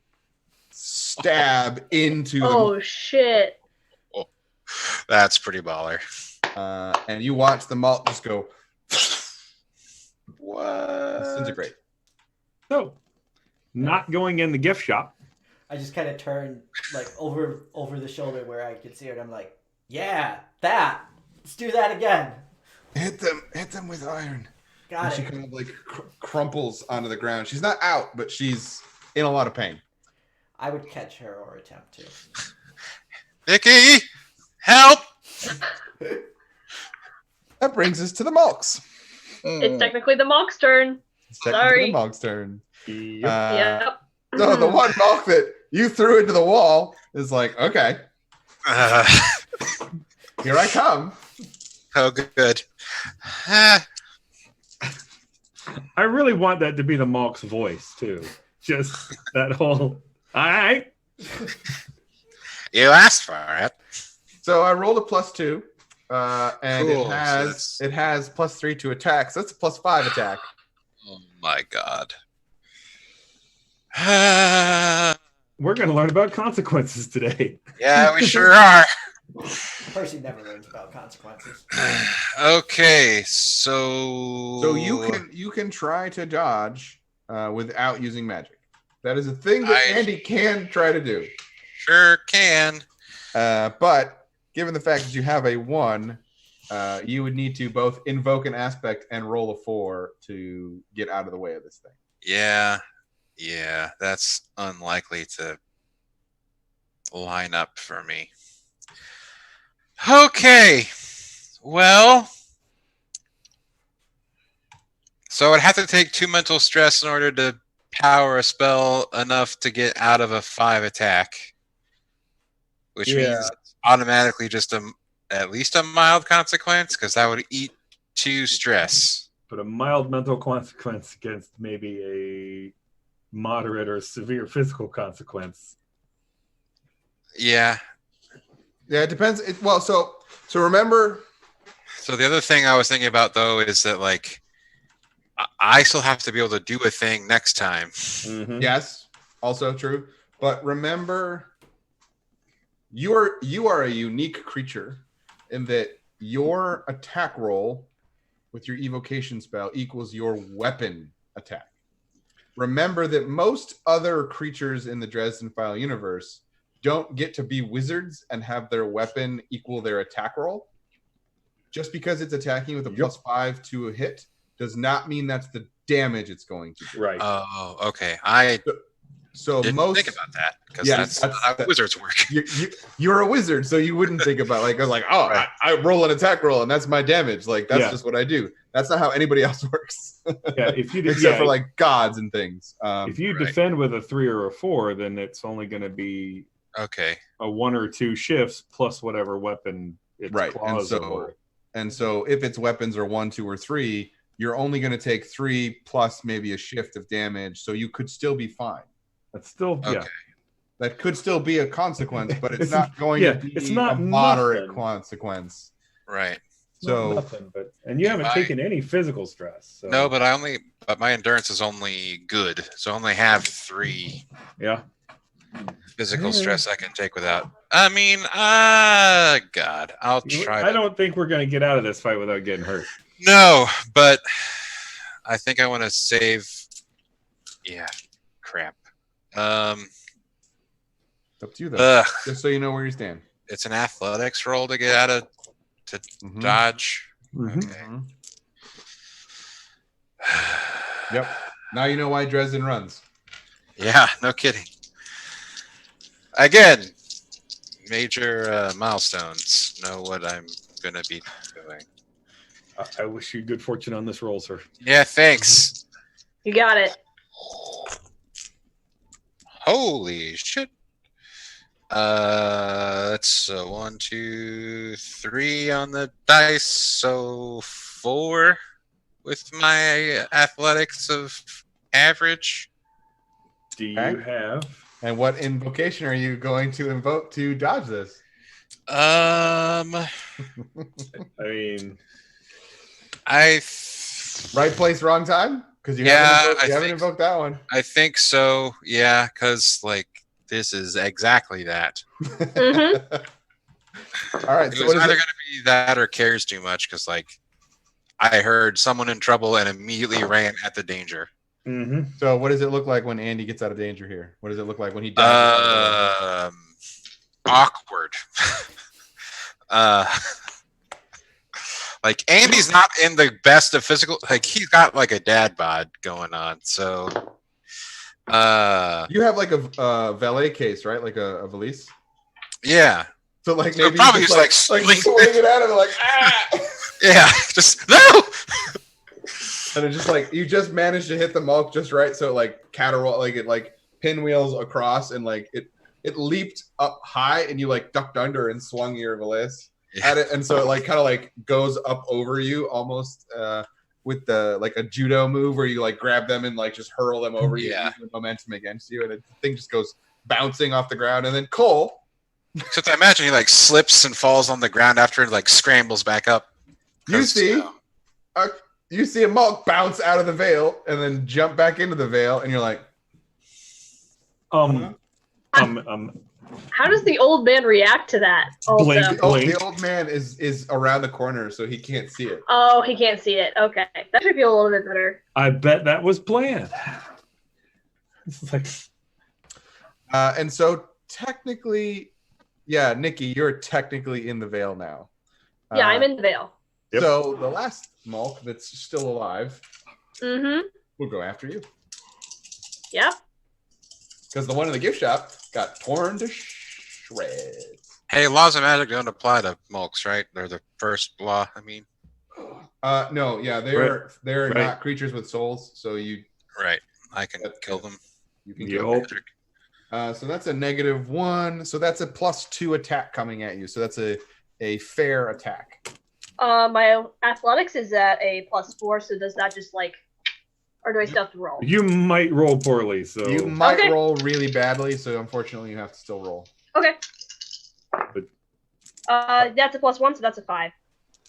[SPEAKER 1] stab into the
[SPEAKER 3] Oh shit!
[SPEAKER 5] That's pretty baller.
[SPEAKER 1] and you watch the malt just go
[SPEAKER 5] What?
[SPEAKER 1] disintegrate.
[SPEAKER 4] So, not going in the gift shop.
[SPEAKER 2] I just kind of turn like over the shoulder where I can see her, and I'm like, "Yeah, that. Let's do that again."
[SPEAKER 1] Hit them with iron.
[SPEAKER 2] Got
[SPEAKER 1] And
[SPEAKER 2] it.
[SPEAKER 1] she kind of like crumples onto the ground. She's not out, but she's in a lot of pain.
[SPEAKER 2] I would catch her or attempt to.
[SPEAKER 5] Vicky, help!
[SPEAKER 1] That brings us to the Malks.
[SPEAKER 3] It's technically the Monk's turn.
[SPEAKER 1] It's technically
[SPEAKER 3] Sorry.
[SPEAKER 1] the Malk's turn.
[SPEAKER 3] Yep.
[SPEAKER 1] So the one Malk that you threw into the wall is like, okay, here I come.
[SPEAKER 5] Oh, good. Ah,
[SPEAKER 4] I really want that to be the Malk's voice too. Just that whole. All right.
[SPEAKER 5] you asked for it.
[SPEAKER 1] So I rolled a +2, and
[SPEAKER 5] Cool.
[SPEAKER 1] it has +3 to attack. So that's a +5 attack.
[SPEAKER 5] Oh my god. Ah,
[SPEAKER 4] We're going to learn about consequences today.
[SPEAKER 5] yeah, we sure are.
[SPEAKER 2] Percy never learns about consequences.
[SPEAKER 5] Okay, so
[SPEAKER 1] So you can try to dodge without using magic. That is a thing that
[SPEAKER 5] I
[SPEAKER 1] Andy can try to do.
[SPEAKER 5] sure can.
[SPEAKER 1] But given the fact that you have a 1, you would need to both invoke an aspect and roll a 4 to get out of the way of this thing.
[SPEAKER 5] Yeah, that's unlikely to line up for me. Okay, well, so I'd have to take 2 mental stress in order to power a spell enough to get out of a 5 attack, which means it's automatically just at least a mild consequence, because that would eat 2 stress.
[SPEAKER 4] But a mild mental consequence against maybe a moderate or severe physical consequence.
[SPEAKER 5] Yeah.
[SPEAKER 1] Yeah, it depends. So remember.
[SPEAKER 5] So the other thing I was thinking about though is that like I still have to be able to do a thing next time.
[SPEAKER 4] Mm-hmm.
[SPEAKER 1] Yes, also true. But remember, you are a unique creature in that your attack roll with your evocation spell equals your weapon attack. Remember that most other creatures in the Dresden File universe don't get to be wizards and have their weapon equal their attack roll. Just because it's attacking with a +5 to a hit does not mean that's the damage it's going to do.
[SPEAKER 4] Right.
[SPEAKER 5] Oh, okay.
[SPEAKER 1] So
[SPEAKER 5] didn't
[SPEAKER 1] most
[SPEAKER 5] think about that because that's how wizards work.
[SPEAKER 1] You're a wizard, so you wouldn't think about
[SPEAKER 5] Right.
[SPEAKER 1] I roll an attack roll and that's my damage. Like that's just what I do. That's not how anybody else works.
[SPEAKER 4] Yeah, if you
[SPEAKER 1] except for like gods and things.
[SPEAKER 4] If you defend with a 3 or a 4, then it's only going to be a 1 or 2 shifts plus whatever weapon it's claws or.
[SPEAKER 1] And so if it's weapons are 1, 2, or 3, you're only going to take 3 plus maybe a shift of damage. So you could still be fine.
[SPEAKER 4] That's still,
[SPEAKER 1] that could still be a consequence, but it's not going to be
[SPEAKER 4] it's not
[SPEAKER 1] a moderate
[SPEAKER 4] nothing.
[SPEAKER 1] consequence.
[SPEAKER 5] Right.
[SPEAKER 1] So
[SPEAKER 4] nothing, and you haven't taken any physical stress. So.
[SPEAKER 5] No, but my endurance is only good. So I only have 3 physical stress I can take without. I mean, God, I'll try.
[SPEAKER 4] I don't think we're going to get out of this fight without getting hurt.
[SPEAKER 5] No, but I think I want to save. Yeah, crap.
[SPEAKER 1] Up to you though. Just so you know where you stand.
[SPEAKER 5] It's an athletics roll to get out of dodge.
[SPEAKER 4] Mm-hmm.
[SPEAKER 5] Okay.
[SPEAKER 1] Yep. Now you know why Dresden runs.
[SPEAKER 5] Yeah, no kidding. Again, major milestones. Know what I'm gonna be doing.
[SPEAKER 4] I wish you good fortune on this roll, sir.
[SPEAKER 5] Yeah, thanks.
[SPEAKER 3] You got it.
[SPEAKER 5] Holy shit. That's 1, 2, 3 on the dice, so 4 with my athletics of average.
[SPEAKER 4] Do you have?
[SPEAKER 1] And what invocation are you going to invoke to dodge this?
[SPEAKER 5] I
[SPEAKER 4] mean,
[SPEAKER 1] right place, wrong time? Because you haven't invoked that one.
[SPEAKER 5] I think so. Yeah, because like this is exactly that.
[SPEAKER 3] Mm-hmm.
[SPEAKER 1] All right.
[SPEAKER 5] It
[SPEAKER 1] So
[SPEAKER 5] was either going to be that or cares too much because like I heard someone in trouble and immediately ran at the danger.
[SPEAKER 4] Mm-hmm.
[SPEAKER 1] So what does it look like when Andy gets out of danger here? What does it look like when he dies?
[SPEAKER 5] Awkward. Like Andy's not in the best of physical. Like he's got like a dad bod going on. So
[SPEAKER 1] you have like a valet case, right? Like a valise.
[SPEAKER 5] Yeah.
[SPEAKER 1] So like maybe
[SPEAKER 5] probably
[SPEAKER 1] just
[SPEAKER 5] like
[SPEAKER 1] swing it at him like
[SPEAKER 5] Yeah, just no.
[SPEAKER 1] And it just like you just managed to hit the Malk just right, so it like caterwaul, like it like pinwheels across, and like it leaped up high, and you like ducked under and swung your valise at it, and so it like kind of like goes up over you almost with the like a judo move where you like grab them and like just hurl them over you, using the momentum against you, and the thing just goes bouncing off the ground, and then Cole.
[SPEAKER 5] Except I imagine he like slips and falls on the ground after it like scrambles back up.
[SPEAKER 1] You see a Malk bounce out of the veil and then jump back into the veil, and you're like,
[SPEAKER 3] How does the old man react to that? Also,
[SPEAKER 4] Blink.
[SPEAKER 1] The old man is around the corner, so he can't see it.
[SPEAKER 3] oh, he can't see it. Okay, that should feel a little bit better.
[SPEAKER 4] I bet that was planned. It's like,
[SPEAKER 1] And so technically, yeah, Nikki, you're technically in the veil now.
[SPEAKER 3] Yeah, I'm in the veil.
[SPEAKER 4] Yep.
[SPEAKER 1] So the last Malk that's still alive
[SPEAKER 3] Mm-hmm.
[SPEAKER 1] will go after you.
[SPEAKER 3] Yep.
[SPEAKER 1] Because the one in the gift shop got torn to shreds.
[SPEAKER 5] Hey, laws of magic don't apply to Mulks, right? They're the first law, I mean.
[SPEAKER 1] No, yeah, they're
[SPEAKER 4] Right.
[SPEAKER 1] not creatures with souls, so you
[SPEAKER 5] Right. I can kill them.
[SPEAKER 1] you can
[SPEAKER 4] Yep.
[SPEAKER 1] kill them. So that's a -1. So that's a +2 attack coming at you. So that's a fair attack.
[SPEAKER 3] My athletics is at a +4, so does that just like, or do I still have to roll?
[SPEAKER 4] you might roll poorly, so
[SPEAKER 1] You might
[SPEAKER 3] Okay.
[SPEAKER 1] roll really badly, so unfortunately you have to still roll.
[SPEAKER 3] Okay.
[SPEAKER 4] But-
[SPEAKER 3] That's a +1, so that's a 5.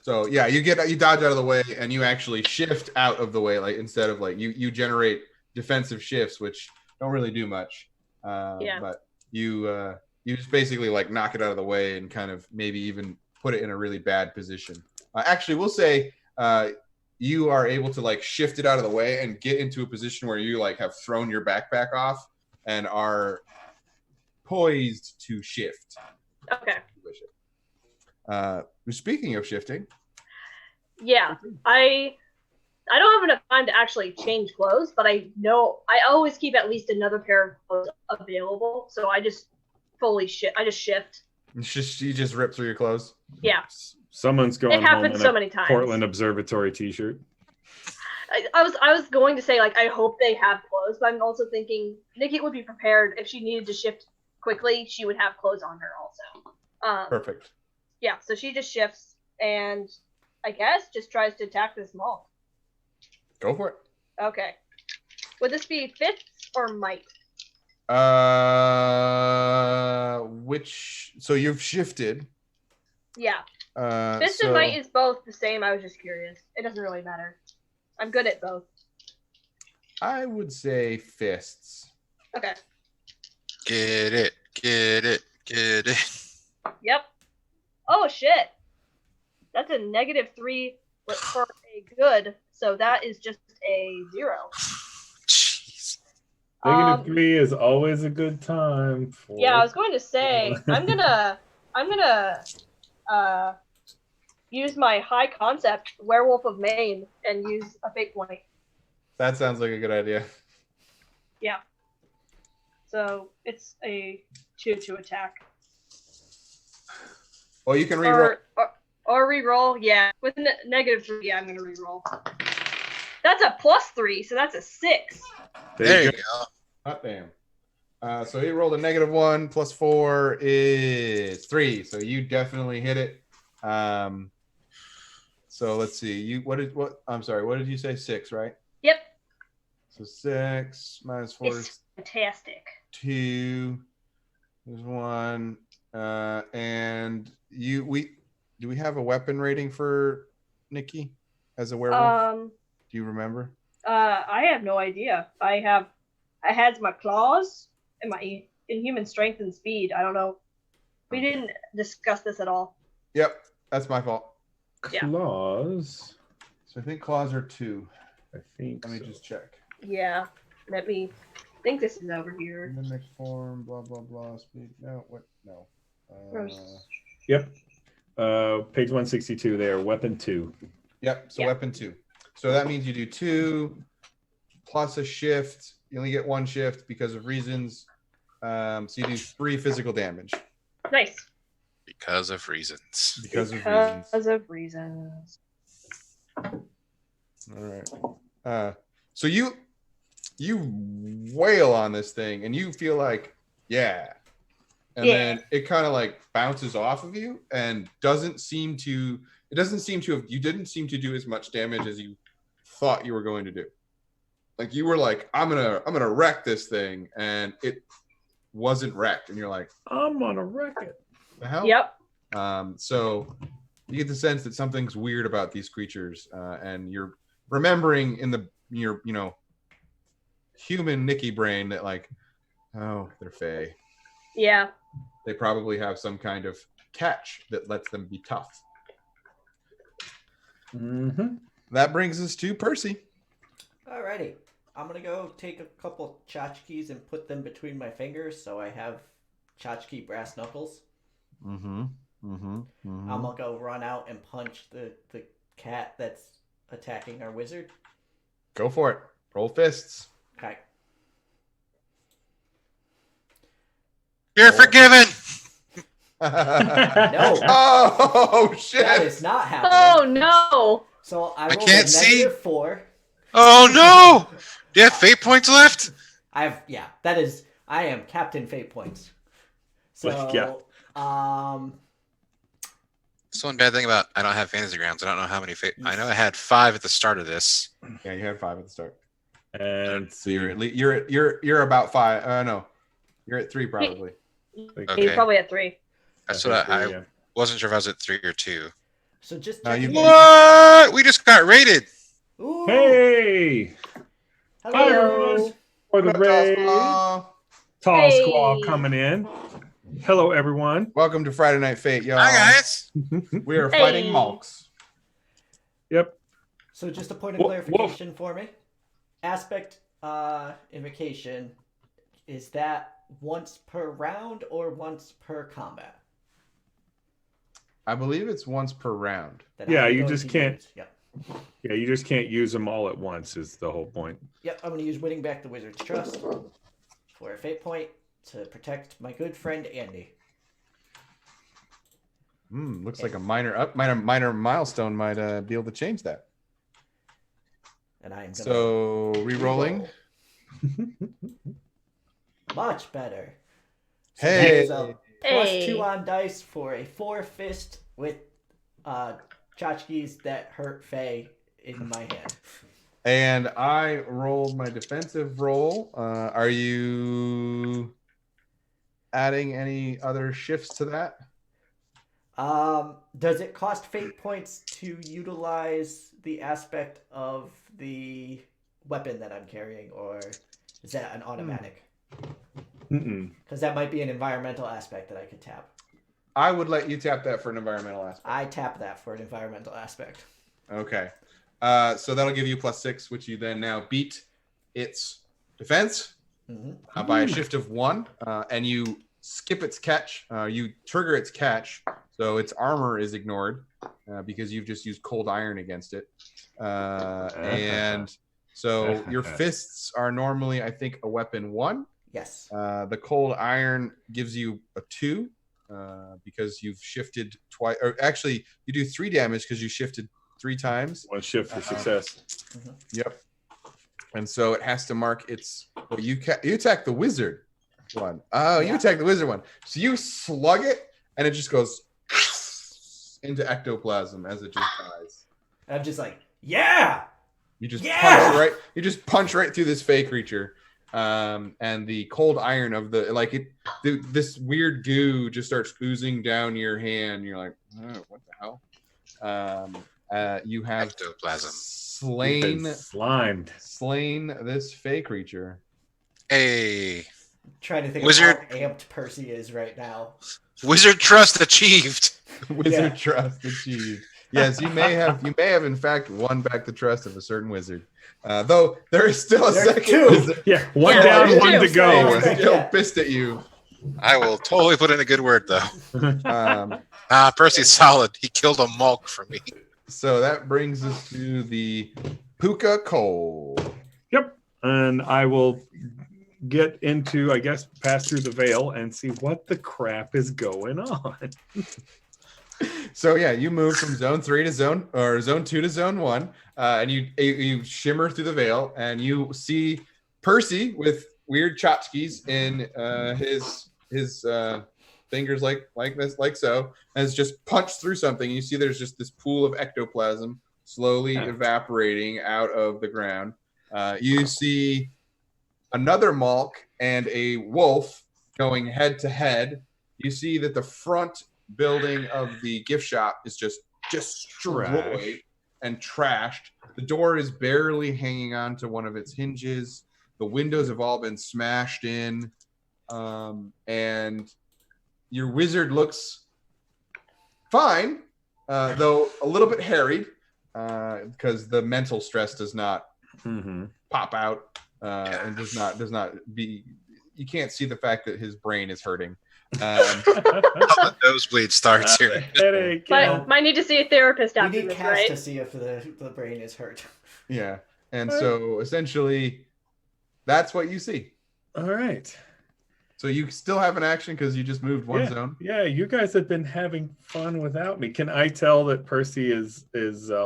[SPEAKER 1] So yeah, you dodge out of the way and you actually shift out of the way, like instead of like you generate defensive shifts, which don't really do much.
[SPEAKER 3] Yeah.
[SPEAKER 1] But you just basically like knock it out of the way and kind of maybe even put it in a really bad position. Actually, we'll say you are able to like shift it out of the way and get into a position where you like have thrown your backpack off and are poised to shift.
[SPEAKER 3] Okay.
[SPEAKER 1] Speaking of shifting,
[SPEAKER 3] Yeah, I don't have enough time to actually change clothes, but I know I always keep at least another pair of clothes available, so I just fully shift. I just shift.
[SPEAKER 1] you just rip through your clothes.
[SPEAKER 3] Yeah,
[SPEAKER 4] someone's going
[SPEAKER 3] it happens
[SPEAKER 4] home in
[SPEAKER 3] so
[SPEAKER 4] a
[SPEAKER 3] many times.
[SPEAKER 4] Portland Observatory T-shirt.
[SPEAKER 3] I was going to say like I hope they have clothes, but I'm also thinking Nikki would be prepared if she needed to shift quickly. She would have clothes on her also.
[SPEAKER 1] Perfect.
[SPEAKER 3] Yeah, so she just shifts and I guess just tries to attack this mall.
[SPEAKER 1] Go for it.
[SPEAKER 3] Okay. Would this be fists or might?
[SPEAKER 1] So you've shifted.
[SPEAKER 3] Yeah.
[SPEAKER 1] Uh,
[SPEAKER 3] Fist
[SPEAKER 1] so
[SPEAKER 3] and might is both the same. I was just curious. It doesn't really matter. I'm good at both.
[SPEAKER 1] I would say fists.
[SPEAKER 3] Okay.
[SPEAKER 5] Get it, get it, get it.
[SPEAKER 3] Yep. Oh shit. That's a -3 for a good, so that is just a 0.
[SPEAKER 5] Jeez.
[SPEAKER 4] -3 is always a good time.
[SPEAKER 3] Yeah, I was going to say I'm gonna use my high concept werewolf of Maine and use a fate point.
[SPEAKER 1] That sounds like a good idea.
[SPEAKER 3] Yeah. So it's a 2 attack.
[SPEAKER 1] Well, you can reroll.
[SPEAKER 3] Or reroll, yeah. With a -3, yeah, I'm gonna reroll. That's a +3, so that's a 6.
[SPEAKER 5] There you go.
[SPEAKER 1] Hot damn. So he rolled a -1 plus 4 is 3. So you definitely hit it. So let's see. I'm sorry, what did you say? 6, right?
[SPEAKER 3] Yep.
[SPEAKER 1] So 6 minus 4
[SPEAKER 3] It's
[SPEAKER 1] is
[SPEAKER 3] fantastic.
[SPEAKER 1] 2. There's 1. And do we have a weapon rating for Nikki as a werewolf? Do you remember?
[SPEAKER 3] I have no idea. I had my claws and my inhuman strength and speed. I don't know. We didn't discuss this at all.
[SPEAKER 1] Yep, that's my fault.
[SPEAKER 3] Yeah.
[SPEAKER 4] Claws.
[SPEAKER 1] So I think claws are 2.
[SPEAKER 4] I think.
[SPEAKER 1] Let me
[SPEAKER 4] so.
[SPEAKER 1] just check.
[SPEAKER 3] Yeah. Let me think this is over here.
[SPEAKER 1] Mimic form, blah blah blah. Speed. No, what? No.
[SPEAKER 4] Yep. Page 162 there. Weapon 2.
[SPEAKER 1] Yep. So
[SPEAKER 3] Yeah.
[SPEAKER 1] weapon 2. So that means you do 2 plus a shift. You only get 1 shift because of reasons. So you do 3 physical damage
[SPEAKER 3] Nice.
[SPEAKER 5] Because of reasons.
[SPEAKER 1] because of reasons.
[SPEAKER 3] Because of reasons.
[SPEAKER 1] All right. So you wail on this thing and you feel like, yeah. And
[SPEAKER 3] Yeah.
[SPEAKER 1] then it kind of like bounces off of you and you didn't seem to do as much damage as you thought you were going to do. Like you were like, I'm gonna wreck this thing, and it wasn't wrecked, and you're like,
[SPEAKER 4] I'm gonna wreck it.
[SPEAKER 1] the hell?
[SPEAKER 3] Yep.
[SPEAKER 1] So you get the sense that something's weird about these creatures, and you're remembering in your human Nikki brain that like, oh, they're fey.
[SPEAKER 3] Yeah.
[SPEAKER 1] They probably have some kind of catch that lets them be tough.
[SPEAKER 4] Mm-hmm.
[SPEAKER 1] That brings us to Percy.
[SPEAKER 2] Alrighty. I'm gonna go take a couple tchotchkes and put them between my fingers so I have tchotchke brass knuckles.
[SPEAKER 1] Mm-hmm. Mm-hmm. Mm-hmm.
[SPEAKER 2] I'm gonna go run out and punch the cat that's attacking our wizard.
[SPEAKER 1] Go for it. Roll fists.
[SPEAKER 2] Okay.
[SPEAKER 5] You're forgiven.
[SPEAKER 2] No.
[SPEAKER 1] Oh shit!
[SPEAKER 2] That is not happening.
[SPEAKER 3] Oh no!
[SPEAKER 2] So I
[SPEAKER 5] I
[SPEAKER 2] rolled
[SPEAKER 5] can't
[SPEAKER 2] a
[SPEAKER 5] see.
[SPEAKER 2] -4.
[SPEAKER 5] Oh no! Do you have fate points left?
[SPEAKER 2] I am Captain Fate Points. So
[SPEAKER 4] Yeah.
[SPEAKER 5] That's one bad thing about I don't have fantasy grounds. I don't know how many fate. I know I had 5 at the start of this.
[SPEAKER 1] Yeah, you had 5 at the start.
[SPEAKER 4] And
[SPEAKER 1] So you're about 5. No, you're at 3 probably.
[SPEAKER 5] Okay.
[SPEAKER 3] He's probably at 3.
[SPEAKER 5] That's what I wasn't sure if I was at 3 or 2.
[SPEAKER 2] So just
[SPEAKER 1] No, you-
[SPEAKER 2] checking in.
[SPEAKER 5] What? We just got raided.
[SPEAKER 2] Ooh.
[SPEAKER 4] Hey,
[SPEAKER 2] Hello.
[SPEAKER 4] for the
[SPEAKER 1] What up,
[SPEAKER 4] raid,
[SPEAKER 1] Tosma?
[SPEAKER 4] Tall
[SPEAKER 3] Hey.
[SPEAKER 4] Squaw coming in. Hello, everyone.
[SPEAKER 1] Welcome to Friday Night Fate, y'all.
[SPEAKER 5] Hi guys.
[SPEAKER 1] We are
[SPEAKER 3] Hey.
[SPEAKER 1] fighting Malks.
[SPEAKER 4] Yep.
[SPEAKER 2] So just a point of clarification for me. Aspect invocation, is that once per round or once per combat?
[SPEAKER 1] I believe it's once per round.
[SPEAKER 2] That
[SPEAKER 4] Yeah,
[SPEAKER 2] I'm
[SPEAKER 4] you
[SPEAKER 2] going
[SPEAKER 4] just
[SPEAKER 2] to
[SPEAKER 4] can't-
[SPEAKER 2] use? Yep.
[SPEAKER 4] Yeah, you just can't use them all at once. Is the whole point.
[SPEAKER 2] Yep, I'm going to use Winning Back the Wizard's Trust for a fate point to protect my good friend Andy.
[SPEAKER 1] Looks like a minor milestone might be able to change that.
[SPEAKER 2] And I am going to
[SPEAKER 1] So re-rolling.
[SPEAKER 2] much better. So
[SPEAKER 1] Hey.
[SPEAKER 2] that is a
[SPEAKER 3] Hey.
[SPEAKER 2] +2 on dice for a 4-fist with tchotchkes that hurt Faye in my hand.
[SPEAKER 1] And I rolled my defensive roll. Are you adding any other shifts to that?
[SPEAKER 2] Does it cost fate points to utilize the aspect of the weapon that I'm carrying, or is that an automatic?
[SPEAKER 4] Mm-mm.
[SPEAKER 2] Because that might be an environmental aspect that I could tap.
[SPEAKER 1] I would let you tap that for an environmental aspect.
[SPEAKER 2] I tap that for an environmental aspect.
[SPEAKER 1] Okay. So that'll give you +6, which you then now beat its defense by a shift of 1, and you skip its catch. You trigger its catch, so its armor is ignored because you've just used cold iron against it. And so your fists are normally, I think, a weapon 1.
[SPEAKER 2] Yes.
[SPEAKER 1] The cold iron gives you a 2 because you've shifted twice. Or actually, you do 3 damage because you shifted 3 times.
[SPEAKER 4] One shift for success.
[SPEAKER 1] Yep. And so it has to mark its. Well, you attack the wizard one. Oh, you
[SPEAKER 2] Yeah.
[SPEAKER 1] attack the wizard one. So you slug it, and it just goes into ectoplasm as it just dies.
[SPEAKER 2] I'm just like, yeah!
[SPEAKER 1] You just
[SPEAKER 2] Yeah!
[SPEAKER 1] punch right. You just punch right through this fey creature, and the cold iron of this weird goo just starts oozing down your hand. You're like, oh, what the hell? You have
[SPEAKER 5] Ectoplasm.
[SPEAKER 1] slain this fey creature.
[SPEAKER 5] Hey.
[SPEAKER 2] Trying to think
[SPEAKER 5] Wizard.
[SPEAKER 2] of how amped Percy is right now.
[SPEAKER 5] Wizard trust achieved.
[SPEAKER 1] Wizard trust achieved. Yes, you may have in fact won back the trust of a certain wizard. Though there is still a
[SPEAKER 2] There's
[SPEAKER 1] second
[SPEAKER 2] 2.
[SPEAKER 1] wizard
[SPEAKER 4] Yeah, one
[SPEAKER 3] Yeah,
[SPEAKER 4] down,
[SPEAKER 3] there's
[SPEAKER 4] one
[SPEAKER 3] two.
[SPEAKER 4] to go.
[SPEAKER 2] Yeah.
[SPEAKER 1] still pissed at you.
[SPEAKER 5] I will totally put in a good word though. Percy's solid. He killed a Malk for me.
[SPEAKER 1] So that brings us to the Puka Cole.
[SPEAKER 4] Yep. And I will get into, I guess, pass through the veil and see what the crap is going on.
[SPEAKER 1] So yeah, you move from zone 3 to zone 2 to zone 1, and you shimmer through the veil, and you see Percy with weird tchotchkes in his fingers like this, like so, has just punched through something. You see there's just this pool of ectoplasm slowly evaporating out of the ground. You see another Malk and a wolf going head to head. You see that the front building of the gift shop is just destroyed and trashed. The door is barely hanging on to one of its hinges. The windows have all been smashed in. and your wizard looks fine, though a little bit harried, because the mental stress does not pop out, and does not be. You can't see the fact that his brain is hurting.
[SPEAKER 5] The nosebleed starts here.
[SPEAKER 4] Headache.
[SPEAKER 3] But might need to see a therapist
[SPEAKER 2] We
[SPEAKER 3] after
[SPEAKER 2] need
[SPEAKER 3] this,
[SPEAKER 2] Cass
[SPEAKER 3] right?
[SPEAKER 2] to see if the brain is hurt.
[SPEAKER 1] Yeah, and so essentially, that's what you see.
[SPEAKER 4] All right.
[SPEAKER 1] So you still have an action because you just moved one zone.
[SPEAKER 4] Yeah, you guys have been having fun without me. Can I tell that Percy is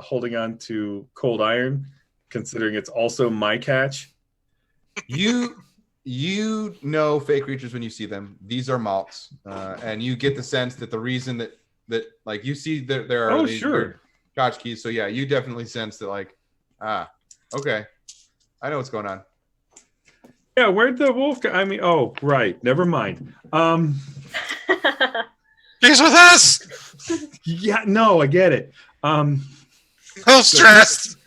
[SPEAKER 4] holding on to cold iron, considering it's also my catch?
[SPEAKER 1] You know fake creatures when you see them. These are malts, and you get the sense that the reason that like you see that there are these tchotchkes. So yeah, you definitely sense that like, okay, I know what's going on.
[SPEAKER 4] Yeah, where'd the wolf go? I mean, oh, right. Never mind.
[SPEAKER 5] He's with us.
[SPEAKER 4] Yeah, no, I get it.
[SPEAKER 5] No stressed.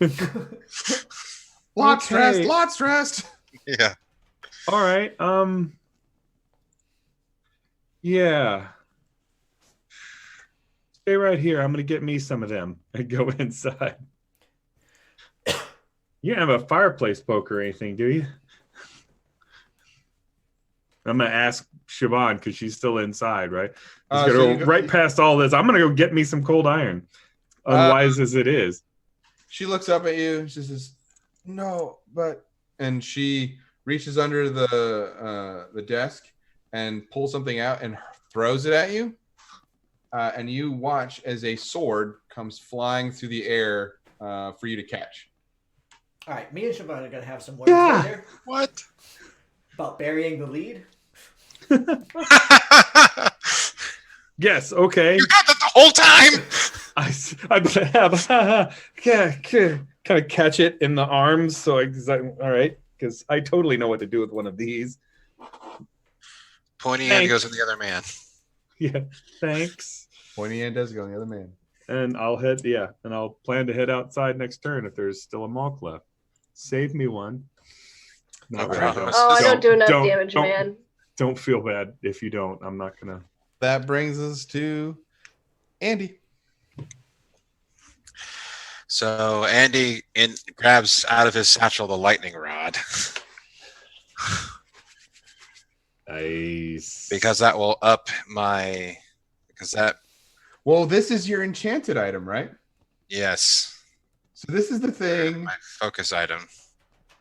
[SPEAKER 1] Lot stressed.
[SPEAKER 5] Yeah.
[SPEAKER 4] All right. Yeah. Stay right here. I'm gonna get me some of them and go inside. You don't have a fireplace poke or anything, do you? I'm gonna ask Siobhan because she's still inside, right? He's gonna go right past all this. I'm gonna go get me some cold iron, unwise as it is.
[SPEAKER 1] She looks up at you. She says, "No, but," and she reaches under the desk and pulls something out and throws it at you. And you watch as a sword comes flying through the air for you to catch.
[SPEAKER 2] All right, me and Siobhan are gonna have some words later.
[SPEAKER 5] What?
[SPEAKER 2] About burying the lead.
[SPEAKER 4] Yes. Okay.
[SPEAKER 5] You got that the whole time.
[SPEAKER 4] I kind of catch it in the arms. So all right, because I totally know what to do with one of these.
[SPEAKER 5] Pointy end goes in the other man.
[SPEAKER 4] Yeah. Thanks.
[SPEAKER 1] Pointy end does go on the other man.
[SPEAKER 4] And I'll plan to head outside next turn if there's still a malk left. Save me one.
[SPEAKER 5] No
[SPEAKER 4] Not
[SPEAKER 5] problem.
[SPEAKER 4] really.
[SPEAKER 3] Oh, I don't do enough damage, man.
[SPEAKER 4] Don't feel bad if you don't. I'm not gonna.
[SPEAKER 1] That brings us to Andy.
[SPEAKER 5] So Andy grabs out of his satchel the lightning rod.
[SPEAKER 4] Nice.
[SPEAKER 5] Because that will up my. Because that.
[SPEAKER 1] Well, this is your enchanted item, right?
[SPEAKER 5] Yes.
[SPEAKER 1] So this is the thing.
[SPEAKER 5] My focus item.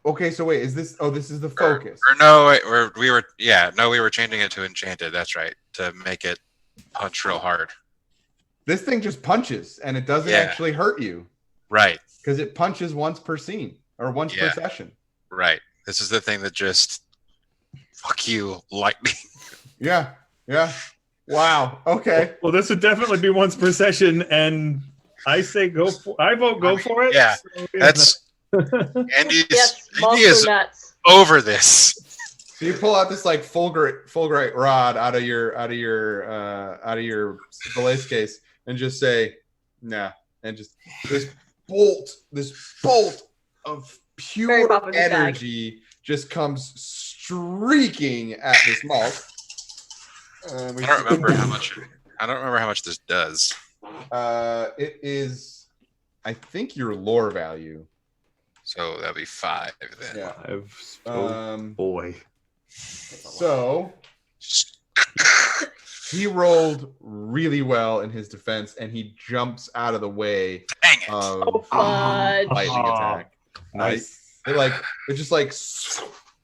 [SPEAKER 1] Okay, so wait, is this? Oh, this is the focus.
[SPEAKER 5] Or no, wait, we were changing it to enchanted. That's right, to make it punch real hard.
[SPEAKER 1] This thing just punches, and it doesn't actually hurt you.
[SPEAKER 5] Right.
[SPEAKER 1] Because it punches once per scene or once per session.
[SPEAKER 5] Right. This is the thing that just fuck you, lightning.
[SPEAKER 1] Yeah. Wow. Okay.
[SPEAKER 4] Well, this would definitely be once per session, and I say go for it.
[SPEAKER 5] Yeah.
[SPEAKER 4] So,
[SPEAKER 5] That's Andy is
[SPEAKER 3] nuts.
[SPEAKER 5] over this.
[SPEAKER 1] So you pull out this like fulgurite rod out of your valise case and just say, nah, and just this bolt of pure energy just comes streaking at this malt.
[SPEAKER 5] I don't remember how much this does.
[SPEAKER 1] It is, I think, your lore value.
[SPEAKER 5] So that'd be 5 then.
[SPEAKER 1] Yeah.
[SPEAKER 4] Boy.
[SPEAKER 1] So he rolled really well in his defense, and he jumps out of the way of lightning attack.
[SPEAKER 4] Nice.
[SPEAKER 1] It just like,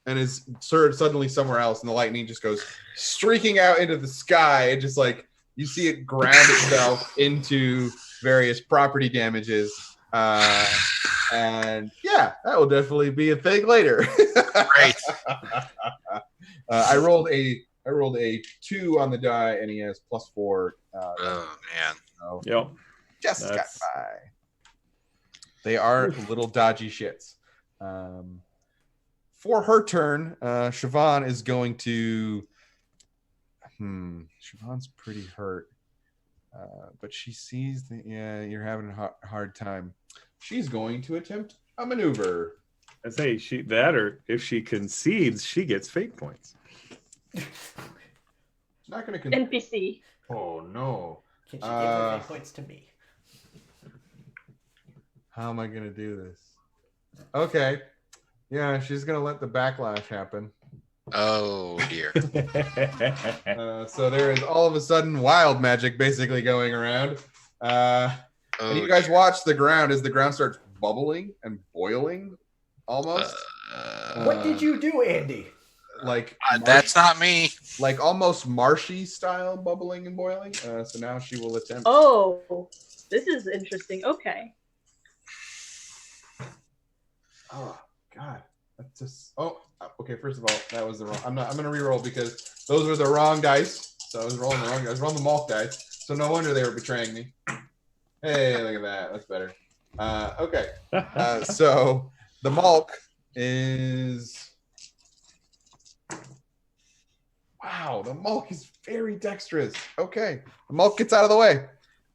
[SPEAKER 1] and is suddenly somewhere else, and the lightning just goes streaking out into the sky, and just like you see it ground itself into various property damages. And yeah, that will definitely be a thing later.
[SPEAKER 5] Great.
[SPEAKER 1] I rolled a 2 on the die, and he has +4.
[SPEAKER 5] Oh man.
[SPEAKER 1] So
[SPEAKER 4] Yep.
[SPEAKER 1] Just got by. They are little dodgy shits. For her turn, Siobhan is going to. Siobhan's pretty hurt, but she sees that you're having a hard time. She's going to attempt a maneuver.
[SPEAKER 4] I say or if she concedes, she gets fate points.
[SPEAKER 1] It's not going to.
[SPEAKER 3] NPC.
[SPEAKER 1] Oh no!
[SPEAKER 2] Can she give her fate points to me?
[SPEAKER 1] How am I going to do this? Okay. Yeah, she's going to let the backlash happen.
[SPEAKER 5] Oh dear.
[SPEAKER 1] So there is all of a sudden wild magic basically going around. And you guys watch the ground as the ground starts bubbling and boiling almost.
[SPEAKER 2] What did you do, Andy?
[SPEAKER 1] Like
[SPEAKER 5] that's not me.
[SPEAKER 1] Like almost marshy style bubbling and boiling. So now she will attempt.
[SPEAKER 3] Oh, this is interesting. Okay.
[SPEAKER 1] Oh God, that's just. Oh, okay. First of all, that was the wrong. I'm gonna re-roll because those were the wrong dice. So I was rolling the wrong dice. I was rolling the Malk dice. So no wonder they were betraying me. Hey, look at that. That's better. Okay. So the Malk is. Wow, the Malk is very dexterous. Okay, the Malk gets out of the way.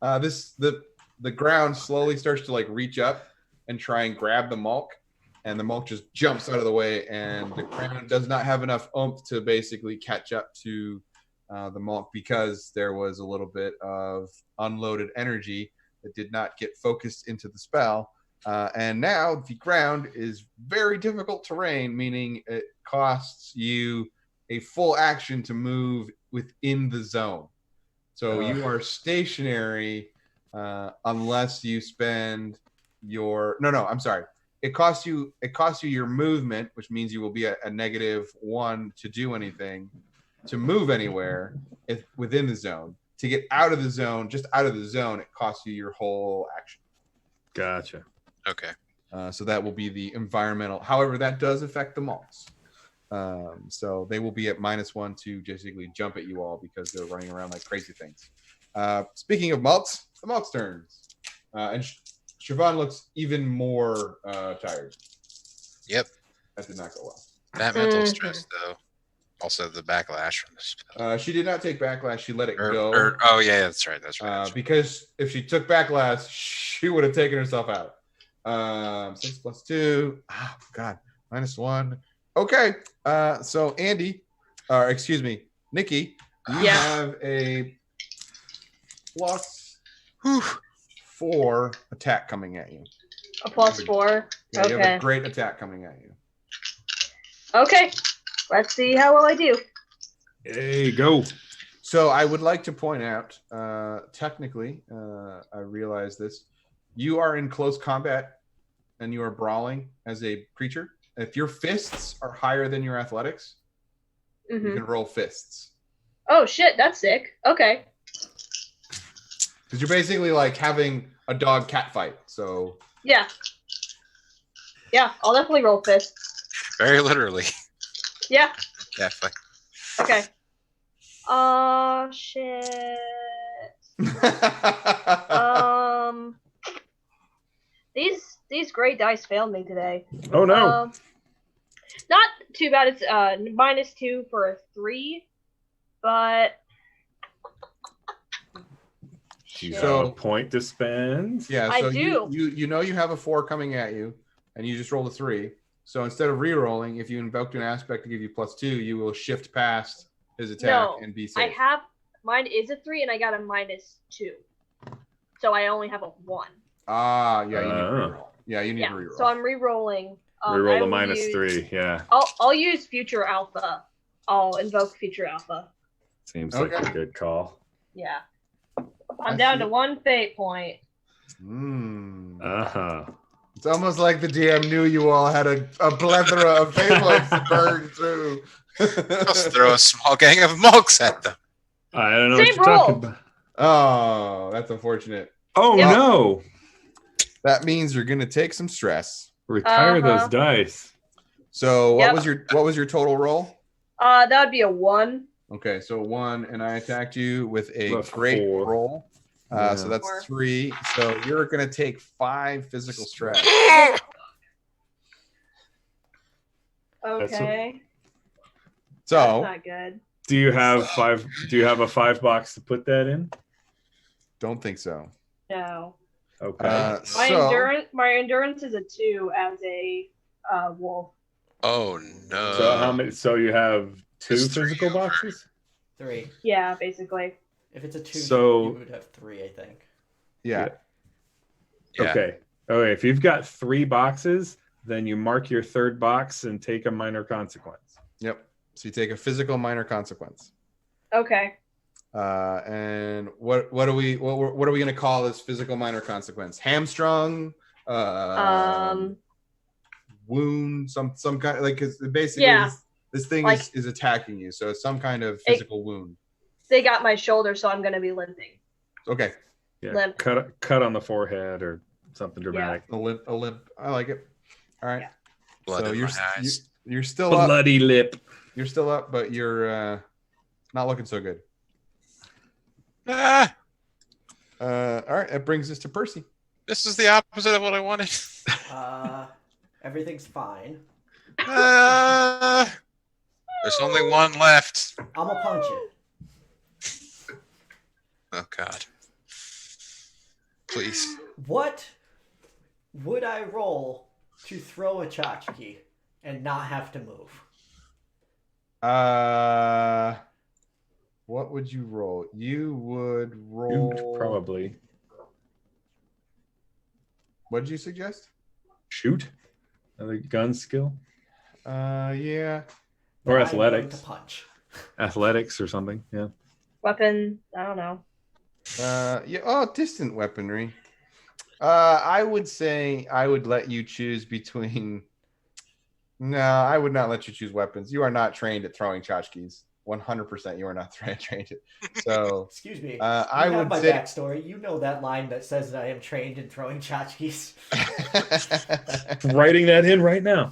[SPEAKER 1] The ground slowly starts to like reach up and try and grab the Malk, and the Malk just jumps out of the way, and the ground does not have enough oomph to basically catch up to the Malk because there was a little bit of unloaded energy that did not get focused into the spell. And now the ground is very difficult terrain, meaning it costs you a full action to move within the zone. So you are stationary unless you spend your I'm sorry. It costs you your movement, which means you will be a -1 to do anything, to move anywhere if within the zone. To get out of the zone, just out of the zone, it costs you your whole action.
[SPEAKER 4] Gotcha.
[SPEAKER 5] Okay.
[SPEAKER 1] So that will be the environmental. However, that does affect the malls. So they will be at -1 to basically jump at you all because they're running around like crazy things. Speaking of malts, the malts turns. And Siobhan looks even more tired.
[SPEAKER 5] Yep.
[SPEAKER 1] That did not go well.
[SPEAKER 5] That mental stress, though. Also, the backlash from this.
[SPEAKER 1] She did not take backlash. She let it go.
[SPEAKER 5] Oh, yeah, that's right. That's right.
[SPEAKER 1] Because if she took backlash, she would have taken herself out. 6 + 2. Oh, God. -1. Okay. So, Andy, or excuse me, Nikki, you have a +4 attack coming at you.
[SPEAKER 3] A +4?
[SPEAKER 1] Yeah,
[SPEAKER 3] okay.
[SPEAKER 1] You have a great attack coming at you.
[SPEAKER 3] Okay. Let's see how well I do.
[SPEAKER 4] Hey, go.
[SPEAKER 1] So I would like to point out, technically, I realize this. You are in close combat and you are brawling as a creature. If your fists are higher than your athletics, you can roll fists.
[SPEAKER 3] Oh, shit. That's sick. Okay.
[SPEAKER 1] Because you're basically like having a dog-cat fight. So
[SPEAKER 3] yeah, I'll definitely roll fists.
[SPEAKER 5] Very literally.
[SPEAKER 3] Yeah.
[SPEAKER 5] Definitely.
[SPEAKER 3] Okay. Oh shit. These great dice failed me today.
[SPEAKER 4] Oh no.
[SPEAKER 3] Not too bad. It's -2 for a 3, but
[SPEAKER 4] Do you have a point to spend?
[SPEAKER 1] Yeah, so
[SPEAKER 3] I do.
[SPEAKER 1] You know you have a 4 coming at you, and you just rolled a 3. So instead of re-rolling, if you invoked an aspect to give you +2, you will shift past his attack and be safe.
[SPEAKER 3] Mine is a 3, and I got a -2, so I only have a 1.
[SPEAKER 1] Ah, yeah, you need to re-roll. Yeah, you need to re-roll.
[SPEAKER 3] So I'm re-rolling.
[SPEAKER 4] Reroll the -3. Yeah.
[SPEAKER 3] I'll use Future Alpha. I'll invoke Future Alpha.
[SPEAKER 4] Seems like a good call.
[SPEAKER 3] Yeah. I'm down to 1 fate point.
[SPEAKER 1] It's almost like the DM knew you all had a plethora of fate points to burn through.
[SPEAKER 5] Just throw a small gang of monks at them.
[SPEAKER 4] I don't know
[SPEAKER 3] Same
[SPEAKER 4] what you're
[SPEAKER 3] roll.
[SPEAKER 4] talking about.
[SPEAKER 1] Oh, that's unfortunate.
[SPEAKER 4] Oh no.
[SPEAKER 1] That means you're gonna take some stress.
[SPEAKER 4] Retire those dice.
[SPEAKER 1] So what was your total roll?
[SPEAKER 3] That would be a 1.
[SPEAKER 1] Okay, so 1, and I attacked you with a great
[SPEAKER 4] 4.
[SPEAKER 1] roll. So that's
[SPEAKER 3] 4.
[SPEAKER 1] 3. So you're gonna take 5 physical stress.
[SPEAKER 3] Okay.
[SPEAKER 1] So
[SPEAKER 3] that's not good.
[SPEAKER 4] Do you have a 5 box to put that in?
[SPEAKER 1] Don't think so.
[SPEAKER 3] No.
[SPEAKER 4] Okay.
[SPEAKER 3] My endurance is a 2 as a wolf.
[SPEAKER 5] Oh no.
[SPEAKER 4] So how many? So you have 2
[SPEAKER 5] It's 3
[SPEAKER 4] physical
[SPEAKER 5] over.
[SPEAKER 4] boxes?
[SPEAKER 2] 3.
[SPEAKER 3] Yeah, basically.
[SPEAKER 2] If it's a 2,
[SPEAKER 4] So-
[SPEAKER 2] you would have 3, I think.
[SPEAKER 1] Yeah.
[SPEAKER 5] Yeah.
[SPEAKER 4] Okay. If you've got 3 boxes, then you mark your third box and take a minor consequence.
[SPEAKER 1] Yep. So you take a physical minor consequence.
[SPEAKER 3] Okay.
[SPEAKER 1] And what are we going to call this physical minor consequence? Hamstrung, wound, some kind of, like, because basically
[SPEAKER 3] Yeah.
[SPEAKER 1] this thing
[SPEAKER 3] Like-
[SPEAKER 1] is attacking you, so it's some kind of physical wound.
[SPEAKER 3] They got my shoulder, so I'm gonna be limping.
[SPEAKER 1] Okay,
[SPEAKER 4] Yeah.
[SPEAKER 3] Limp.
[SPEAKER 4] Cut on the forehead or something dramatic.
[SPEAKER 1] a limp. I like it. All right.
[SPEAKER 3] Yeah.
[SPEAKER 5] Blood
[SPEAKER 1] So
[SPEAKER 5] in my eyes.
[SPEAKER 1] you're still up.
[SPEAKER 4] Bloody lip.
[SPEAKER 1] You're still up, but you're not looking so good.
[SPEAKER 5] Ah,
[SPEAKER 1] All right, that brings us to Percy.
[SPEAKER 5] this is the opposite of what I wanted.
[SPEAKER 2] Everything's fine.
[SPEAKER 5] There's only one left.
[SPEAKER 2] I'm gonna punch it.
[SPEAKER 5] Oh God. Please.
[SPEAKER 2] What would I roll to throw a tchotchke and not have to move?
[SPEAKER 1] What would you roll? You would roll.
[SPEAKER 4] Shoot, probably.
[SPEAKER 1] What did you suggest?
[SPEAKER 4] Shoot. Another gun skill.
[SPEAKER 1] Yeah.
[SPEAKER 4] Or
[SPEAKER 2] That I'm going
[SPEAKER 4] athletics.
[SPEAKER 2] to punch.
[SPEAKER 4] Athletics or something. Yeah.
[SPEAKER 3] Weapon, I don't know.
[SPEAKER 1] Yeah. Oh, distant weaponry. I would say I would let you choose between. No, I would not let you choose weapons. You are not trained at throwing tchotchkes. 100%, you are not trained it. So
[SPEAKER 2] Excuse me.
[SPEAKER 1] I
[SPEAKER 2] you have
[SPEAKER 1] would
[SPEAKER 2] my
[SPEAKER 1] say.
[SPEAKER 2] backstory. You know that line that says that I am trained in throwing tchotchkes.
[SPEAKER 4] Writing that in right now.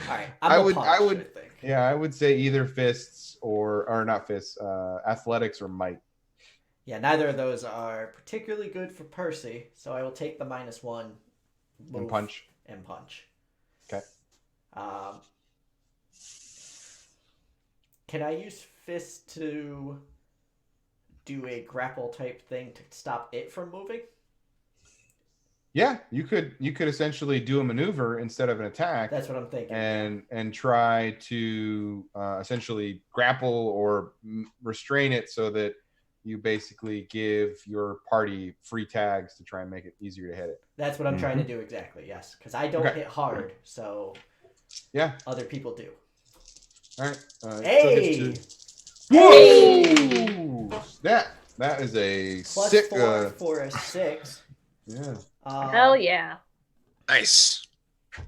[SPEAKER 2] All right.
[SPEAKER 1] I
[SPEAKER 2] I'm
[SPEAKER 1] would-
[SPEAKER 2] punch,
[SPEAKER 1] I would-
[SPEAKER 2] I think.
[SPEAKER 1] Yeah, I would say either fists or not fists, athletics or might.
[SPEAKER 2] Yeah, neither of those are particularly good for Percy, so I will take the -1 move
[SPEAKER 1] And punch.
[SPEAKER 2] and punch.
[SPEAKER 1] Okay.
[SPEAKER 2] Can I use fist to do a grapple type thing to stop it from moving?
[SPEAKER 1] Yeah, you could essentially do a maneuver instead of an attack.
[SPEAKER 2] That's what I'm thinking.
[SPEAKER 1] and try to essentially grapple or restrain it so that you basically give your party free tags to try and make it easier to hit it.
[SPEAKER 2] That's what I'm trying to do exactly, yes. Because I don't
[SPEAKER 1] Okay.
[SPEAKER 2] hit hard, so
[SPEAKER 1] Yeah.
[SPEAKER 2] other people do.
[SPEAKER 1] All right.
[SPEAKER 2] Hey!
[SPEAKER 1] Whoa! That is a
[SPEAKER 2] Plus
[SPEAKER 1] sick.
[SPEAKER 2] 4 for a 6.
[SPEAKER 1] Yeah.
[SPEAKER 3] Hell yeah.
[SPEAKER 5] Nice.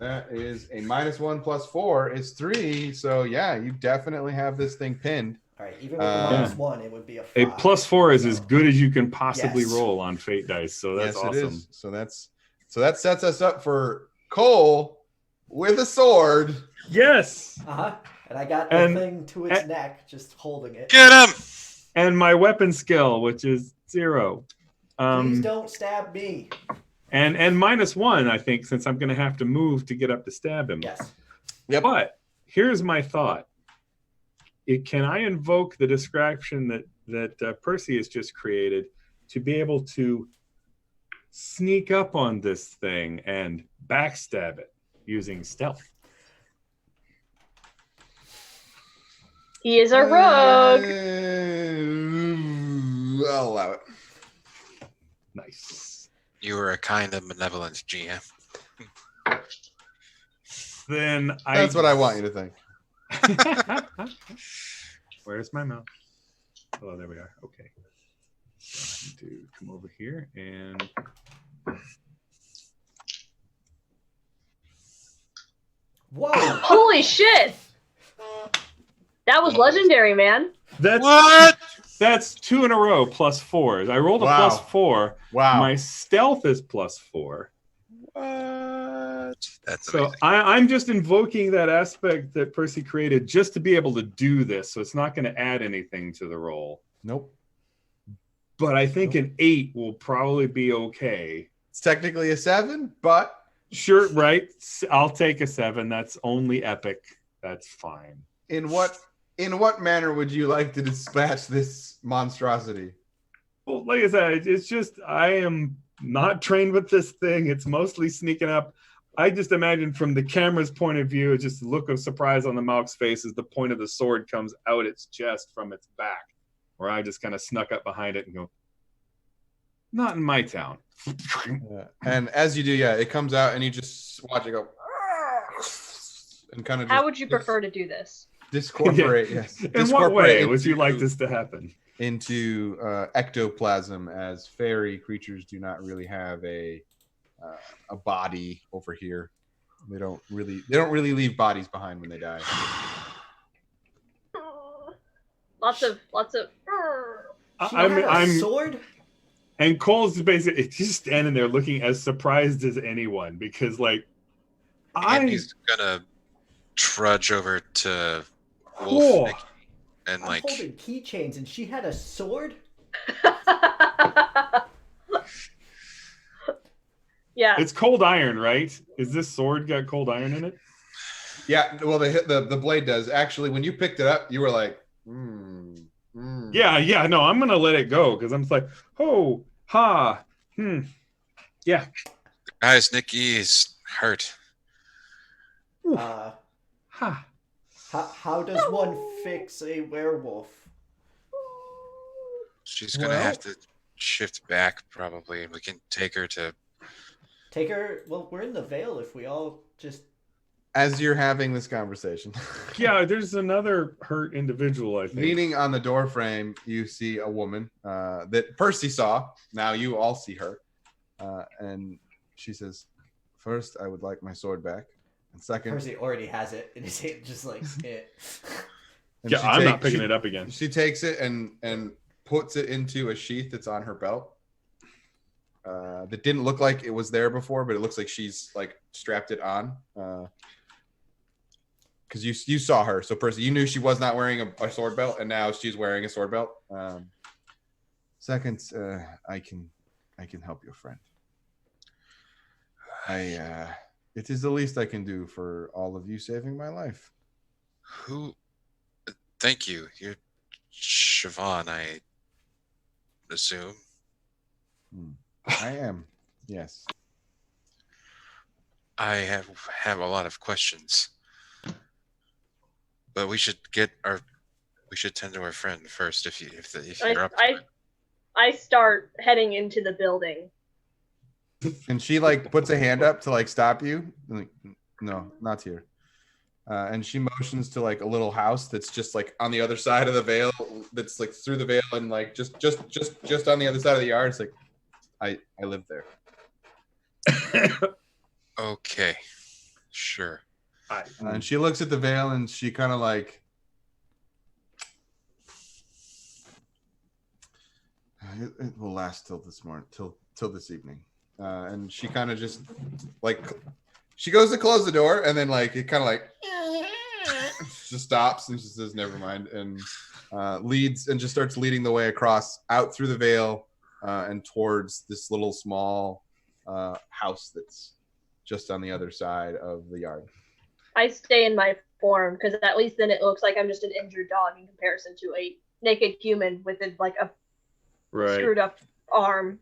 [SPEAKER 1] That is a -1 plus 4 is 3. So yeah, you definitely have this thing pinned.
[SPEAKER 2] All right, even with the
[SPEAKER 1] Yeah.
[SPEAKER 2] -1, it would be a 5.
[SPEAKER 4] A +4 is as good as you can possibly
[SPEAKER 2] Yes.
[SPEAKER 4] roll on Fate dice. So that's
[SPEAKER 1] Yes,
[SPEAKER 4] awesome.
[SPEAKER 1] it is. So that sets us up for Cole with a sword.
[SPEAKER 4] Yes.
[SPEAKER 2] Uh-huh. And I got the
[SPEAKER 4] And-
[SPEAKER 2] thing to its neck, just holding it.
[SPEAKER 5] Get him.
[SPEAKER 4] And my weapon skill, which is 0.
[SPEAKER 2] Please don't stab me.
[SPEAKER 4] And -1, I think, since I'm going to have to move to get up to stab him.
[SPEAKER 2] Yes.
[SPEAKER 1] Yep.
[SPEAKER 4] But here's my thought: can I invoke the distraction that Percy has just created to be able to sneak up on this thing and backstab it using stealth?
[SPEAKER 3] He is a rogue.
[SPEAKER 1] I'll allow it.
[SPEAKER 4] Nice.
[SPEAKER 5] You were a kind of benevolent GM.
[SPEAKER 4] Then
[SPEAKER 1] That's what I want you to think.
[SPEAKER 4] Where's my mouse? Oh, there we are. Okay. So I need to come over here and
[SPEAKER 2] Whoa!
[SPEAKER 3] Holy shit! That was legendary, man.
[SPEAKER 4] that's 2 in a row +4s. I rolled a
[SPEAKER 1] Wow.
[SPEAKER 4] +4.
[SPEAKER 1] Wow.
[SPEAKER 4] My stealth is +4.
[SPEAKER 5] What? That's
[SPEAKER 4] So
[SPEAKER 5] amazing.
[SPEAKER 4] I'm just invoking that aspect that Percy created just to be able to do this. So it's not going to add anything to the roll.
[SPEAKER 1] Nope.
[SPEAKER 4] But I think an 8 will probably be okay.
[SPEAKER 1] It's technically a 7, but
[SPEAKER 4] Sure, right? I'll take a 7. That's only epic. That's fine.
[SPEAKER 1] in what manner would you like to dispatch this monstrosity?
[SPEAKER 4] Well, like I said, it's just I am not trained with this thing. It's mostly sneaking up. I just imagine from the camera's point of view, it's just a look of surprise on the Malk's face as the point of the sword comes out its chest from its back, where I just kind of snuck up behind it and go, not in my town.
[SPEAKER 1] And as you do, it comes out and you just watch it go and kind of.
[SPEAKER 3] How would you prefer to do this?
[SPEAKER 1] Discorporate. Yes.
[SPEAKER 4] In what way would you like this to happen?
[SPEAKER 1] Into ectoplasm, as fairy creatures do not really have a body over here. They don't really leave bodies behind when they die.
[SPEAKER 3] Lots of.
[SPEAKER 2] I'm sword.
[SPEAKER 4] And Cole's basically just standing there looking as surprised as anyone because, like,
[SPEAKER 5] Andy's gonna trudge over to Wolf
[SPEAKER 4] Cool.
[SPEAKER 5] and
[SPEAKER 2] I'm
[SPEAKER 5] like
[SPEAKER 2] holding keychains, and she had a sword.
[SPEAKER 3] Yeah.
[SPEAKER 4] It's cold iron, right? Is this sword got cold iron in it?
[SPEAKER 1] Yeah, well, the blade does. Actually, when you picked it up, you were like,
[SPEAKER 4] Yeah, no, I'm gonna let it go because I'm just like, oh, ha, yeah.
[SPEAKER 5] guys, Nikki is hurt.
[SPEAKER 2] Uh,
[SPEAKER 4] Ha.
[SPEAKER 2] how does one fix a werewolf?
[SPEAKER 5] She's gonna
[SPEAKER 4] Well-
[SPEAKER 5] have to shift back probably. We can take her to.
[SPEAKER 2] Take her. Well, we're in the Vale. If we all just
[SPEAKER 1] as you're having this conversation.
[SPEAKER 4] Yeah, there's another hurt individual, I think.
[SPEAKER 1] Leaning on the door frame, you see a woman that Percy saw. Now you all see her. And she says, first, I would like my sword back. And second...
[SPEAKER 2] Percy already has it in his hand, just like it.
[SPEAKER 4] Yeah, I'm not picking it up again.
[SPEAKER 1] She takes it and puts it into a sheath that's on her belt. That didn't look like it was there before, but it looks like she's like strapped it on. Because you saw her, so Percy, you knew she was not wearing a sword belt, and now she's wearing a sword belt. Second, I can help your friend. It is the least I can do for all of you saving my life.
[SPEAKER 5] Who? Thank you. You're Siobhan, I assume.
[SPEAKER 1] I am. Yes.
[SPEAKER 5] I have a lot of questions. But we should tend to our friend first if you're up to it.
[SPEAKER 3] I start heading into the building.
[SPEAKER 1] And she like puts a hand up to like stop you. Like, no, not here. And she motions to like a little house that's just like on the other side of the veil. That's like through the veil and like just on the other side of the yard. It's like I live there.
[SPEAKER 5] Okay, sure.
[SPEAKER 1] And she looks at the veil and she kind of like, it will last till this morning, till this evening. And she kind of just like, she goes to close the door and then like, it kind of like just stops and she says, never mind. And leads and just starts leading the way across out through the veil and towards this little small house that's just on the other side of the yard.
[SPEAKER 3] I stay in my form because at least then it looks like I'm just an injured dog in comparison to a naked human with a screwed up arm.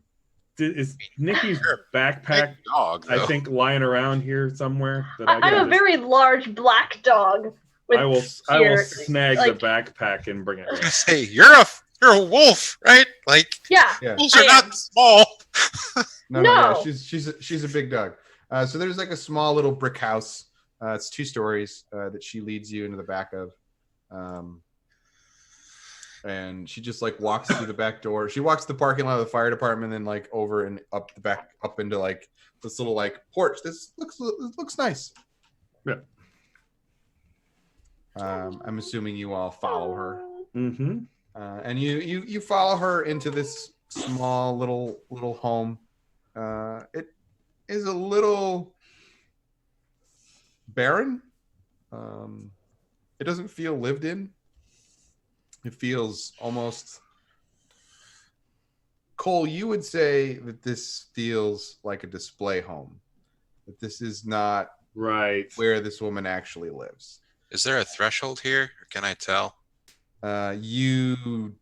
[SPEAKER 4] Is Nikki's backpack,
[SPEAKER 5] Big dog,
[SPEAKER 4] I
[SPEAKER 5] though.
[SPEAKER 4] think, lying around here somewhere? That
[SPEAKER 3] I'm a very large black dog. With
[SPEAKER 4] I will snag the backpack and bring it.
[SPEAKER 5] I was
[SPEAKER 4] Back.
[SPEAKER 5] gonna say you're a wolf, right? Like
[SPEAKER 3] Yeah.
[SPEAKER 5] wolves
[SPEAKER 3] I
[SPEAKER 5] are
[SPEAKER 3] am.
[SPEAKER 5] not small.
[SPEAKER 1] No. Yeah, she's a big dog. So there's like a small little brick house. It's 2 stories that she leads you into the back of. And she just like walks through the back door. She walks the parking lot of the fire department, and then like over and up the back, up into like this little like porch. This looks nice.
[SPEAKER 4] Yeah.
[SPEAKER 1] I'm assuming you all follow her.
[SPEAKER 4] Mm-hmm.
[SPEAKER 1] And you follow her into this small little home. It is a little barren. It doesn't feel lived in. It feels almost... Cole, you would say that this feels like a display home. That this is not
[SPEAKER 4] Right
[SPEAKER 1] where this woman actually lives.
[SPEAKER 5] Is there a threshold here? Or can I tell?
[SPEAKER 1] You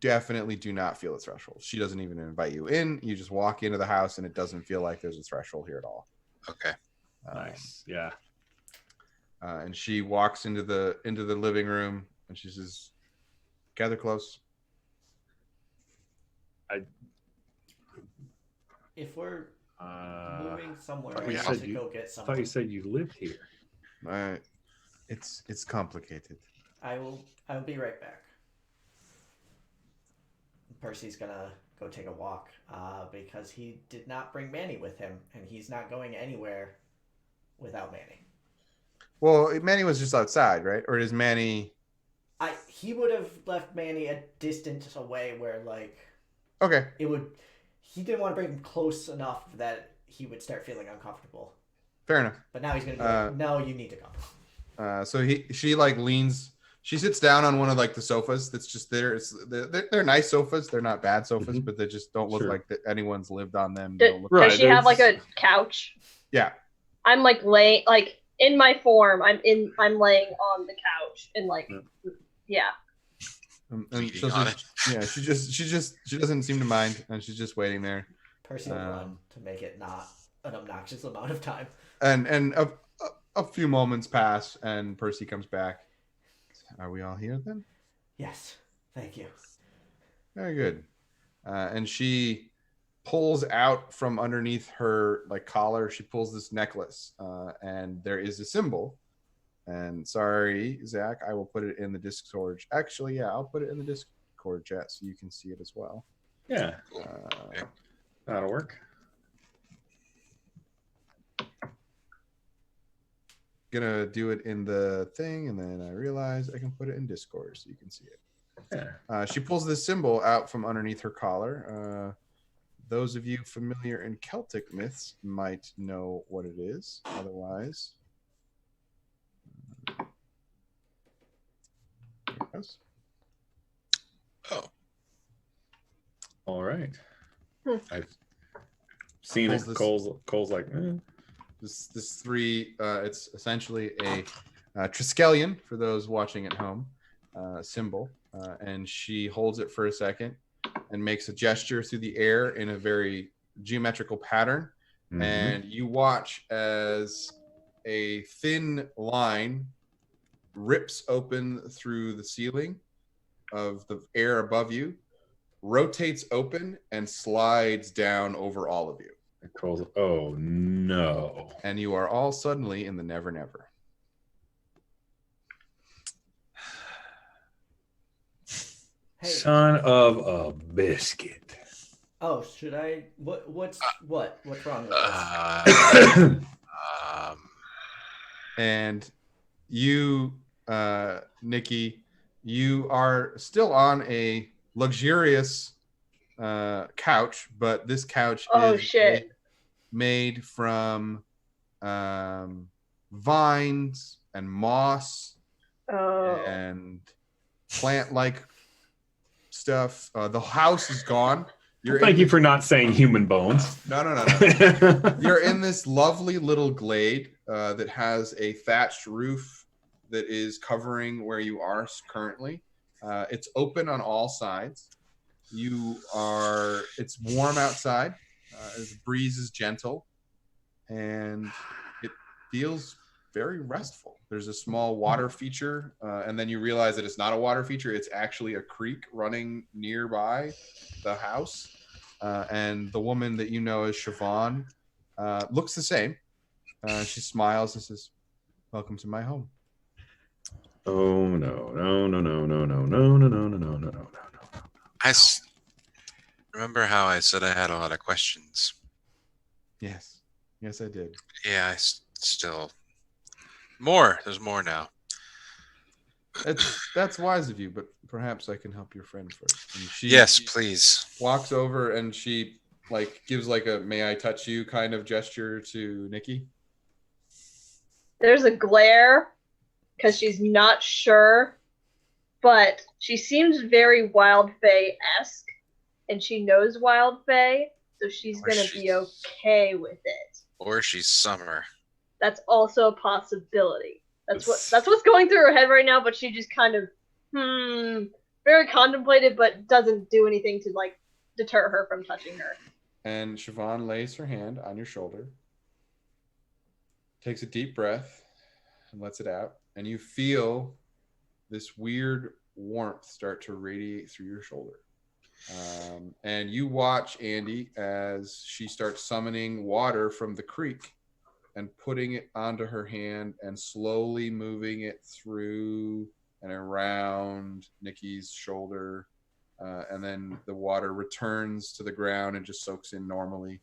[SPEAKER 1] definitely do not feel a threshold. She doesn't even invite you in. You just walk into the house and it doesn't feel like there's a threshold here at all.
[SPEAKER 5] Okay.
[SPEAKER 4] Nice. Yeah.
[SPEAKER 1] And she walks into the living room and she says, "Gather close."
[SPEAKER 2] If we're moving somewhere
[SPEAKER 4] thought you
[SPEAKER 2] else
[SPEAKER 4] said
[SPEAKER 2] to
[SPEAKER 4] you-
[SPEAKER 2] go get
[SPEAKER 4] I thought
[SPEAKER 2] someone,
[SPEAKER 4] you said you lived here.
[SPEAKER 1] It's complicated.
[SPEAKER 2] I will be right back. Percy's gonna go take a walk because he did not bring Manny with him, and he's not going anywhere without Manny.
[SPEAKER 1] Well, Manny was just outside, right? Or is Manny?
[SPEAKER 2] He would have left Manny a distance away where like
[SPEAKER 1] Okay.
[SPEAKER 2] it would. He didn't want to bring him close enough that he would start feeling uncomfortable.
[SPEAKER 1] Fair enough.
[SPEAKER 2] But now he's gonna be like, "No, you need to come."
[SPEAKER 1] So she like leans. She sits down on one of like the sofas that's just there. They're nice sofas. They're not bad sofas, but they just don't look like that anyone's lived on them. They don't look
[SPEAKER 3] Does she have like a couch?
[SPEAKER 1] Yeah.
[SPEAKER 3] I'm like laying like in my form. I'm laying on the couch and like yeah.
[SPEAKER 1] And so she doesn't seem to mind, and she's just waiting there.
[SPEAKER 2] Percy will run to make it not an obnoxious amount of time.
[SPEAKER 1] And a few moments pass, and Percy comes back. Are we all here then?
[SPEAKER 2] Yes, thank you.
[SPEAKER 1] Very good. And she pulls out from underneath her like collar. She pulls this necklace, and there is a symbol. And sorry, Zach, I will put it in the Discord. Actually, yeah, I'll put it in the Discord chat so you can see it as well.
[SPEAKER 4] Yeah, that'll work.
[SPEAKER 1] Gonna do it in the thing, and then I realize I can put it in Discord so you can see it.
[SPEAKER 4] Yeah.
[SPEAKER 1] She pulls this symbol out from underneath her collar. Those of you familiar in Celtic myths might know what it is. Otherwise, there it goes.
[SPEAKER 5] Oh.
[SPEAKER 4] All right. I've seen it. Cole's like,
[SPEAKER 1] This three, it's essentially a Triskelion for those watching at home symbol, and she holds it for a second and makes a gesture through the air in a very geometrical pattern, and you watch as a thin line rips open through the ceiling of the air above you, rotates open, and slides down over all of you.
[SPEAKER 4] Cole's, oh no.
[SPEAKER 1] And you are all suddenly in the Never Never.
[SPEAKER 2] Hey.
[SPEAKER 4] Son of a biscuit.
[SPEAKER 2] Oh, should I? What's wrong with this?
[SPEAKER 1] And you, Nikki, you are still on a luxurious couch, but this couch is made from vines and moss and plant-like stuff. The house is gone.
[SPEAKER 4] Thank you for not saying human bones.
[SPEAKER 1] No. You're in this lovely little glade that has a thatched roof that is covering where you are currently. It's open on all sides. It's warm outside. The breeze is gentle, and it feels very restful. There's a small water feature, and then you realize that it's not a water feature. It's actually a creek running nearby the house. And the woman that you know as Siobhan looks the same. She smiles and says, "Welcome to my home."
[SPEAKER 4] Oh, no.
[SPEAKER 5] Remember how I said I had a lot of questions?
[SPEAKER 1] Yes, I did.
[SPEAKER 5] Yeah, still more. There's more now.
[SPEAKER 1] That's wise of you, but perhaps I can help your friend first. And
[SPEAKER 5] Yes, please.
[SPEAKER 1] Walks over and she gives a "may I touch you" kind of gesture to Nikki.
[SPEAKER 3] There's a glare because she's not sure, but she seems very Wild Fae-esque, and she knows Wild Fae, so she's gonna be okay with it.
[SPEAKER 5] Or she's Summer.
[SPEAKER 3] That's also a possibility. That's what's going through her head right now, but she just kind of very contemplative, but doesn't do anything to deter her from touching her.
[SPEAKER 1] And Siobhan lays her hand on your shoulder. takes a deep breath and lets it out, and you feel this weird warmth start to radiate through your shoulder. And you watch Andy as she starts summoning water from the creek and putting it onto her hand and slowly moving it through and around Nikki's shoulder. And then the water returns to the ground and just soaks in normally.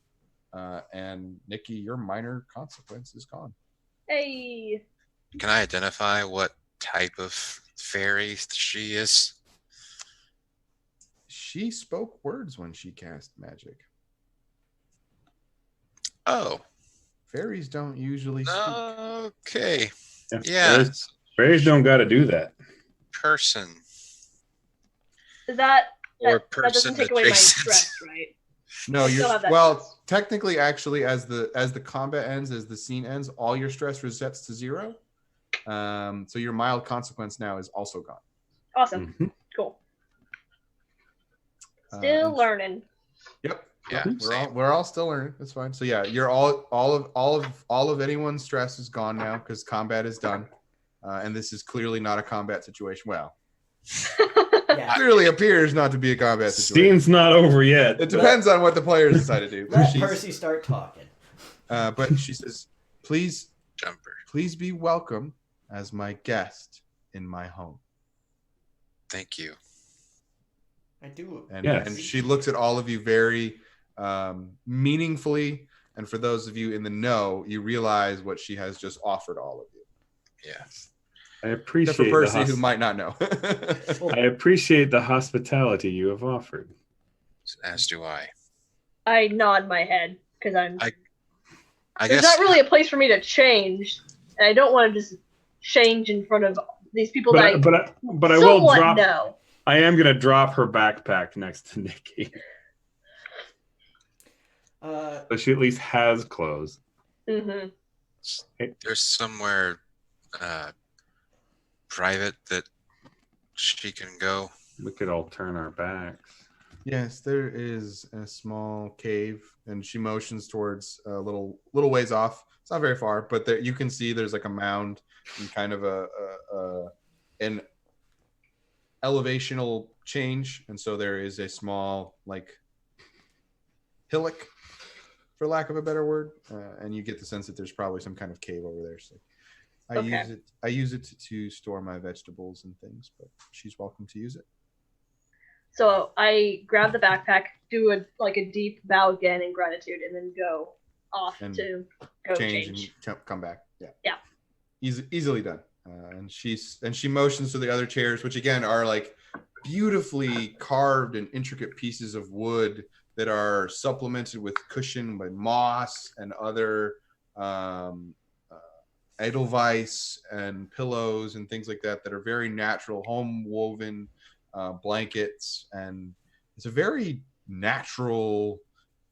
[SPEAKER 1] And Nikki, your minor consequence is gone.
[SPEAKER 3] Hey.
[SPEAKER 5] Can I identify what type of fairy she is?
[SPEAKER 1] She spoke words when she cast magic.
[SPEAKER 5] Oh.
[SPEAKER 1] Fairies don't usually speak.
[SPEAKER 5] Okay.
[SPEAKER 4] Yeah.
[SPEAKER 5] Yeah.
[SPEAKER 4] Fairies don't got to do that.
[SPEAKER 5] Person.
[SPEAKER 3] Is that
[SPEAKER 5] Or
[SPEAKER 3] that
[SPEAKER 5] person
[SPEAKER 3] doesn't take away my
[SPEAKER 5] adjacent.
[SPEAKER 3] stress, right?
[SPEAKER 1] No,
[SPEAKER 3] I still
[SPEAKER 1] you're
[SPEAKER 3] have that
[SPEAKER 1] well.
[SPEAKER 3] stress.
[SPEAKER 1] Technically, actually, as the combat ends, as the scene ends, all your stress resets to 0. So your mild consequence now is also gone.
[SPEAKER 3] Awesome.
[SPEAKER 4] Mhm.
[SPEAKER 3] Cool. Still
[SPEAKER 1] And-
[SPEAKER 3] learning.
[SPEAKER 1] Yep.
[SPEAKER 5] Yeah,
[SPEAKER 1] We're all still learning. That's fine. So yeah, you're all of anyone's stress is gone now because combat is done, and this is clearly not a combat situation. Well,
[SPEAKER 2] Yeah.
[SPEAKER 1] clearly appears not to be a combat situation.
[SPEAKER 4] Scene's not over yet.
[SPEAKER 1] It depends on what the players decide to do.
[SPEAKER 2] Let Percy start talking.
[SPEAKER 1] But she says, "Please
[SPEAKER 5] Jumper.
[SPEAKER 1] be welcome as my guest in my home."
[SPEAKER 5] Thank you.
[SPEAKER 2] I do.
[SPEAKER 1] And,
[SPEAKER 4] Yes.
[SPEAKER 1] and she looks at all of you very meaningfully. And for those of you in the know, you realize what she has just offered all of you.
[SPEAKER 5] Yes.
[SPEAKER 4] I
[SPEAKER 1] Except
[SPEAKER 4] appreciate
[SPEAKER 1] for Percy, who might not know.
[SPEAKER 4] I appreciate the hospitality you have offered.
[SPEAKER 5] As do I.
[SPEAKER 3] I nod my head because
[SPEAKER 5] I
[SPEAKER 3] there's
[SPEAKER 5] guess
[SPEAKER 3] not really a place for me to change, and I don't want to just change in front of these people
[SPEAKER 4] But
[SPEAKER 3] that
[SPEAKER 4] I will
[SPEAKER 3] somewhat
[SPEAKER 4] drop.
[SPEAKER 3] know.
[SPEAKER 4] I am gonna drop her backpack next to Nikki, so she at least has clothes.
[SPEAKER 3] Mm-hmm.
[SPEAKER 5] there's somewhere private that she can go.
[SPEAKER 4] We could all turn our backs.
[SPEAKER 1] Yes, there is a small cave, and she motions towards a little ways off. It's not very far, but there you can see there's like a mound and kind of an elevational change, and so there is a small like hillock, for lack of a better word, and you get the sense that there's probably some kind of cave over there. So
[SPEAKER 3] Okay.
[SPEAKER 1] I use it to store my vegetables and things, but she's welcome to use it.
[SPEAKER 3] So I grab the backpack, do a deep bow again in gratitude, and then go off
[SPEAKER 1] And
[SPEAKER 3] to go
[SPEAKER 1] change
[SPEAKER 3] change.
[SPEAKER 1] and come back. Yeah.
[SPEAKER 3] Yeah.
[SPEAKER 1] Easily done. And she motions to the other chairs, which again are like beautifully carved and intricate pieces of wood that are supplemented with cushion by moss and other edelweiss and pillows and things like that are very natural, home woven blankets, and it's a very natural,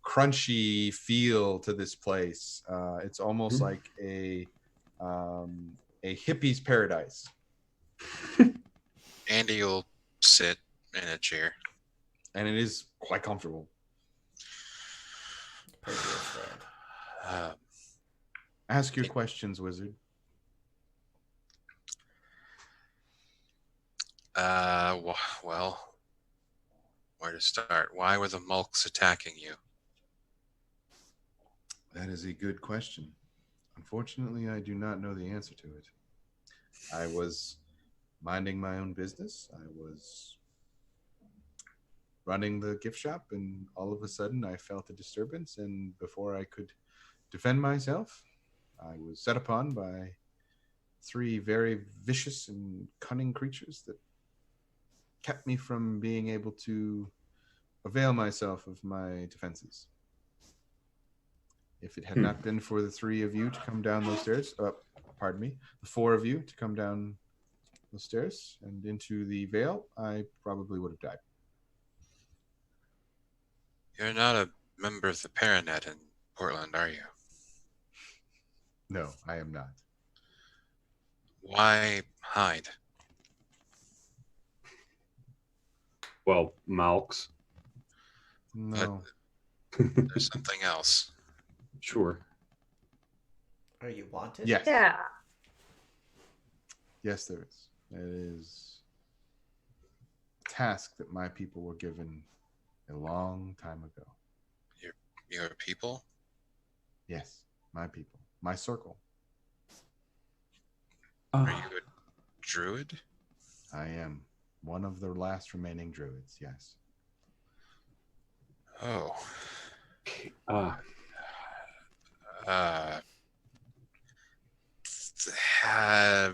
[SPEAKER 1] crunchy feel to this place. It's almost like a hippie's paradise.
[SPEAKER 5] Andy will sit in a chair.
[SPEAKER 1] And it is quite comfortable.
[SPEAKER 2] Percy will stand.
[SPEAKER 1] Ask your questions, wizard.
[SPEAKER 5] Well, where to start? Why were the Mulks attacking you?
[SPEAKER 1] That is a good question. Unfortunately, I do not know the answer to it. I was minding my own business. I was running the gift shop, and all of a sudden I felt a disturbance, and before I could defend myself, I was set upon by 3 very vicious and cunning creatures that kept me from being able to avail myself of my defenses. If it had not been for the 3 of you to come down those stairs, pardon me, the 4 of you to come down the stairs and into the veil, I probably would have died.
[SPEAKER 5] You're not a member of the Paranet in Portland, are you?
[SPEAKER 1] No, I am not.
[SPEAKER 5] Why hide?
[SPEAKER 4] Well, Malks.
[SPEAKER 1] No.
[SPEAKER 5] There's something else.
[SPEAKER 4] Sure.
[SPEAKER 2] Are you wanted?
[SPEAKER 1] Yes.
[SPEAKER 3] Yeah.
[SPEAKER 1] Yes, there is. It is a task that my people were given a long time ago.
[SPEAKER 5] Your people?
[SPEAKER 1] Yes, my people. My circle.
[SPEAKER 5] Are you a druid?
[SPEAKER 1] I am one of the last remaining druids, yes.
[SPEAKER 5] Oh.
[SPEAKER 4] Ah,
[SPEAKER 5] Uh, I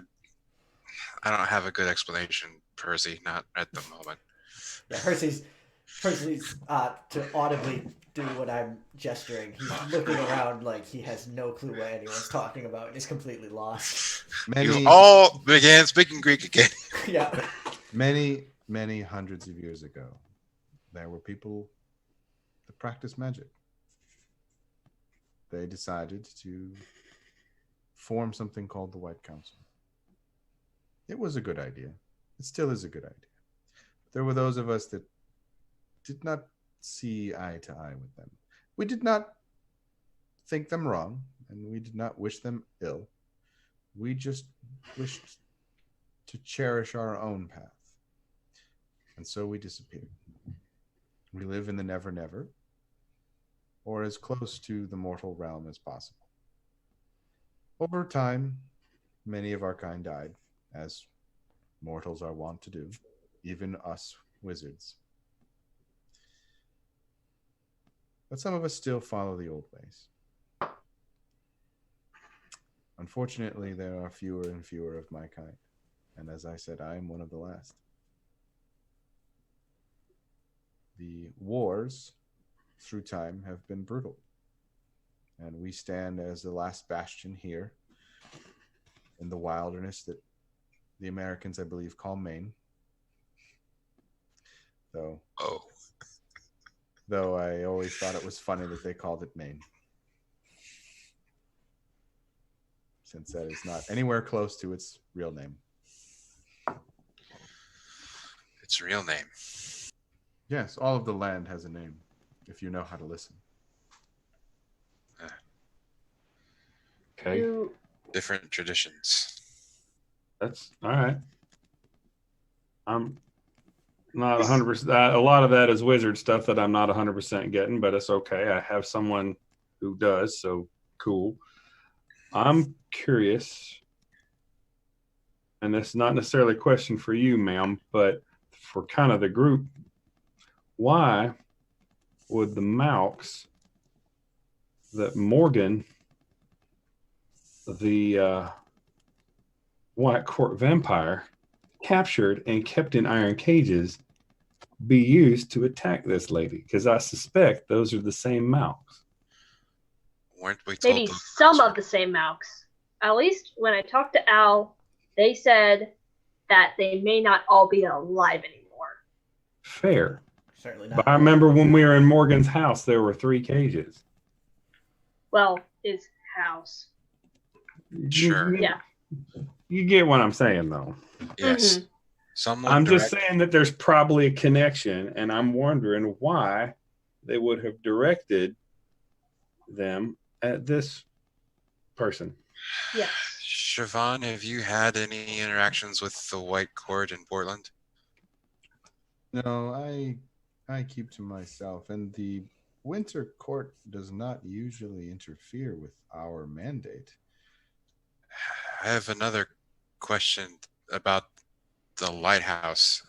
[SPEAKER 5] don't have a good explanation, Percy. Not at the moment.
[SPEAKER 2] Yeah, Percy's to audibly do what I'm gesturing. He's looking around like he has no clue what anyone's talking about and is completely lost.
[SPEAKER 5] You
[SPEAKER 1] Many,
[SPEAKER 5] all began speaking Greek again.
[SPEAKER 2] Yeah.
[SPEAKER 1] many hundreds of years ago, there were people that practiced magic. They decided to form something called the White Council. It was a good idea. It still is a good idea. There were those of us that did not see eye to eye with them. We did not think them wrong, and we did not wish them ill. We just wished to cherish our own path. And so we disappeared. We live in the never never, or as close to the mortal realm as possible. Over time, many of our kind died, as mortals are wont to do, even us wizards. But some of us still follow the old ways. Unfortunately, there are fewer and fewer of my kind. And as I said, I am one of the last. The wars through time have been brutal. And we stand as the last bastion here in the wilderness that the Americans, I believe, call Maine. Though I always thought it was funny that they called it Maine, since that is not anywhere close to its real name.
[SPEAKER 5] Its real name.
[SPEAKER 1] Yes, all of the land has a name, if you know how to listen.
[SPEAKER 4] okay.
[SPEAKER 5] Different traditions.
[SPEAKER 4] That's all right. I'm not 100%. A lot of that is wizard stuff that I'm not 100% getting, but it's okay. I have someone who does, so cool. I'm curious, and it's not necessarily a question for you, ma'am, but for kind of the group. Why would the Malks that Morgan, the White Court vampire, captured and kept in iron cages be used to attack this lady? Because I suspect those are the same Malks.
[SPEAKER 5] Weren't we told
[SPEAKER 3] Maybe
[SPEAKER 5] those
[SPEAKER 3] some
[SPEAKER 5] girls
[SPEAKER 3] of the same Malks. At least when I talked to Al, they said that they may not all be alive anymore.
[SPEAKER 4] Fair.
[SPEAKER 2] Certainly
[SPEAKER 4] But
[SPEAKER 2] not.
[SPEAKER 4] I remember when we were in Morgan's house, there were 3 cages.
[SPEAKER 3] Well, his house.
[SPEAKER 5] Sure.
[SPEAKER 3] Yeah.
[SPEAKER 4] You get what I'm saying, though.
[SPEAKER 5] Yes.
[SPEAKER 3] Mhm.
[SPEAKER 5] Someone
[SPEAKER 4] I'm just
[SPEAKER 5] direct-
[SPEAKER 4] saying that there's probably a connection, and I'm wondering why they would have directed them at this person.
[SPEAKER 3] Yes.
[SPEAKER 5] Siobhan, have you had any interactions with the White Court in Portland?
[SPEAKER 1] No, I keep to myself, and the Winter Court does not usually interfere with our mandate.
[SPEAKER 5] I have another question about the lighthouse.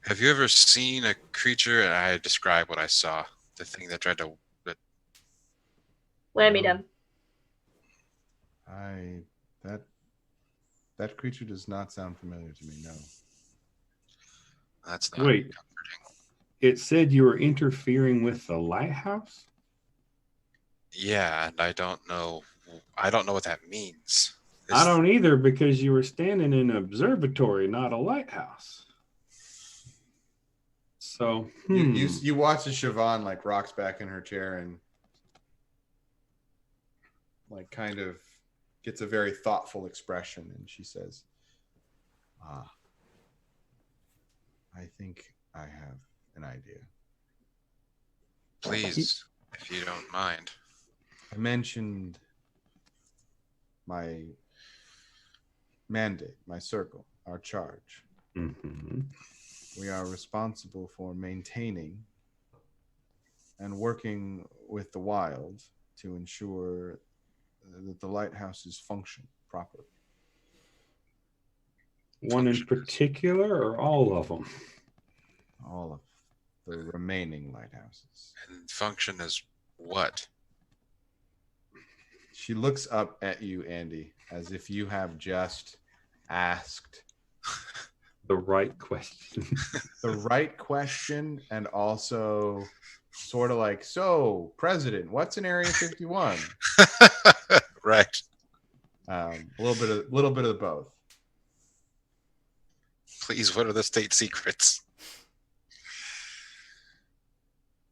[SPEAKER 5] Have you ever seen a creature? And I describe what I saw. The thing that tried to.
[SPEAKER 3] Lammy
[SPEAKER 1] No.
[SPEAKER 3] them.
[SPEAKER 1] That creature does not sound familiar to me. No.
[SPEAKER 5] That's not
[SPEAKER 4] Wait.
[SPEAKER 5] comforting.
[SPEAKER 4] It said you were interfering with the lighthouse?
[SPEAKER 5] Yeah, and I don't know what that means.
[SPEAKER 4] I don't either, because you were standing in an observatory, not a lighthouse. So,
[SPEAKER 1] You watch as Siobhan like rocks back in her chair and like kind of gets a very thoughtful expression, and she says, I think I have an idea.
[SPEAKER 5] Please, if you don't mind.
[SPEAKER 1] I mentioned my mandate, my circle, our charge.
[SPEAKER 4] Mm-hmm.
[SPEAKER 1] We are responsible for maintaining and working with the wild to ensure that the lighthouses function properly.
[SPEAKER 4] One in particular, or all of them?
[SPEAKER 1] All of the remaining lighthouses.
[SPEAKER 5] And function as what?
[SPEAKER 1] She looks up at you, Andy, as if you have just asked
[SPEAKER 4] The right question.
[SPEAKER 1] the right question, and also sort of like, so, President, what's in Area 51?
[SPEAKER 5] Right.
[SPEAKER 1] A little bit of both.
[SPEAKER 5] Please, what are the state secrets?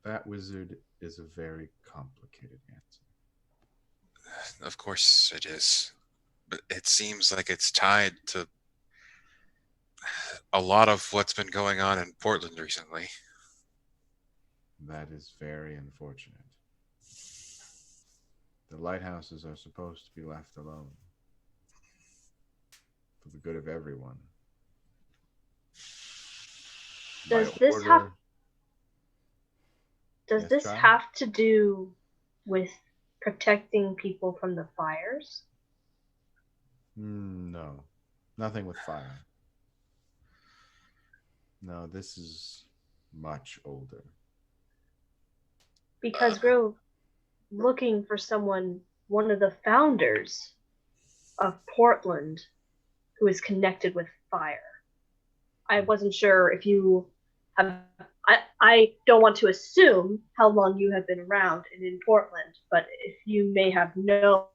[SPEAKER 1] That wizard is a very complicated answer.
[SPEAKER 5] Of course it is. But it seems like it's tied to a lot of what's been going on in Portland recently.
[SPEAKER 1] That is very unfortunate. The lighthouses are supposed to be left alone for the good of everyone.
[SPEAKER 3] Does
[SPEAKER 1] By
[SPEAKER 3] this
[SPEAKER 1] order- Yes,
[SPEAKER 3] this
[SPEAKER 1] child?
[SPEAKER 3] have to do with protecting people from the fires?
[SPEAKER 1] No, nothing with fire. No, this is much older.
[SPEAKER 3] Because we're looking for someone, one of the founders of Portland, who is connected with fire. I wasn't sure if you have. I don't want to assume how long you have been around and in Portland, but if you may have known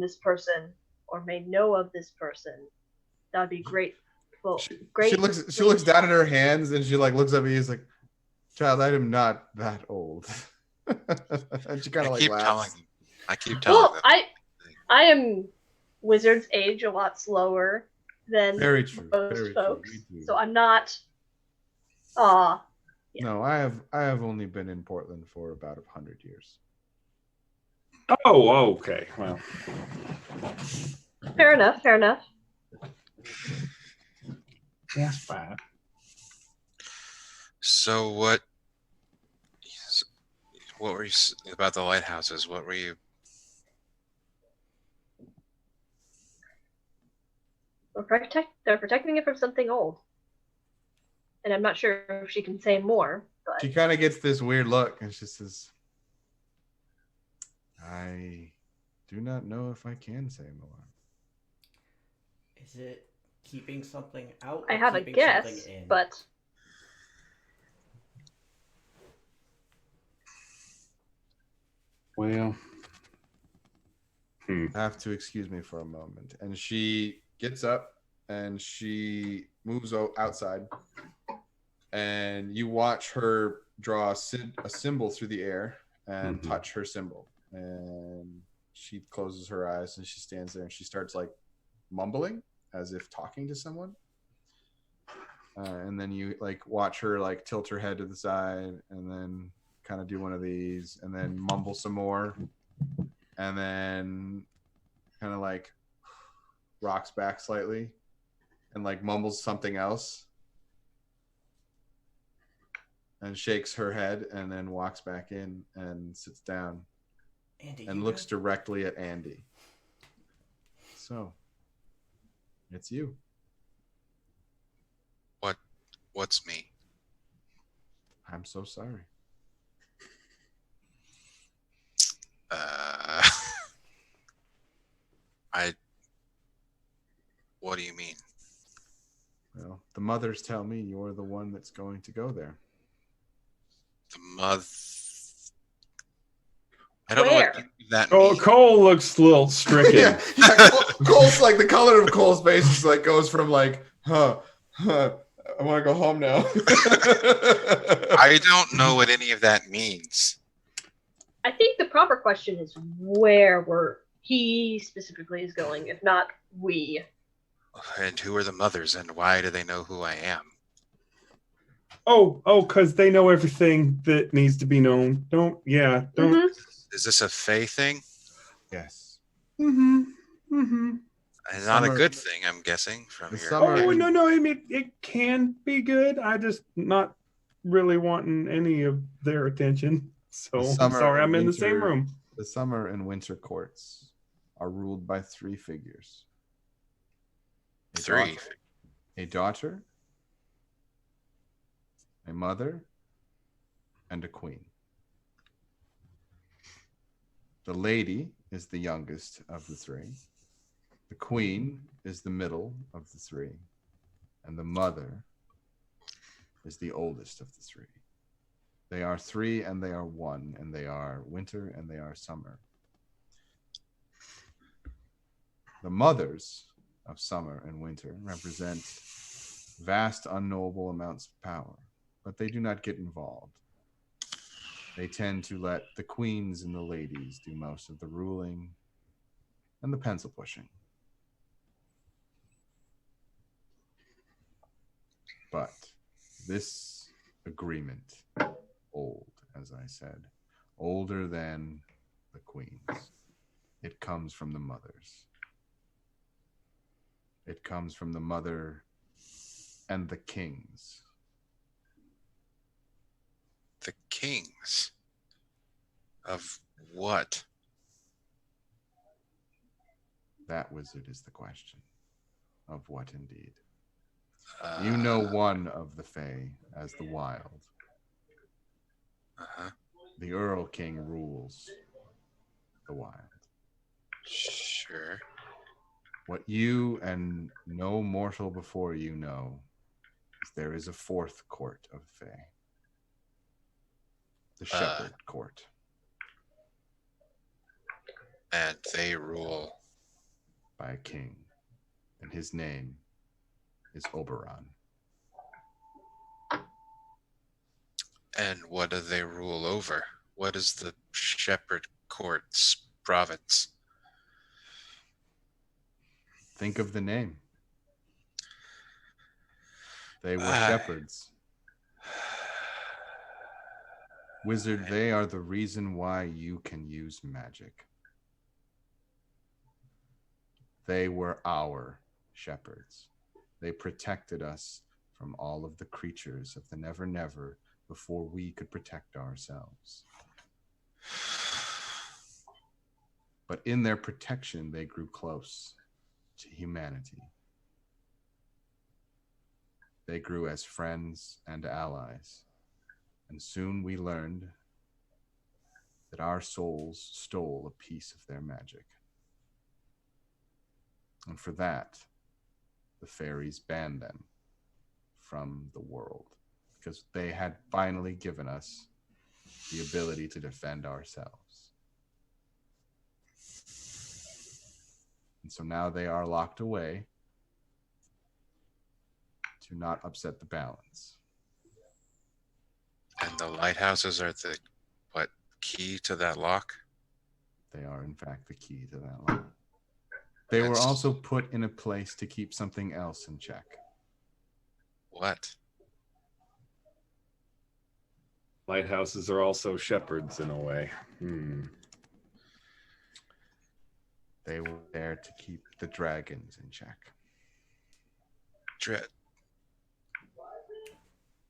[SPEAKER 3] this person or may know of this person, that would be great.
[SPEAKER 1] She looks down at her hands and she like looks up at you. He's like, "Child, I am not that old." And she kind of like laughs.
[SPEAKER 5] I keep telling them.
[SPEAKER 3] I am wizard's age a lot slower than
[SPEAKER 1] Very true.
[SPEAKER 3] most
[SPEAKER 1] Very
[SPEAKER 3] folks,
[SPEAKER 1] true.
[SPEAKER 3] so I'm not. Yeah.
[SPEAKER 1] No, I have only been in Portland for about 100 years.
[SPEAKER 4] Oh, okay. Well,
[SPEAKER 3] Fair enough. Fair enough.
[SPEAKER 4] that's bad.
[SPEAKER 5] So what were you about the lighthouses? What were you?
[SPEAKER 3] They're protecting it from something old, and I'm not sure if she can say more. But
[SPEAKER 1] She kind of gets this weird look and she says, "I do not know if I can say more."
[SPEAKER 2] Is it keeping something out?
[SPEAKER 3] I
[SPEAKER 2] or
[SPEAKER 3] have a
[SPEAKER 2] keeping
[SPEAKER 3] guess,
[SPEAKER 2] something in?
[SPEAKER 3] but
[SPEAKER 4] Well,
[SPEAKER 1] Have to excuse me for a moment. And she gets up and she moves outside. And you watch her draw a symbol through the air and touch her symbol. And she closes her eyes and she stands there and she starts like mumbling as if talking to someone. And then you like watch her like tilt her head to the side and then kind of do one of these and then mumble some more. And then kind of like rocks back slightly and like mumbles something else and shakes her head and then walks back in and sits down
[SPEAKER 2] Andy,
[SPEAKER 1] and looks directly at Andy. So, it's you.
[SPEAKER 5] What's me?
[SPEAKER 1] I'm so sorry.
[SPEAKER 5] What do you mean?
[SPEAKER 1] Well, the mothers tell me you're the one that's going to go there.
[SPEAKER 5] The mother. I don't
[SPEAKER 3] Where?
[SPEAKER 5] know what that
[SPEAKER 4] oh,
[SPEAKER 5] means.
[SPEAKER 4] Cole looks a little stricken.
[SPEAKER 1] yeah, Cole's like the color of Cole's face is like goes from like, I want to go home now.
[SPEAKER 5] I don't know what any of that means.
[SPEAKER 3] I think the proper question is where he specifically is going, if not we.
[SPEAKER 5] And who are the mothers and why do they know who I am?
[SPEAKER 4] Oh, because they know everything that needs to be known. Don't.
[SPEAKER 3] Mm-hmm.
[SPEAKER 5] Is this a Fae thing?
[SPEAKER 1] Yes.
[SPEAKER 4] Mm-hmm. Mm-hmm.
[SPEAKER 5] It's not a
[SPEAKER 1] Summer-
[SPEAKER 5] good thing, I'm guessing, from
[SPEAKER 1] the
[SPEAKER 5] your.
[SPEAKER 1] summer-
[SPEAKER 4] Oh no! I mean, it can be good. I just not really wanting any of their attention. So I'm
[SPEAKER 1] summer
[SPEAKER 4] sorry,
[SPEAKER 1] and
[SPEAKER 4] I'm in the same
[SPEAKER 1] winter-
[SPEAKER 4] room.
[SPEAKER 1] The summer and winter courts are ruled by 3 figures: a
[SPEAKER 5] 3.
[SPEAKER 1] daughter, a daughter, a mother, and a queen. The lady is the youngest of the 3. The queen is the middle of the 3. And the mother is the oldest of the 3. They are 3 and they are 1, and they are winter and they are summer. The mothers of summer and winter represent vast, unknowable amounts of power, but they do not get involved. They tend to let the queens and the ladies do most of the ruling and the pencil pushing. But this agreement, old, as I said, older than the queens, it comes from the mothers. It comes from the mother and the kings.
[SPEAKER 5] The kings of what?
[SPEAKER 1] That, wizard, is the question. Of what indeed? You know one of the Fae as the Wild.
[SPEAKER 5] Uh-huh.
[SPEAKER 1] The Earl King rules the Wild.
[SPEAKER 5] Sure.
[SPEAKER 1] What you and no mortal before you know is there is a 4th court of Fae. The Shepherd Court.
[SPEAKER 5] And they rule.
[SPEAKER 1] By a king. And his name is Oberon.
[SPEAKER 5] And what do they rule over? What is the Shepherd Court's province?
[SPEAKER 1] Think of the name. They were shepherds. Wizard, they are the reason why you can use magic. They were our shepherds. They protected us from all of the creatures of the Never Never before we could protect ourselves. But in their protection, they grew close to humanity. They grew as friends and allies. And soon we learned that our souls stole a piece of their magic. And for that, the fairies banned them from the world because they had finally given us the ability to defend ourselves. And so now they are locked away to not upset the balance.
[SPEAKER 5] And the lighthouses are the key to that lock?
[SPEAKER 1] They are, in fact, the key to that lock. They were also put in a place to keep something else in check.
[SPEAKER 5] What?
[SPEAKER 4] Lighthouses are also shepherds in a way.
[SPEAKER 1] They were there to keep the dragons in check.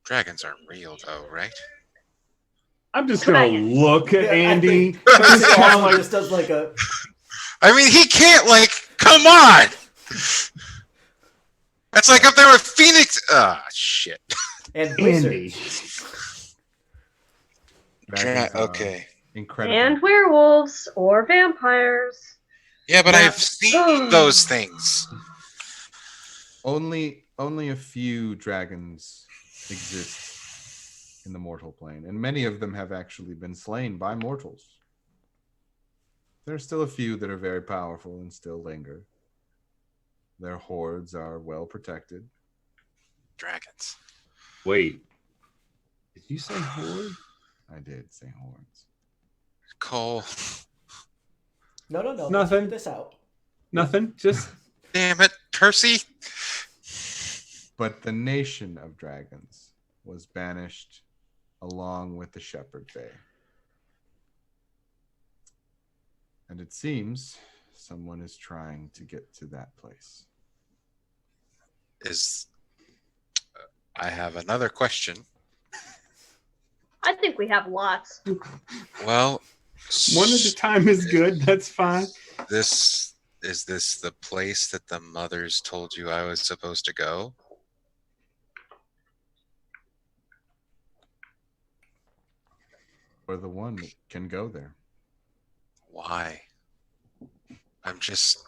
[SPEAKER 5] Dragons aren't real, though, right?
[SPEAKER 4] I'm just gonna look at Andy.
[SPEAKER 2] Percy also just does like a.
[SPEAKER 5] I mean, he can't, come on! That's like if there were Phoenix. Ah, shit.
[SPEAKER 2] And
[SPEAKER 4] Andy.
[SPEAKER 5] Okay.
[SPEAKER 1] Incredible.
[SPEAKER 3] And werewolves or vampires.
[SPEAKER 5] Yeah, but I've seen those things.
[SPEAKER 1] Only a few dragons exist in the mortal plane, and many of them have actually been slain by mortals. There are still a few that are very powerful and still linger. Their hordes are well protected.
[SPEAKER 5] Dragons.
[SPEAKER 4] Wait. Did you say horde?
[SPEAKER 1] I did say hordes.
[SPEAKER 5] Cole.
[SPEAKER 2] No.
[SPEAKER 4] Nothing.
[SPEAKER 2] Let's figure this out.
[SPEAKER 4] Nothing. Just
[SPEAKER 5] Damn it, Percy.
[SPEAKER 1] But the nation of dragons was banished along with the Shepherd Fae. And it seems someone is trying to get to that place.
[SPEAKER 5] I have another question.
[SPEAKER 3] I think we have lots.
[SPEAKER 5] Well,
[SPEAKER 4] One at a time is good. That's fine.
[SPEAKER 5] Is this the place that the mothers told you I was supposed to go?
[SPEAKER 1] Or the one that can go there.
[SPEAKER 5] Why? I'm just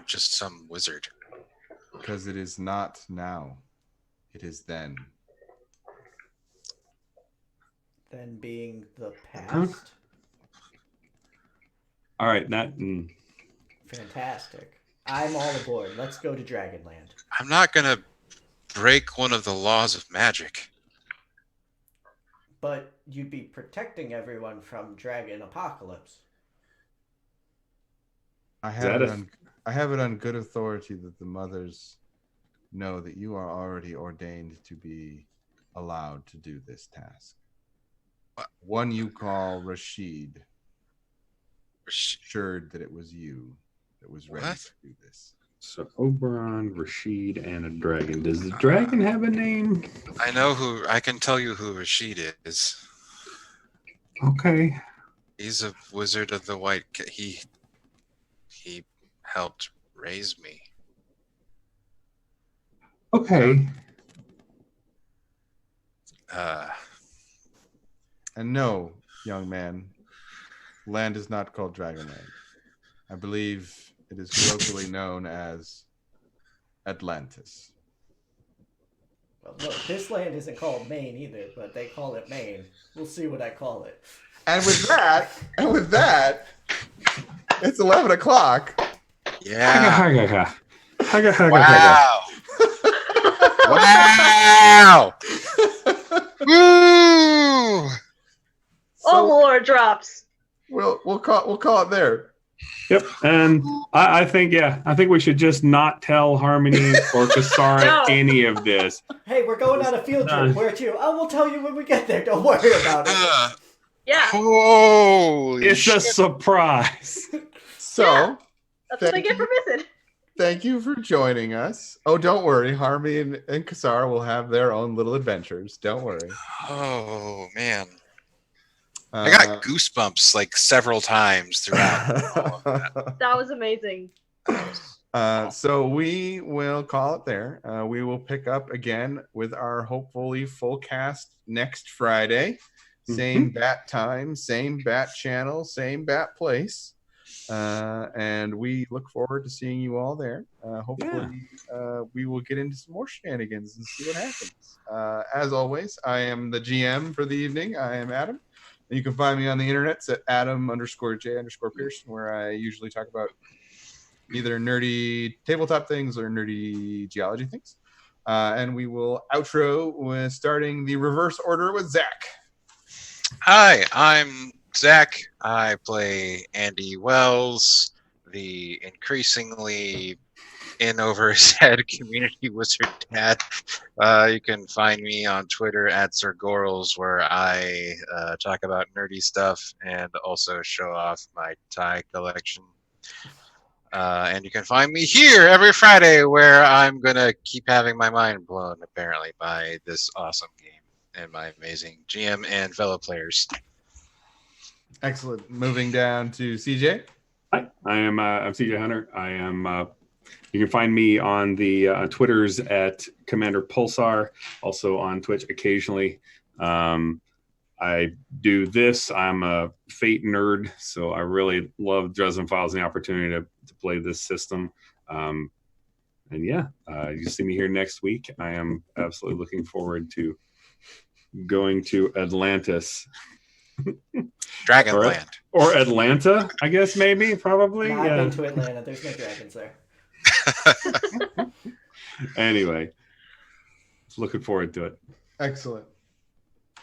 [SPEAKER 5] some wizard.
[SPEAKER 1] Because it is not now. It is then.
[SPEAKER 2] Then being the past.
[SPEAKER 4] All right, that.
[SPEAKER 2] Fantastic. I'm all aboard. Let's go to Dragonland.
[SPEAKER 5] I'm not gonna break one of the laws of magic.
[SPEAKER 2] But you'd be protecting everyone from dragon apocalypse.
[SPEAKER 1] I have it on good authority that the mothers know that you are already ordained to be allowed to do this task.
[SPEAKER 5] What?
[SPEAKER 1] One you call Rashid assured that it was you that was ready
[SPEAKER 5] What?
[SPEAKER 1] to do this.
[SPEAKER 4] So Oberon, Rashid, and a dragon. Does the dragon have a name?
[SPEAKER 5] I can tell you who Rashid is.
[SPEAKER 4] Okay.
[SPEAKER 5] He's a wizard of the white. He helped raise me.
[SPEAKER 4] Okay.
[SPEAKER 1] And no, young man, land is not called Dragonland. I believe it is colloquially known as Atlantis.
[SPEAKER 2] Well, look, this land isn't called Maine either, but they call it Maine. We'll see what I call it.
[SPEAKER 1] And with that, it's 11 o'clock.
[SPEAKER 5] Yeah.
[SPEAKER 4] Wow.
[SPEAKER 5] Wow. Woo!
[SPEAKER 3] All lore drops.
[SPEAKER 1] We'll call it there.
[SPEAKER 4] Yep. And I think we should just not tell Harmony or Kasara
[SPEAKER 3] No.
[SPEAKER 4] any of this.
[SPEAKER 2] Hey, we're going on a field trip. Where to? Oh, we'll tell you when we get there. Don't worry about it.
[SPEAKER 3] Yeah,
[SPEAKER 5] Holy
[SPEAKER 4] It's
[SPEAKER 5] shit.
[SPEAKER 4] a surprise.
[SPEAKER 1] So,
[SPEAKER 3] Yeah. that's what they
[SPEAKER 1] thank
[SPEAKER 3] get for missing.
[SPEAKER 1] thank you for joining us. Oh, don't worry. Harmony and Kasara will have their own little adventures. Don't worry.
[SPEAKER 5] Oh man. I got goosebumps like several times throughout all of that.
[SPEAKER 3] That was amazing.
[SPEAKER 1] So we will call it there. We will pick up again with our hopefully full cast next Friday. Same bat time, same bat channel, same bat place. And we look forward to seeing you all there. Hopefully, we will get into some more shenanigans and see what happens. As always, I am the GM for the evening. I am Adam. And you can find me on the internets at Adam_J_Pearson, where I usually talk about either nerdy tabletop things or nerdy geology things. And we will outro with starting the reverse order with Zach.
[SPEAKER 5] Hi, I'm Zach. I play Andy Wells, the increasingly in over his head community wizard dad. You can find me on Twitter at Sir Gorals, where I talk about nerdy stuff and also show off my tie collection. And you can find me here every Friday, where I'm going to keep having my mind blown, apparently, by this awesome game and my amazing GM and fellow players.
[SPEAKER 1] Excellent. Moving down to CJ.
[SPEAKER 4] Hi, I'm CJ Hunter. I am. You can find me on the Twitters at Commander Pulsar, also on Twitch occasionally. I do this. I'm a Fate nerd, so I really love Dresden Files and the opportunity to play this system. And yeah, you see me here next week. I am absolutely looking forward to going to Atlantis.
[SPEAKER 5] Dragonland.
[SPEAKER 4] Or Atlanta, I guess, maybe, probably.
[SPEAKER 2] Nah, I've been to Atlanta. There's no dragons there.
[SPEAKER 4] Anyway, looking forward to it.
[SPEAKER 1] Excellent.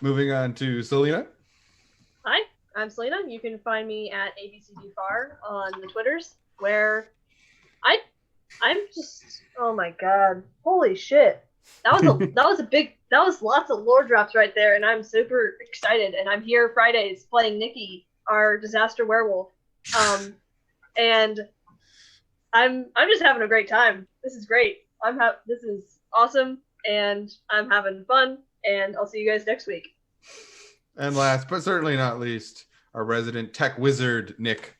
[SPEAKER 1] Moving on to Selena.
[SPEAKER 3] Hi, I'm Selena. You can find me at ABCDFAR on the Twitters, where I'm just, oh my god, holy shit. That was lots of lore drops right there, and I'm super excited. And I'm here Fridays playing Nikki, our disaster werewolf. and I'm just having a great time. This is great. This is awesome, and I'm having fun. And I'll see you guys next week.
[SPEAKER 1] And last but certainly not least, our resident tech wizard, Nick.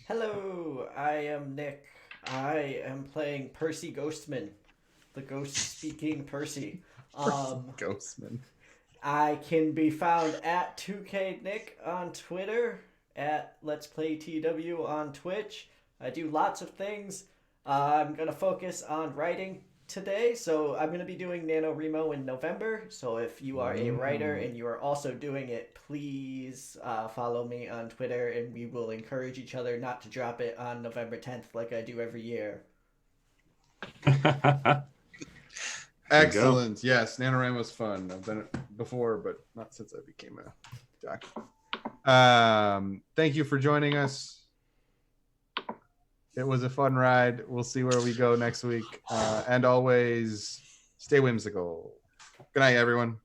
[SPEAKER 2] Hello, I am Nick. I am playing Percy Ghostman, the ghost-speaking Percy.
[SPEAKER 1] Ghostman.
[SPEAKER 2] I can be found at 2K Nick on Twitter, at Let's Play TW on Twitch. I do lots of things. I'm going to focus on writing today, so I'm going to be doing NaNoWriMo in November. So if you are a writer and you are also doing it, please follow me on Twitter, and we will encourage each other not to drop it on November 10th like I do every year.
[SPEAKER 1] Excellent. Yes, NaNoWriMo was fun. I've done it before, but not since I became a doc. Thank you for joining us. It was a fun ride. We'll see where we go next week. And always stay whimsical. Good night, everyone.